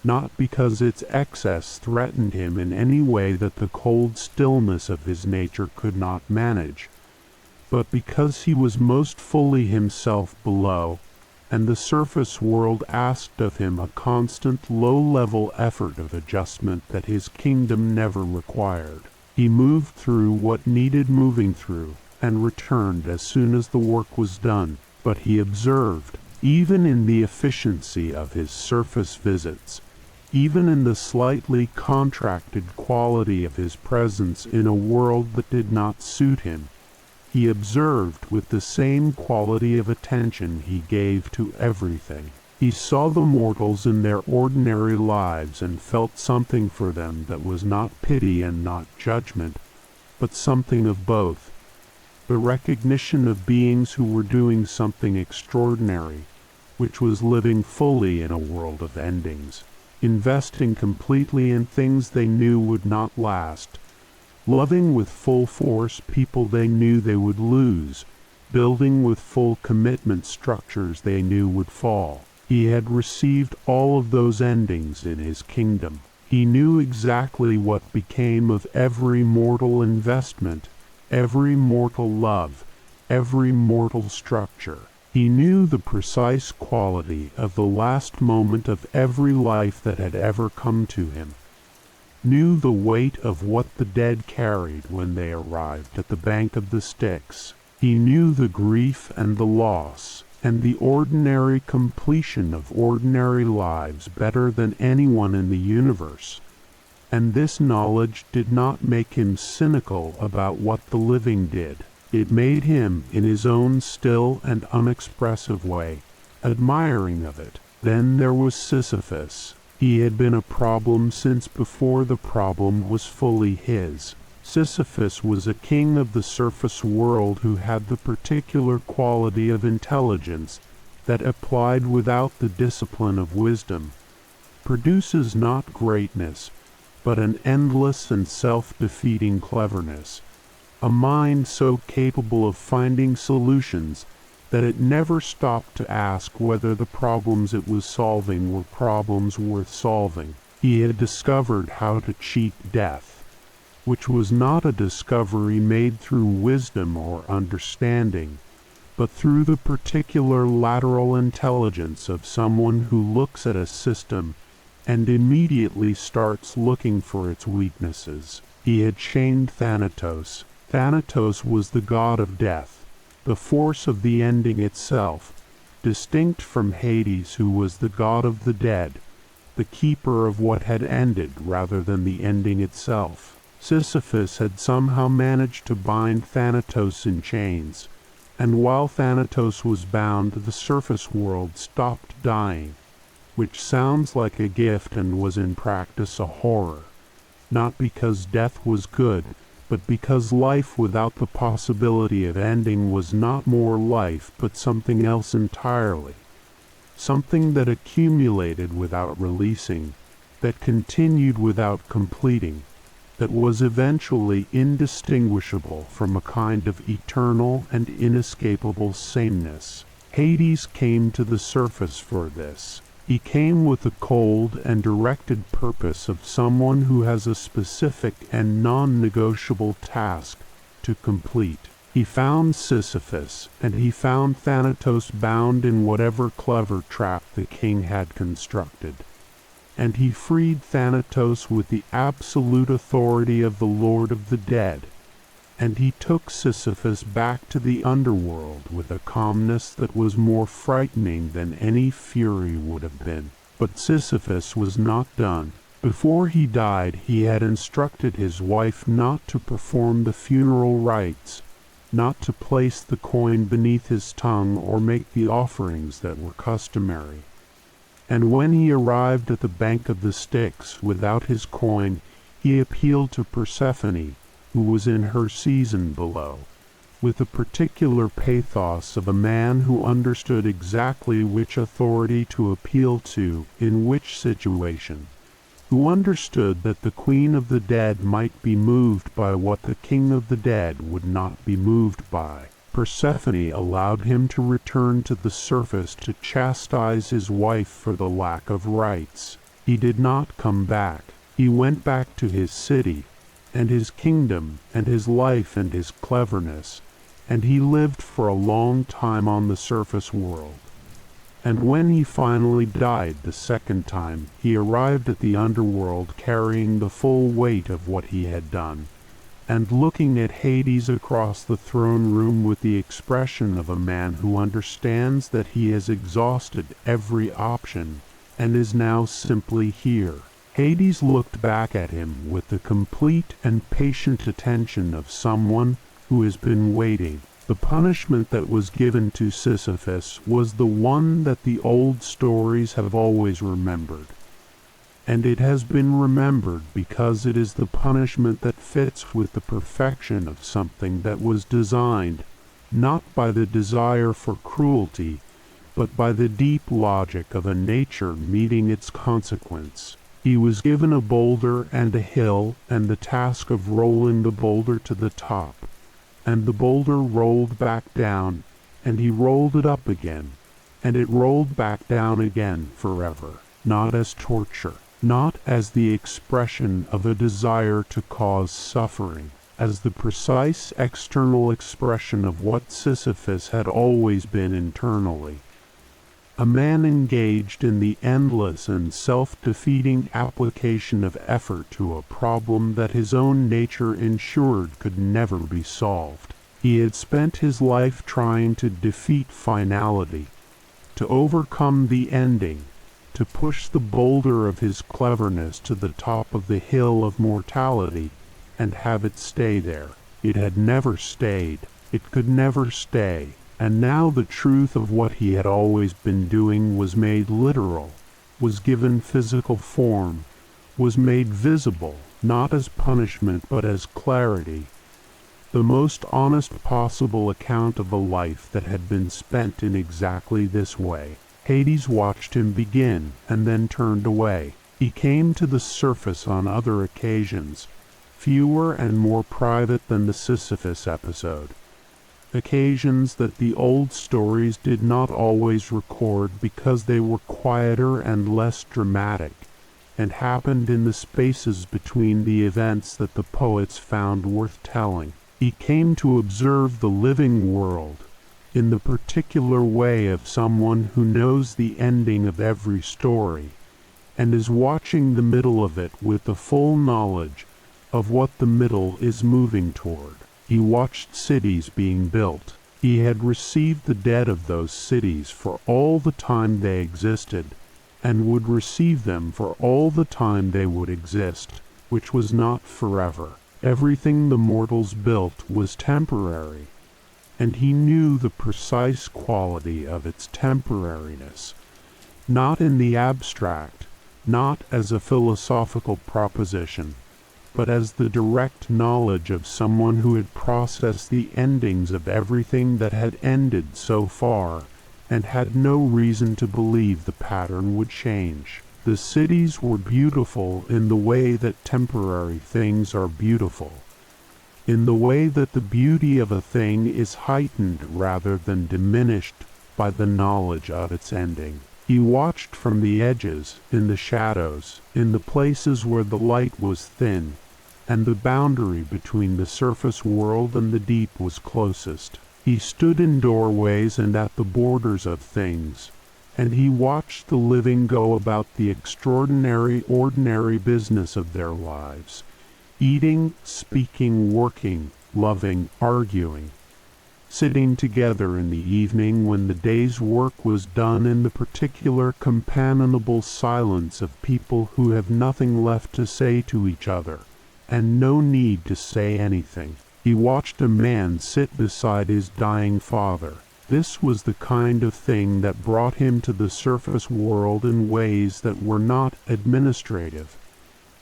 not because its excess threatened him in any way that the cold stillness of his nature could not manage, but because he was most fully himself below, and the surface world asked of him a constant low-level effort of adjustment that his kingdom never required. He moved through what needed moving through, and returned as soon as the work was done, but he observed, even in the efficiency of his surface visits, even in the slightly contracted quality of his presence in a world that did not suit him, he observed with the same quality of attention he gave to everything. He saw the mortals in their ordinary lives and felt something for them that was not pity and not judgment, but something of both. The recognition of beings who were doing something extraordinary, which was living fully in a world of endings, investing completely in things they knew would not last, loving with full force people they knew they would lose, building with full commitment structures they knew would fall. He had received all of those endings in his kingdom. He knew exactly what became of every mortal investment, every mortal love, every mortal structure. He knew the precise quality of the last moment of every life that had ever come to him, knew the weight of what the dead carried when they arrived at the bank of the Styx. He knew the grief and the loss, and the ordinary completion of ordinary lives better than anyone in the universe, and this knowledge did not make him cynical about what the living did. It made him, in his own still and unexpressive way, admiring of it. Then there was Sisyphus. He had been a problem since before the problem was fully his. Sisyphus was a king of the surface world who had the particular quality of intelligence that, applied without the discipline of wisdom, produces not greatness, but an endless and self-defeating cleverness, a mind so capable of finding solutions that it never stopped to ask whether the problems it was solving were problems worth solving. He had discovered how to cheat death, which was not a discovery made through wisdom or understanding, but through the particular lateral intelligence of someone who looks at a system and immediately starts looking for its weaknesses. He had chained Thanatos. Thanatos was the god of death, the force of the ending itself, distinct from Hades, who was the god of the dead, the keeper of what had ended rather than the ending itself. Sisyphus had somehow managed to bind Thanatos in chains, and while Thanatos was bound, the surface world stopped dying, which sounds like a gift and was in practice a horror, not because death was good, but because life without the possibility of ending was not more life but something else entirely, something that accumulated without releasing, that continued without completing, that was eventually indistinguishable from a kind of eternal and inescapable sameness. Hades came to the surface for this. He came with the cold and directed purpose of someone who has a specific and non-negotiable task to complete. He found Sisyphus, and he found Thanatos bound in whatever clever trap the king had constructed. And he freed Thanatos with the absolute authority of the Lord of the Dead. And he took Sisyphus back to the underworld with a calmness that was more frightening than any fury would have been. But Sisyphus was not done. Before he died, he had instructed his wife not to perform the funeral rites, not to place the coin beneath his tongue or make the offerings that were customary. And when he arrived at the bank of the Styx without his coin, he appealed to Persephone, who was in her season below, with the particular pathos of a man who understood exactly which authority to appeal to in which situation, who understood that the Queen of the Dead might be moved by what the King of the Dead would not be moved by. Persephone allowed him to return to the surface to chastise his wife for the lack of rights. He did not come back. He went back to his city, and his kingdom, and his life, and his cleverness, and he lived for a long time on the surface world. And when he finally died the second time, he arrived at the underworld carrying the full weight of what he had done, and looking at Hades across the throne room with the expression of a man who understands that he has exhausted every option and is now simply here. Hades looked back at him with the complete and patient attention of someone who has been waiting. The punishment that was given to Sisyphus was the one that the old stories have always remembered. And it has been remembered because it is the punishment that fits with the perfection of something that was designed, not by the desire for cruelty, but by the deep logic of a nature meeting its consequence. He was given a boulder and a hill, and the task of rolling the boulder to the top. And the boulder rolled back down, and he rolled it up again, and it rolled back down again forever, not as torture, not as the expression of a desire to cause suffering, as the precise external expression of what Sisyphus had always been internally. A man engaged in the endless and self-defeating application of effort to a problem that his own nature ensured could never be solved. He had spent his life trying to defeat finality, to overcome the ending, to push the boulder of his cleverness to the top of the hill of mortality and have it stay there. It had never stayed. It could never stay. And now the truth of what he had always been doing was made literal, was given physical form, was made visible, not as punishment but as clarity, the most honest possible account of a life that had been spent in exactly this way. Hades watched him begin, and then turned away. He came to the surface on other occasions, fewer and more private than the Sisyphus episode. Occasions that the old stories did not always record because they were quieter and less dramatic, and happened in the spaces between the events that the poets found worth telling. He came to observe the living world in the particular way of someone who knows the ending of every story, and is watching the middle of it with the full knowledge of what the middle is moving toward. He watched cities being built. He had received the dead of those cities for all the time they existed, and would receive them for all the time they would exist, which was not forever. Everything the mortals built was temporary, and he knew the precise quality of its temporariness, not in the abstract, not as a philosophical proposition, but as the direct knowledge of someone who had processed the endings of everything that had ended so far, and had no reason to believe the pattern would change. The The cities were beautiful in the way that temporary things are beautiful, in the way that the beauty of a thing is heightened rather than diminished by the knowledge of its ending. He watched from the edges, in the shadows, in the places where the light was thin, and the boundary between the surface world and the deep was closest. He stood in doorways and at the borders of things, and he watched the living go about the extraordinary, ordinary business of their lives, eating, speaking, working, loving, arguing, sitting together in the evening when the day's work was done in the particular companionable silence of people who have nothing left to say to each other, and no need to say anything. He watched a man sit beside his dying father. This was the kind of thing that brought him to the surface world in ways that were not administrative,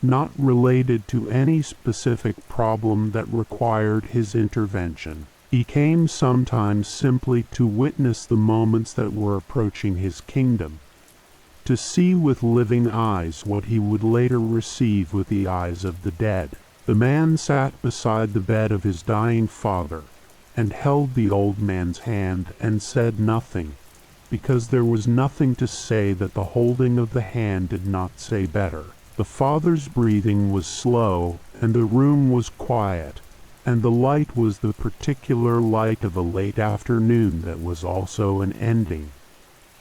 not related to any specific problem that required his intervention. He came sometimes simply to witness the moments that were approaching his kingdom, to see with living eyes what he would later receive with the eyes of the dead. The man sat beside the bed of his dying father, and held the old man's hand and said nothing, because there was nothing to say that the holding of the hand did not say better. The father's breathing was slow, and the room was quiet, and the light was the particular light of a late afternoon that was also an ending.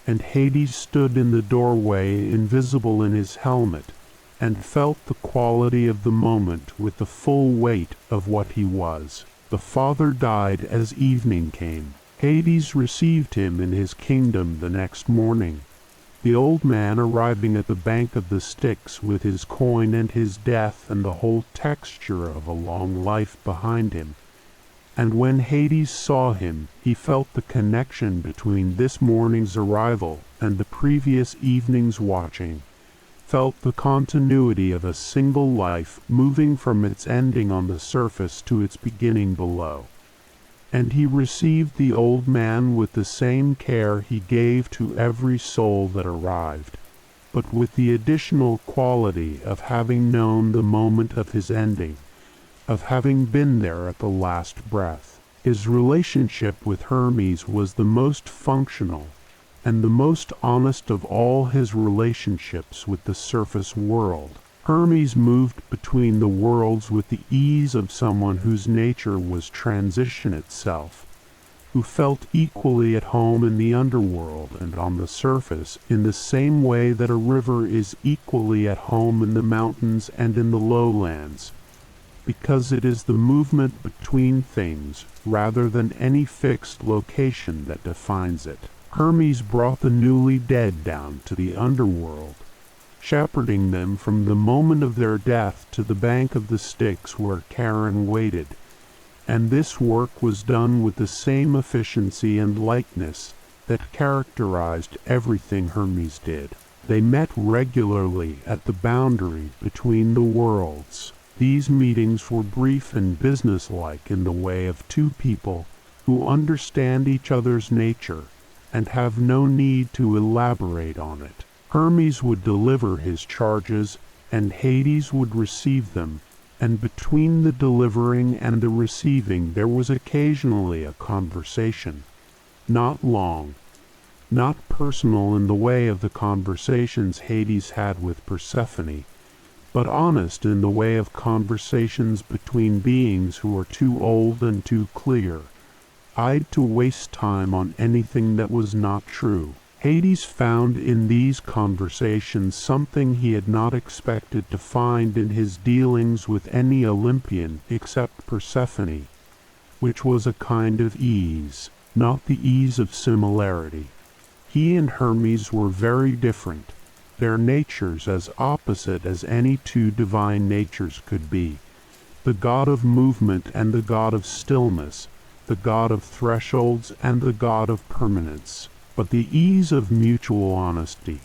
And Hades stood in the doorway, invisible in his helmet, and felt the quality of the moment with the full weight of what he was. The father died as evening came. Hades received him in his kingdom the next morning, the old man arriving at the bank of the Styx with his coin and his death and the whole texture of a long life behind him. And when Hades saw him, he felt the connection between this morning's arrival and the previous evening's watching, felt the continuity of a single life moving from its ending on the surface to its beginning below. And he received the old man with the same care he gave to every soul that arrived, but with the additional quality of having known the moment of his ending, of having been there at the last breath. His relationship with Hermes was the most functional and the most honest of all his relationships with the surface world. Hermes moved between the worlds with the ease of someone whose nature was transition itself, who felt equally at home in the underworld and on the surface in the same way that a river is equally at home in the mountains and in the lowlands, because it is the movement between things rather than any fixed location that defines it. Hermes brought the newly dead down to the underworld, shepherding them from the moment of their death to the bank of the Styx where Charon waited, and this work was done with the same efficiency and lightness that characterized everything Hermes did. They met regularly at the boundary between the worlds. These meetings were brief and businesslike in the way of two people who understand each other's nature and have no need to elaborate on it. Hermes would deliver his charges, and Hades would receive them, and between the delivering and the receiving there was occasionally a conversation, not long, not personal in the way of the conversations Hades had with Persephone, but honest in the way of conversations between beings who are too old and too clear-eyed to waste time on anything that was not true. Hades found in these conversations something he had not expected to find in his dealings with any Olympian except Persephone, which was a kind of ease, not the ease of similarity. He and Hermes were very different, their natures as opposite as any two divine natures could be, the god of movement and the god of stillness, the god of thresholds and the god of permanence. But the ease of mutual honesty,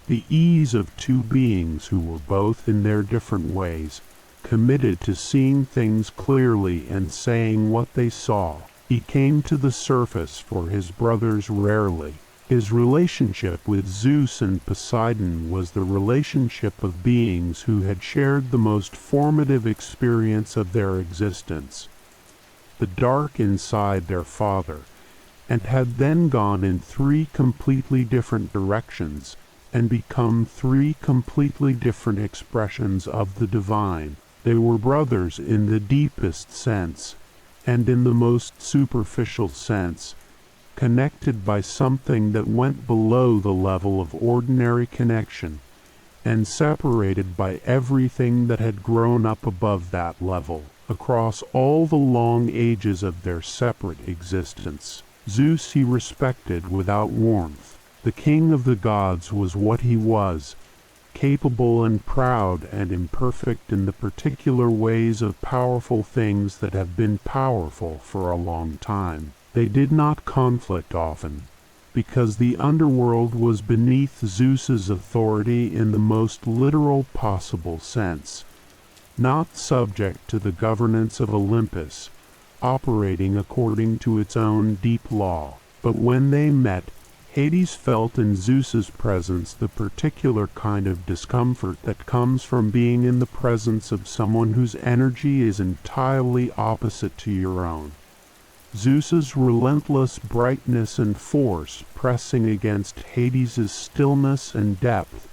the ease of two beings who were both in their different ways committed to seeing things clearly and saying what they saw. He came to the surface for his brothers rarely, His relationship with Zeus and Poseidon was the relationship of beings who had shared the most formative experience of their existence, the dark inside their father, and had then gone in three completely different directions and become three completely different expressions of the divine. They were brothers in the deepest sense, and in the most superficial sense, connected by something that went below the level of ordinary connection, and separated by everything that had grown up above that level, across all the long ages of their separate existence. Zeus he respected without warmth. The king of the gods was what he was, capable and proud and imperfect in the particular ways of powerful things that have been powerful for a long time. They did not conflict often, because the underworld was beneath Zeus's authority in the most literal possible sense, not subject to the governance of Olympus, operating according to its own deep law. But when they met, Hades felt in Zeus's presence the particular kind of discomfort that comes from being in the presence of someone whose energy is entirely opposite to your own. Zeus's relentless brightness and force pressing against Hades's stillness and depth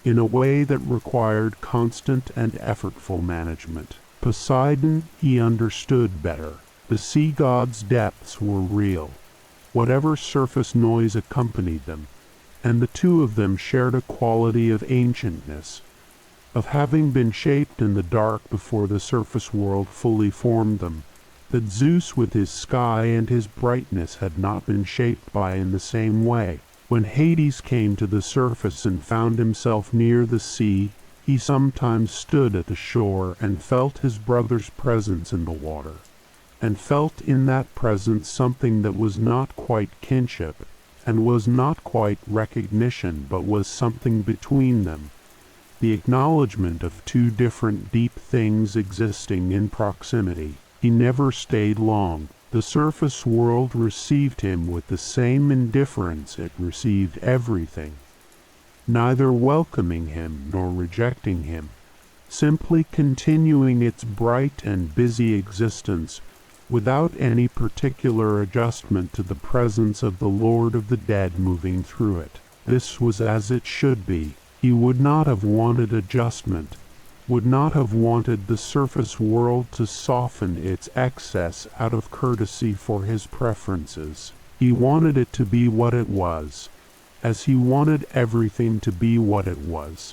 in a way that required constant and effortful management. Poseidon he understood better. The sea god's depths were real, whatever surface noise accompanied them, and the two of them shared a quality of ancientness, of having been shaped in the dark before the surface world fully formed them, that Zeus with his sky and his brightness had not been shaped by in the same way. When Hades came to the surface and found himself near the sea, he sometimes stood at the shore and felt his brother's presence in the water, and felt in that presence something that was not quite kinship, and was not quite recognition, but was something between them, the acknowledgement of two different deep things existing in proximity. He never stayed long. The surface world received him with the same indifference it received everything, neither welcoming him nor rejecting him, simply continuing its bright and busy existence without any particular adjustment to the presence of the Lord of the Dead moving through it. This was as it should be. He would not have wanted adjustment, would not have wanted the surface world to soften its excess out of courtesy for his preferences. He wanted it to be what it was, as he wanted everything to be what it was.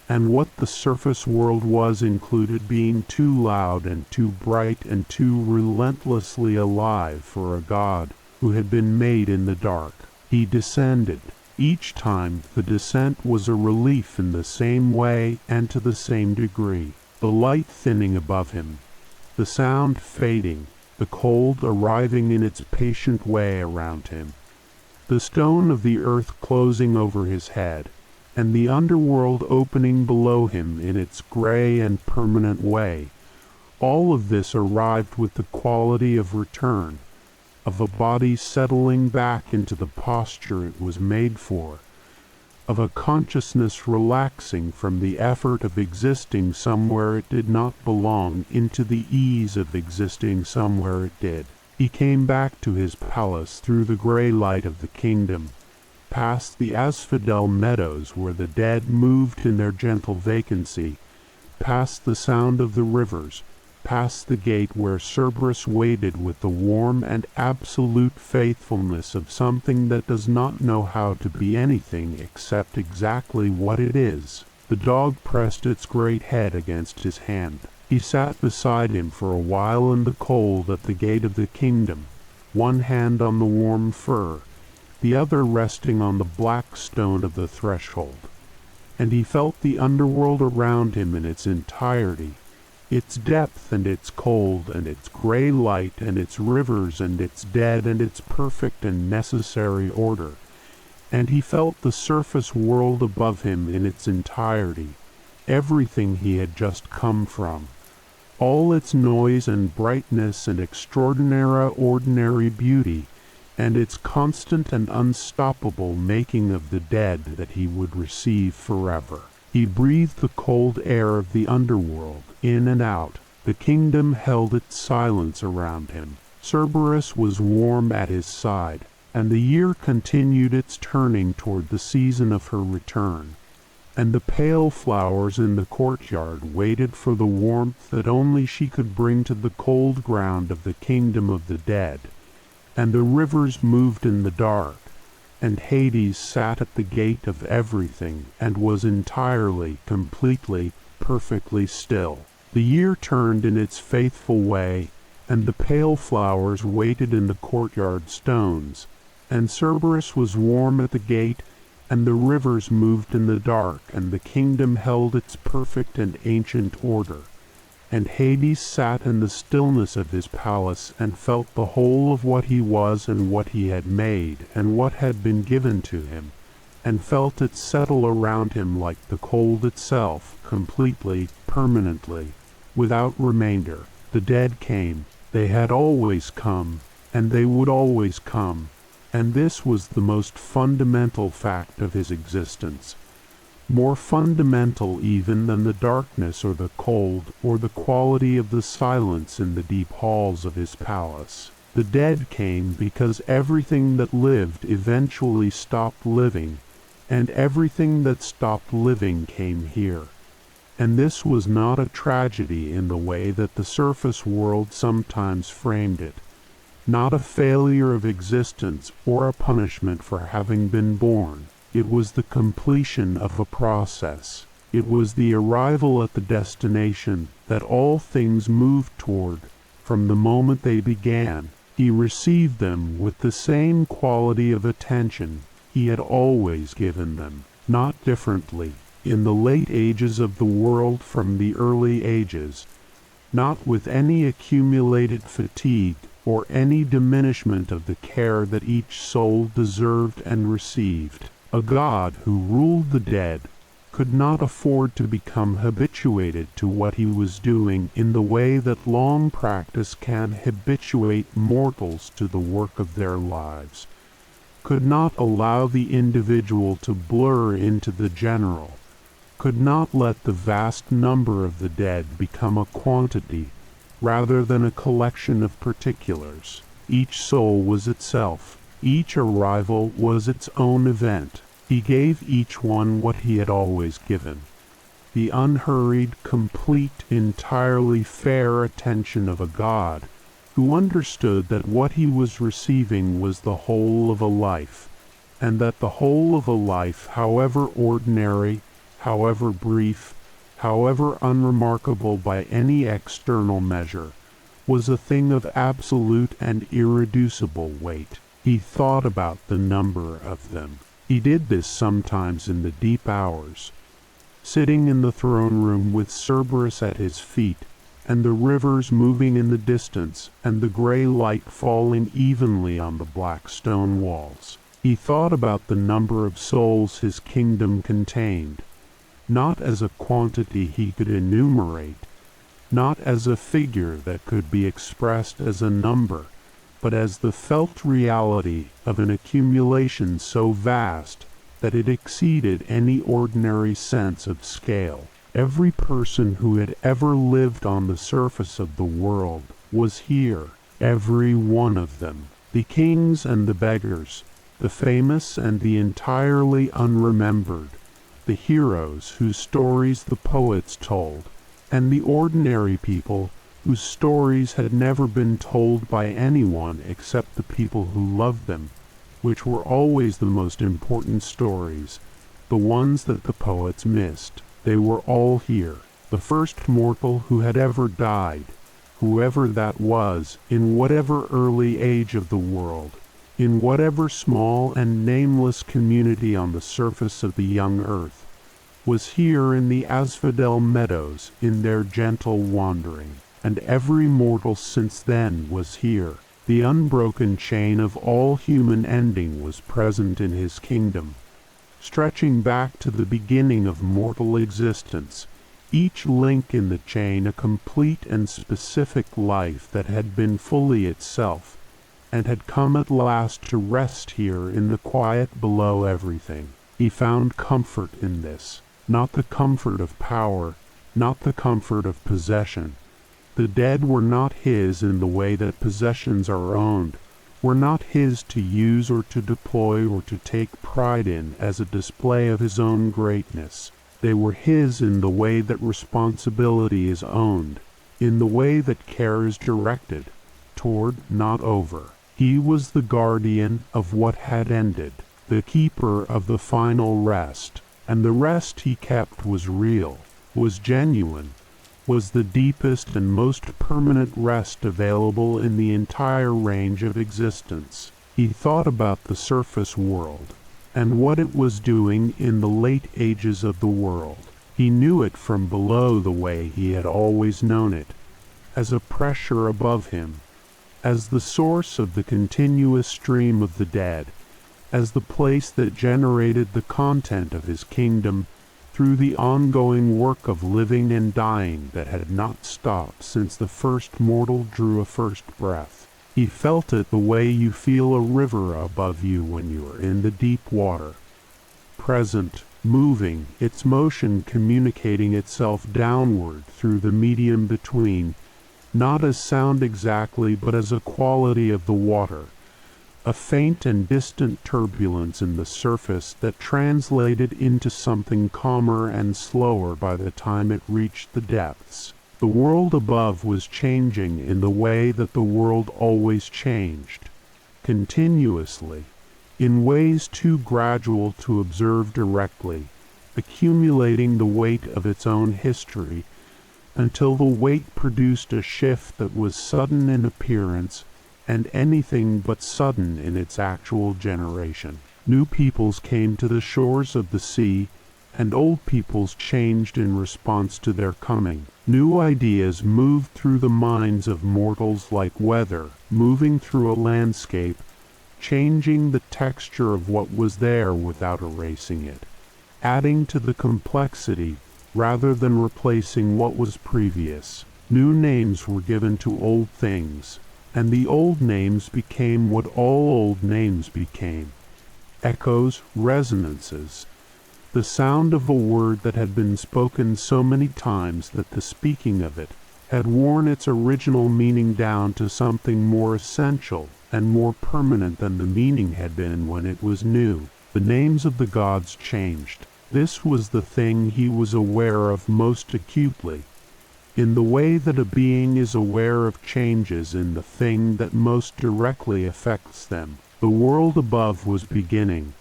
And what the surface world was included being too loud and too bright and too relentlessly alive for a god who had been made in the dark. He descended. Each time the descent was a relief in the same way and to the same degree. The light thinning above him, the sound fading, the cold arriving in its patient way around him, the stone of the earth closing over his head, and the underworld opening below him in its gray and permanent way, all of this arrived with the quality of return, of a body settling back into the posture it was made for, of a consciousness relaxing from the effort of existing somewhere it did not belong into the ease of existing somewhere it did. He came back to his palace through the gray light of the kingdom, past the asphodel meadows where the dead moved in their gentle vacancy, past the sound of the rivers, past the gate where Cerberus waited with the warm and absolute faithfulness of something that does not know how to be anything except exactly what it is. The dog pressed its great head against his hand. He sat beside him for a while in the cold at the gate of the kingdom, one hand on the warm fur, the other resting on the black stone of the threshold. And he felt the underworld around him in its entirety, its depth and its cold and its gray light and its rivers and its dead and its perfect and necessary order. And he felt the surface world above him in its entirety, everything he had just come from, all its noise and brightness and extraordinary ordinary beauty, and its constant and unstoppable making of the dead that he would receive forever. He breathed the cold air of the underworld, in and out. The kingdom held its silence around him. Cerberus was warm at his side, and the year continued its turning toward the season of her return. And the pale flowers in the courtyard waited for the warmth that only she could bring to the cold ground of the kingdom of the dead. And the rivers moved in the dark, and Hades sat at the gate of everything and was entirely, completely, perfectly still. The year turned in its faithful way, and the pale flowers waited in the courtyard stones, and Cerberus was warm at the gate, and the rivers moved in the dark, and the kingdom held its perfect and ancient order. And Hades sat in the stillness of his palace and felt the whole of what he was and what he had made and what had been given to him, and felt it settle around him like the cold itself, completely, permanently, without remainder. The dead came. They had always come, and they would always come, and this was the most fundamental fact of his existence. More fundamental even than the darkness or the cold or the quality of the silence in the deep halls of his palace. The dead came because everything that lived eventually stopped living, and everything that stopped living came here. And this was not a tragedy in the way that the surface world sometimes framed it, not a failure of existence or a punishment for having been born. It was the completion of a process. It was the arrival at the destination that all things moved toward from the moment they began. He received them with the same quality of attention he had always given them, not differently, in the late ages of the world from the early ages, not with any accumulated fatigue or any diminishment of the care that each soul deserved and received. A god who ruled the dead could not afford to become habituated to what he was doing in the way that long practice can habituate mortals to the work of their lives, could not allow the individual to blur into the general, could not let the vast number of the dead become a quantity rather than a collection of particulars. Each soul was itself. Each arrival was its own event. He gave each one what he had always given, the unhurried, complete, entirely fair attention of a god who understood that what he was receiving was the whole of a life, and that the whole of a life, however ordinary, however brief, however unremarkable by any external measure, was a thing of absolute and irreducible weight. He thought about the number of them. He did this sometimes in the deep hours, sitting in the throne room with Cerberus at his feet, and the rivers moving in the distance, and the gray light falling evenly on the black stone walls. He thought about the number of souls his kingdom contained, not as a quantity he could enumerate, not as a figure that could be expressed as a number, but as the felt reality of an accumulation so vast that it exceeded any ordinary sense of scale. Every person who had ever lived on the surface of the world was here, every one of them, the kings and the beggars, the famous and the entirely unremembered, the heroes whose stories the poets told, and the ordinary people whose stories had never been told by anyone except the people who loved them, which were always the most important stories, the ones that the poets missed. They were all here. The first mortal who had ever died, whoever that was, in whatever early age of the world, in whatever small and nameless community on the surface of the young earth, was here in the asphodel meadows in their gentle wandering. And every mortal since then was here. The unbroken chain of all human ending was present in his kingdom, stretching back to the beginning of mortal existence, each link in the chain a complete and specific life that had been fully itself, and had come at last to rest here in the quiet below everything. He found comfort in this, not the comfort of power, not the comfort of possession. The dead were not his in the way that possessions are owned, were not his to use or to deploy or to take pride in as a display of his own greatness. They were his in the way that responsibility is owned, in the way that care is directed, toward, not over. He was the guardian of what had ended, the keeper of the final rest, and the rest he kept was real, was genuine, was the deepest and most permanent rest available in the entire range of existence. He thought about the surface world, and what it was doing in the late ages of the world. He knew it from below the way he had always known it, as a pressure above him, as the source of the continuous stream of the dead, as the place that generated the content of his kingdom through the ongoing work of living and dying that had not stopped since the first mortal drew a first breath. He felt it the way you feel a river above you when you are in the deep water, present, moving, its motion communicating itself downward through the medium between, not as sound exactly but as a quality of the water, a faint and distant turbulence in the surface that translated into something calmer and slower by the time it reached the depths. The world above was changing in the way that the world always changed, continuously, in ways too gradual to observe directly, accumulating the weight of its own history, until the weight produced a shift that was sudden in appearance and anything but sudden in its actual generation. New peoples came to the shores of the sea, and old peoples changed in response to their coming. New ideas moved through the minds of mortals like weather, moving through a landscape, changing the texture of what was there without erasing it, adding to the complexity rather than replacing what was previous. New names were given to old things, and the old names became what all old names became: echoes, resonances, the sound of a word that had been spoken so many times that the speaking of it had worn its original meaning down to something more essential and more permanent than the meaning had been when it was new. The names of the gods changed. This was the thing he was aware of most acutely, in the way that a being is aware of changes in the thing that most directly affects them. The world above was beginning,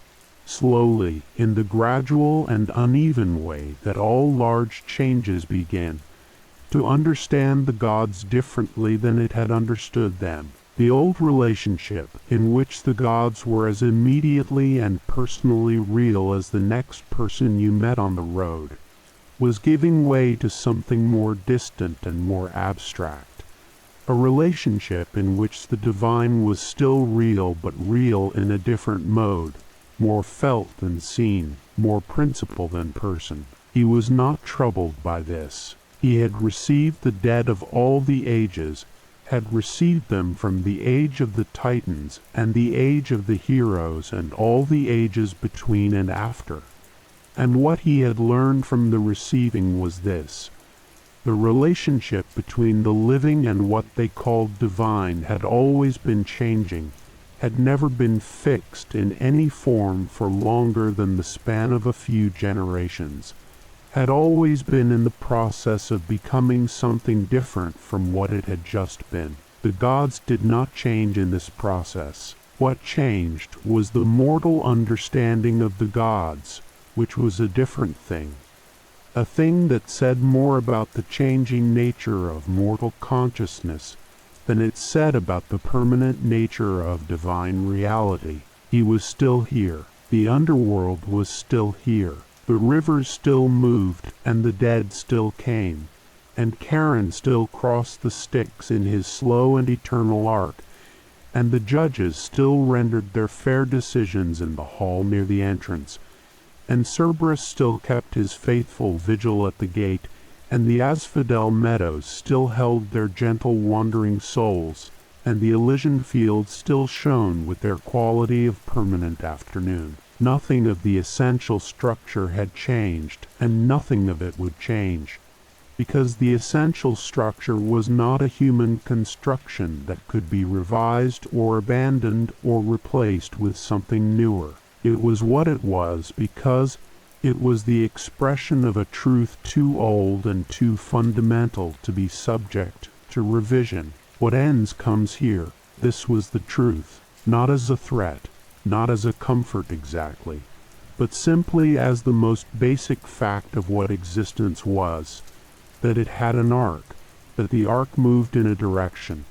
slowly, in the gradual and uneven way that all large changes begin, to understand the gods differently than it had understood them. The old relationship, in which the gods were as immediately and personally real as the next person you met on the road, was giving way to something more distant and more abstract, a relationship in which the divine was still real but real in a different mode, more felt than seen, more principle than person. He was not troubled by this. He had received the dead of all the ages, had received them from the age of the Titans and the age of the heroes and all the ages between and after. And what he had learned from the receiving was this: the relationship between the living and what they called divine had always been changing, had never been fixed in any form for longer than the span of a few generations, had always been in the process of becoming something different from what it had just been. The gods did not change in this process. What changed was the mortal understanding of the gods, which was a different thing, a thing that said more about the changing nature of mortal consciousness than it said about the permanent nature of divine reality. He was still here. The underworld was still here. The rivers still moved, and the dead still came, and Charon still crossed the Styx in his slow and eternal arc, and the judges still rendered their fair decisions in the hall near the entrance, and Cerberus still kept his faithful vigil at the gate, and the asphodel meadows still held their gentle wandering souls, and the Elysian fields still shone with their quality of permanent afternoon. Nothing of the essential structure had changed, and nothing of it would change, because the essential structure was not a human construction that could be revised or abandoned or replaced with something newer. It was what it was because it was the expression of a truth too old and too fundamental to be subject to revision. What ends comes here. This was the truth, not as a threat, not as a comfort exactly, but simply as the most basic fact of what existence was, that it had an arc, that the arc moved in a direction,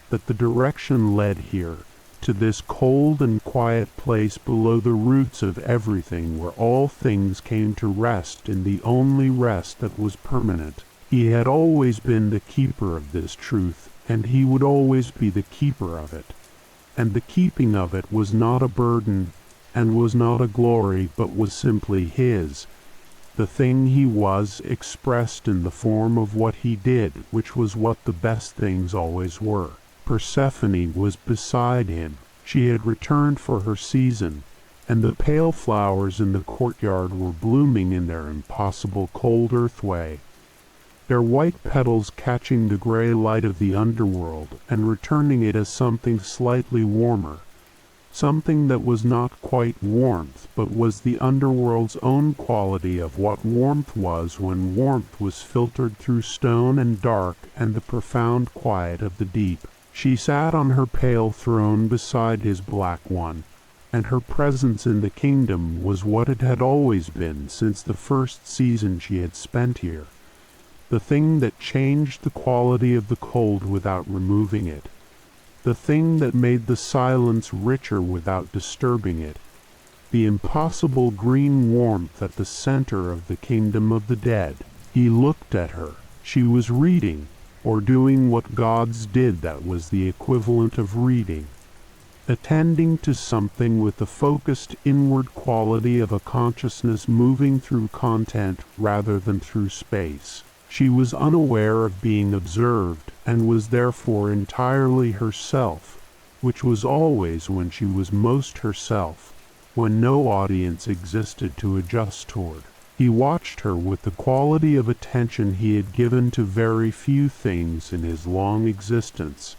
that the direction led here, to this cold and quiet place below the roots of everything where all things came to rest in the only rest that was permanent. He had always been the keeper of this truth, and he would always be the keeper of it. And the keeping of it was not a burden, and was not a glory, but was simply his. The thing he was expressed in the form of what he did, which was what the best things always were. Persephone was beside him. She had returned for her season, and the pale flowers in the courtyard were blooming in their impossible cold earth way, their white petals catching the gray light of the underworld and returning it as something slightly warmer, something that was not quite warmth, but was the underworld's own quality of what warmth was when warmth was filtered through stone and dark and the profound quiet of the deep. She sat on her pale throne beside his black one, and her presence in the kingdom was what it had always been since the first season she had spent here. The thing that changed the quality of the cold without removing it. The thing that made the silence richer without disturbing it. The impossible green warmth at the center of the kingdom of the dead. He looked at her. She was reading, or doing what gods did that was the equivalent of reading. Attending to something with the focused inward quality of a consciousness moving through content rather than through space. She was unaware of being observed, and was therefore entirely herself, which was always when she was most herself, when no audience existed to adjust toward. He watched her with the quality of attention he had given to very few things in his long existence,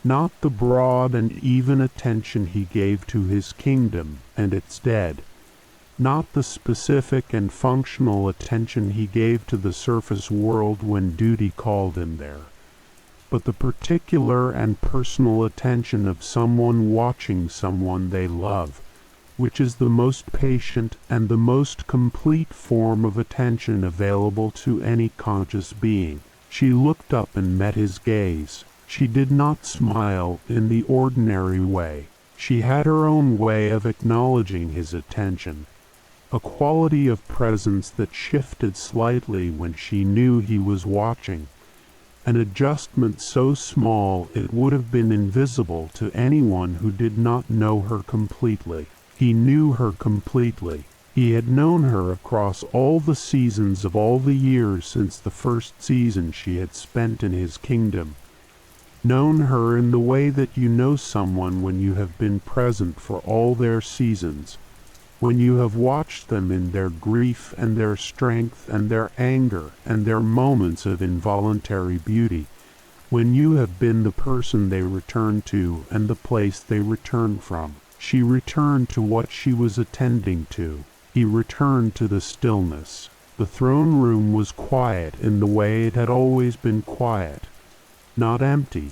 not the broad and even attention he gave to his kingdom and its dead, not the specific and functional attention he gave to the surface world when duty called him there, but the particular and personal attention of someone watching someone they love, which is the most patient and the most complete form of attention available to any conscious being. She looked up and met his gaze. She did not smile in the ordinary way. She had her own way of acknowledging his attention, a quality of presence that shifted slightly when she knew he was watching, an adjustment so small it would have been invisible to anyone who did not know her completely. He knew her completely. He had known her across all the seasons of all the years since the first season she had spent in his kingdom. Known her in the way that you know someone when you have been present for all their seasons, when you have watched them in their grief and their strength and their anger and their moments of involuntary beauty, when you have been the person they return to and the place they return from. She returned to what she was attending to. He returned to the stillness. The throne room was quiet in the way it had always been quiet, not empty,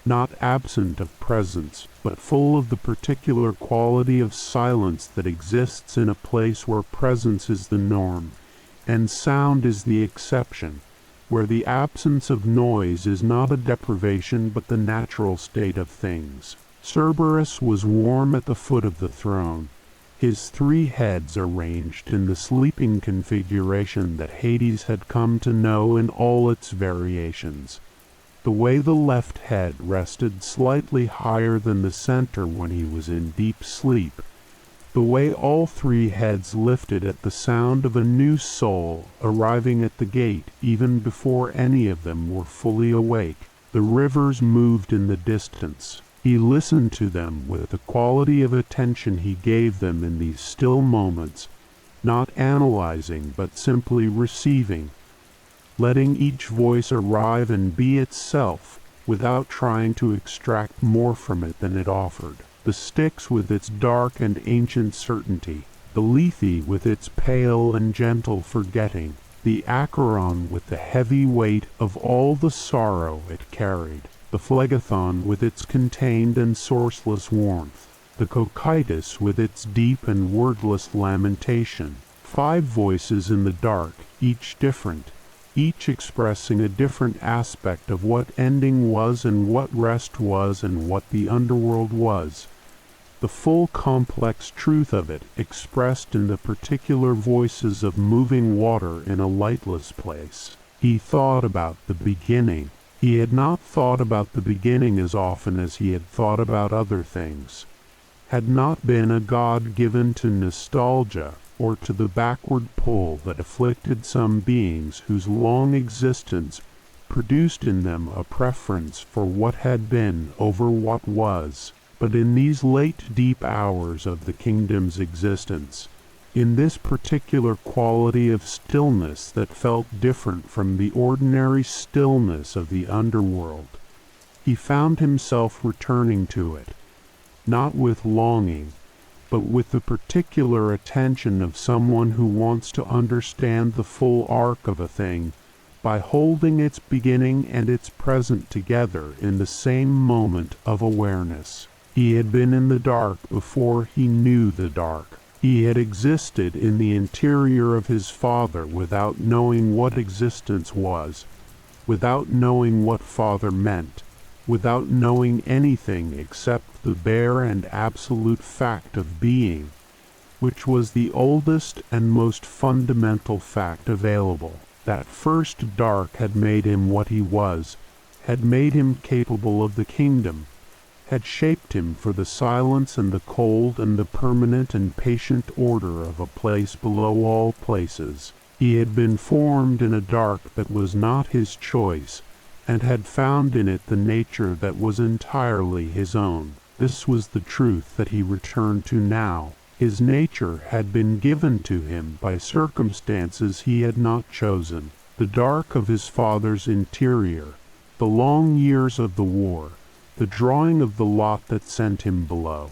not absent of presence, but full of the particular quality of silence that exists in a place where presence is the norm, and sound is the exception, where the absence of noise is not a deprivation but the natural state of things. Cerberus was warm at the foot of the throne, his 3 heads arranged in the sleeping configuration that Hades had come to know in all its variations. The way the left head rested slightly higher than the center when he was in deep sleep, the way all 3 heads lifted at the sound of a new soul arriving at the gate even before any of them were fully awake, The rivers moved in the distance. He listened to them with the quality of attention he gave them in these still moments, not analyzing but simply receiving, letting each voice arrive and be itself, without trying to extract more from it than it offered. The Styx with its dark and ancient certainty, the Lethe with its pale and gentle forgetting, the Acheron with the heavy weight of all the sorrow it carried, the Phlegethon with its contained and sourceless warmth, the Cocytus with its deep and wordless lamentation. 5 voices in the dark, each different, each expressing a different aspect of what ending was and what rest was and what the underworld was. The full complex truth of it expressed in the particular voices of moving water in a lightless place. He thought about the beginning. He had not thought about the beginning as often as he had thought about other things. Had not been a god given to nostalgia or to the backward pull that afflicted some beings whose long existence produced in them a preference for what had been over what was. But in these late deep hours of the kingdom's existence, in this particular quality of stillness that felt different from the ordinary stillness of the underworld, he found himself returning to it, not with longing, but with the particular attention of someone who wants to understand the full arc of a thing by holding its beginning and its present together in the same moment of awareness. He had been in the dark before he knew the dark. He had existed in the interior of his father without knowing what existence was, without knowing what father meant, without knowing anything except the bare and absolute fact of being, which was the oldest and most fundamental fact available. That first dark had made him what he was, had made him capable of the kingdom, had shaped him for the silence and the cold and the permanent and patient order of a place below all places. He had been formed in a dark that was not his choice, and had found in it the nature that was entirely his own. This was the truth that he returned to now. His nature had been given to him by circumstances he had not chosen. The dark of his father's interior, the long years of the war, the drawing of the lot that sent him below.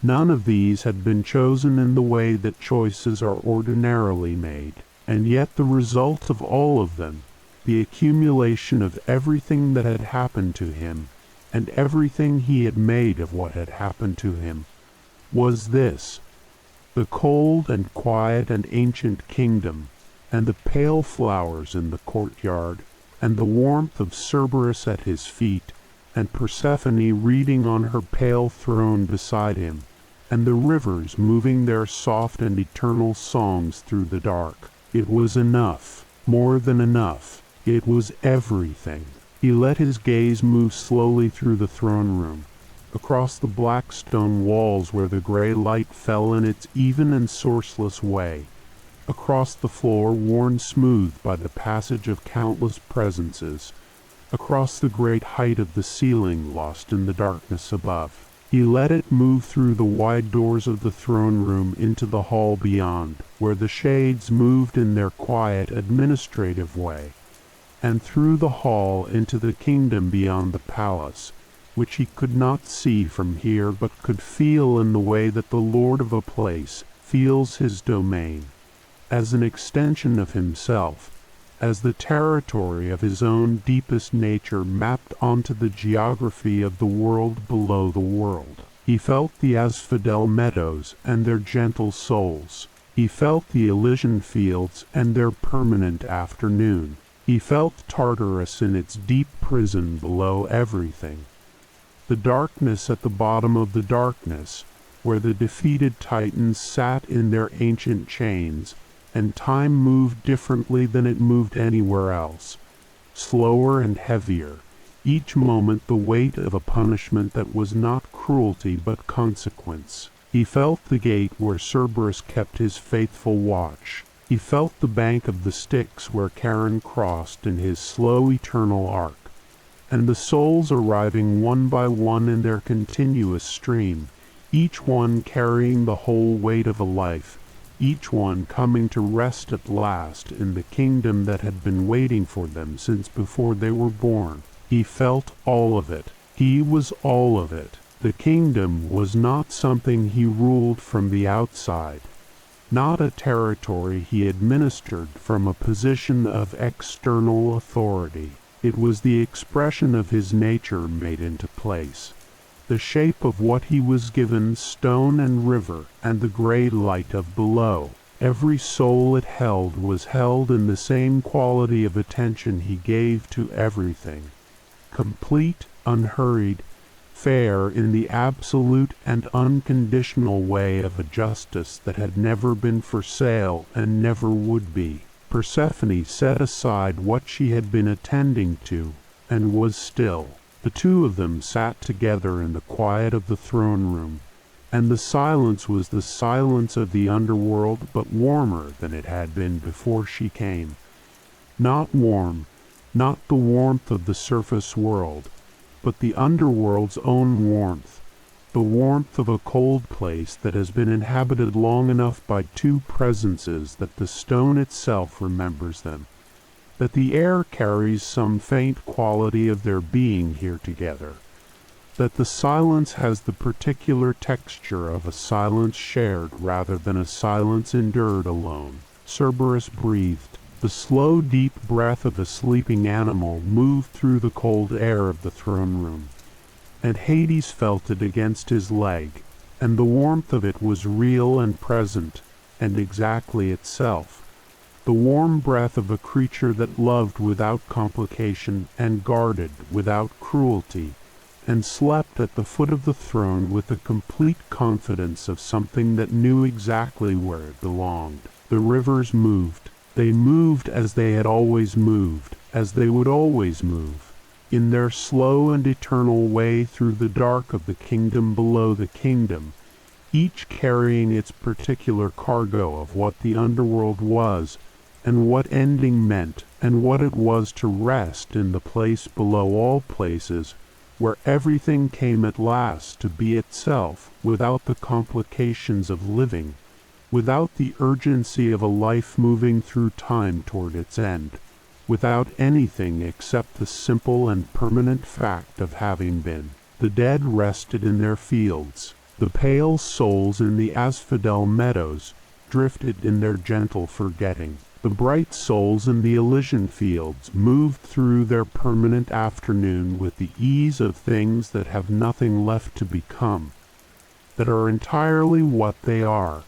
None of these had been chosen in the way that choices are ordinarily made, and yet the result of all of them, the accumulation of everything that had happened to him, and everything he had made of what had happened to him, was this: the cold and quiet and ancient kingdom, and the pale flowers in the courtyard, and the warmth of Cerberus at his feet, and Persephone reading on her pale throne beside him, and the rivers moving their soft and eternal songs through the dark. It was enough, more than enough. It was everything. He let his gaze move slowly through the throne room, across the black stone walls where the gray light fell in its even and sourceless way, across the floor worn smooth by the passage of countless presences, across the great height of the ceiling lost in the darkness above. He let it move through the wide doors of the throne room into the hall beyond, where the shades moved in their quiet administrative way, and through the hall into the kingdom beyond the palace, which he could not see from here but could feel in the way that the lord of a place feels his domain, as an extension of himself, as the territory of his own deepest nature mapped onto the geography of the world below the world. He felt the asphodel meadows and their gentle souls. He felt the Elysian fields and their permanent afternoon. He felt Tartarus in its deep prison below everything. The darkness at the bottom of the darkness, where the defeated Titans sat in their ancient chains, and time moved differently than it moved anywhere else, slower and heavier, each moment the weight of a punishment that was not cruelty but consequence. He felt the gate where Cerberus kept his faithful watch. He felt the bank of the Styx where Charon crossed in his slow eternal arc, and the souls arriving one by one in their continuous stream, each one carrying the whole weight of a life, each one coming to rest at last in the kingdom that had been waiting for them since before they were born. He felt all of it. He was all of it. The kingdom was not something he ruled from the outside, not a territory he administered from a position of external authority. It was the expression of his nature made into place, the shape of what he was given, stone and river, and the gray light of below. Every soul it held was held in the same quality of attention he gave to everything, complete, unhurried, fair in the absolute and unconditional way of a justice that had never been for sale and never would be. Persephone set aside what she had been attending to, and was still. The two of them sat together in the quiet of the throne room, and the silence was the silence of the underworld, but warmer than it had been before she came. Not warm, not the warmth of the surface world, but the underworld's own warmth, the warmth of a cold place that has been inhabited long enough by two presences that the stone itself remembers them, that the air carries some faint quality of their being here together, that the silence has the particular texture of a silence shared rather than a silence endured alone. Cerberus breathed. The slow, deep breath of a sleeping animal moved through the cold air of the throne room, and Hades felt it against his leg, and the warmth of it was real and present, and exactly itself, the warm breath of a creature that loved without complication and guarded without cruelty, and slept at the foot of the throne with the complete confidence of something that knew exactly where it belonged. The rivers moved. They moved as they had always moved, as they would always move, in their slow and eternal way through the dark of the kingdom below the kingdom, each carrying its particular cargo of what the underworld was, and what ending meant, and what it was to rest in the place below all places, where everything came at last to be itself, without the complications of living, without the urgency of a life moving through time toward its end, without anything except the simple and permanent fact of having been. The dead rested in their fields. The pale souls in the asphodel meadows drifted in their gentle forgetting. The bright souls in the Elysian fields moved through their permanent afternoon with the ease of things that have nothing left to become, that are entirely what they are,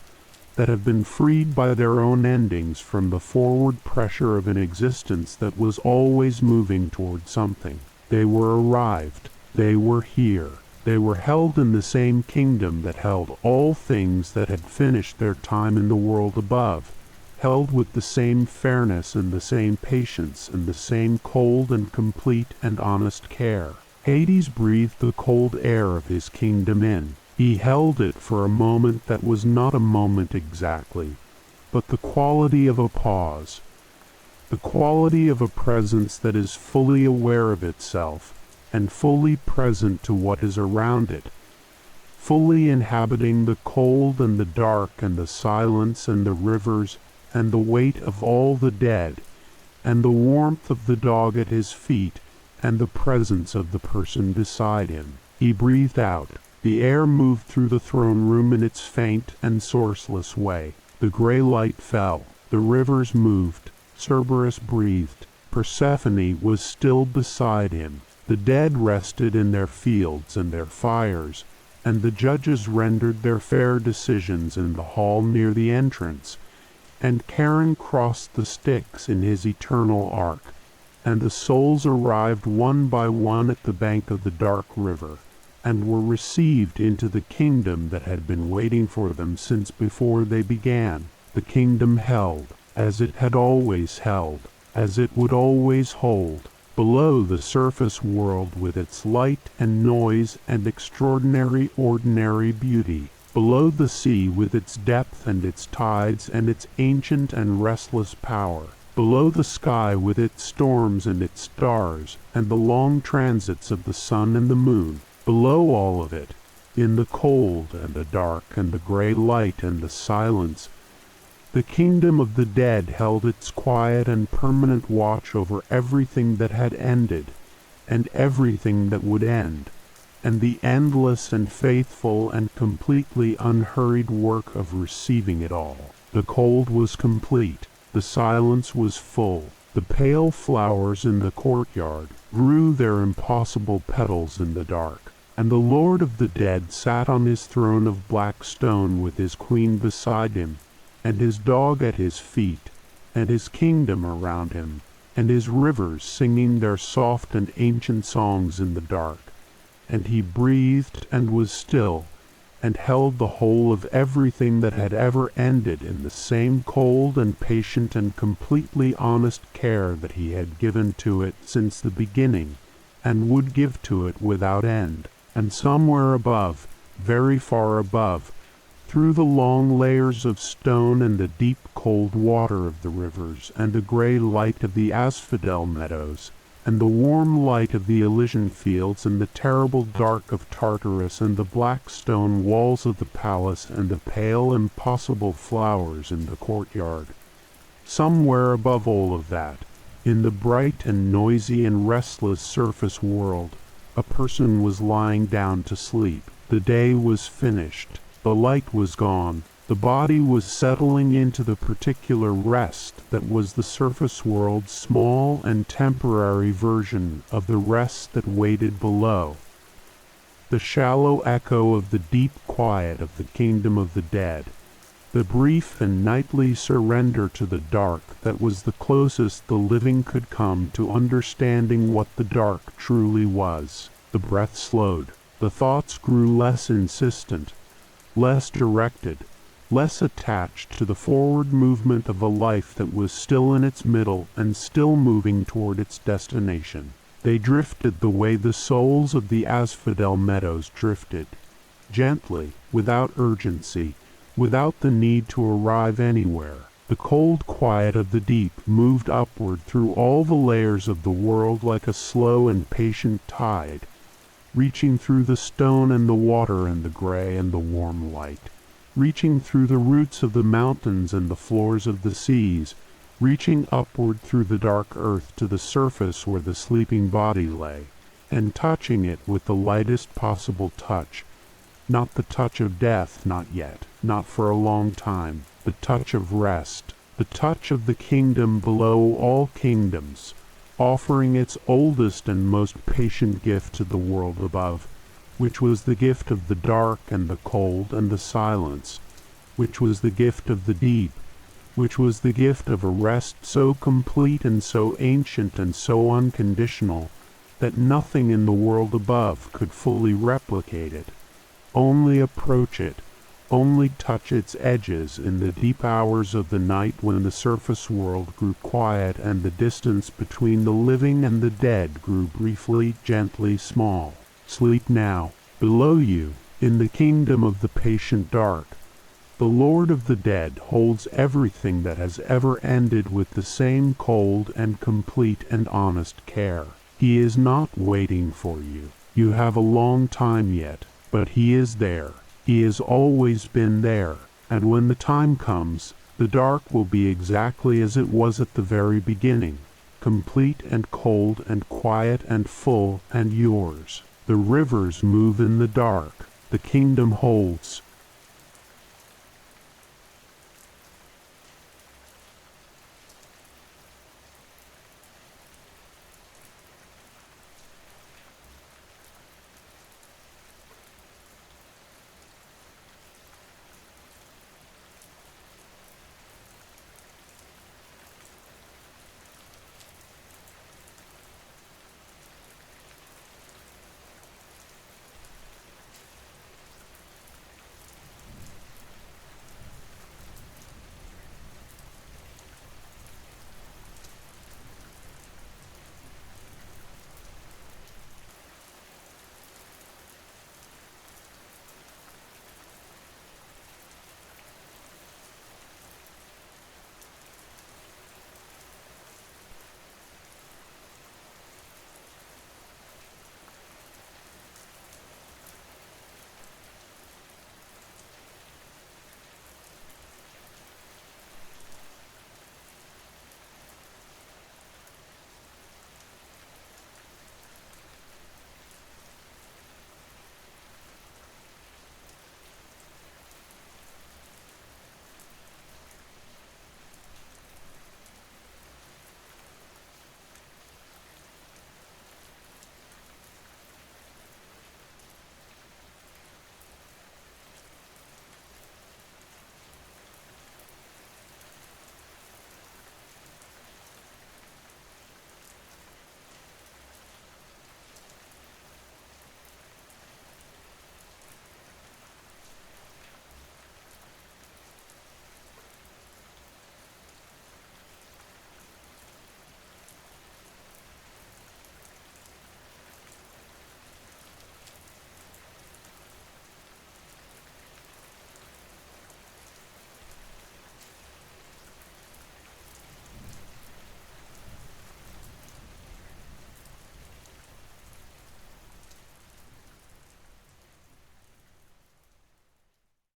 that have been freed by their own endings from the forward pressure of an existence that was always moving toward something. They were arrived. They were here. They were held in the same kingdom that held all things that had finished their time in the world above, held with the same fairness and the same patience and the same cold and complete and honest care. Hades breathed the cold air of his kingdom in. He held it for a moment that was not a moment exactly, but the quality of a pause, the quality of a presence that is fully aware of itself and fully present to what is around it, fully inhabiting the cold and the dark and the silence and the rivers and the weight of all the dead, and the warmth of the dog at his feet and the presence of the person beside him. He breathed out. The air moved through the throne room in its faint and sourceless way. The gray light fell. The rivers moved. Cerberus breathed. Persephone was still beside him. The dead rested in their fields and their fires, and the judges rendered their fair decisions in the hall near the entrance, and Charon crossed the Styx in his eternal arc, and the souls arrived one by one at the bank of the dark river, and were received into the kingdom that had been waiting for them since before they began. The kingdom held, as it had always held, as it would always hold, below the surface world with its light and noise and extraordinary ordinary beauty, below the sea with its depth and its tides and its ancient and restless power, below the sky with its storms and its stars, and the long transits of the sun and the moon, below all of it, in the cold and the dark and the gray light and the silence, the kingdom of the dead held its quiet and permanent watch over everything that had ended, and everything that would end, and the endless and faithful and completely unhurried work of receiving it all. The cold was complete. The silence was full. The pale flowers in the courtyard grew their impossible petals in the dark, and the Lord of the Dead sat on his throne of black stone with his queen beside him, and his dog at his feet, and his kingdom around him, and his rivers singing their soft and ancient songs in the dark. And he breathed and was still, and held the whole of everything that had ever ended in the same cold and patient and completely honest care that he had given to it since the beginning, and would give to it without end. And somewhere above, very far above, through the long layers of stone and the deep cold water of the rivers, and the gray light of the asphodel meadows, and the warm light of the Elysian fields, and the terrible dark of Tartarus, and the black stone walls of the palace, and the pale impossible flowers in the courtyard. Somewhere above all of that, in the bright and noisy and restless surface world, a person was lying down to sleep. The day was finished. The light was gone. The body was settling into the particular rest that was the surface world's small and temporary version of the rest that waited below. The shallow echo of the deep quiet of the kingdom of the dead. The brief and nightly surrender to the dark that was the closest the living could come to understanding what the dark truly was. The breath slowed. The thoughts grew less insistent, less directed, less attached to the forward movement of a life that was still in its middle and still moving toward its destination. They drifted the way the souls of the asphodel meadows drifted, gently, without urgency, without the need to arrive anywhere. The cold quiet of the deep moved upward through all the layers of the world like a slow and patient tide, reaching through the stone and the water and the gray and the warm light, reaching through the roots of the mountains and the floors of the seas, reaching upward through the dark earth to the surface where the sleeping body lay, and touching it with the lightest possible touch, not the touch of death, not yet, not for a long time, the touch of rest, the touch of the kingdom below all kingdoms, offering its oldest and most patient gift to the world above, which was the gift of the dark and the cold and the silence, which was the gift of the deep, which was the gift of a rest so complete and so ancient and so unconditional that nothing in the world above could fully replicate it. Only approach it, only touch its edges in the deep hours of the night when the surface world grew quiet and the distance between the living and the dead grew briefly, gently small. Sleep now. Below you, in the kingdom of the patient dark, the Lord of the Dead holds everything that has ever ended with the same cold and complete and honest care. He is not waiting for you. You have a long time yet, but he is there. He has always been there, and when the time comes, the dark will be exactly as it was at the very beginning, complete and cold and quiet and full and yours. The rivers move in the dark. The kingdom holds.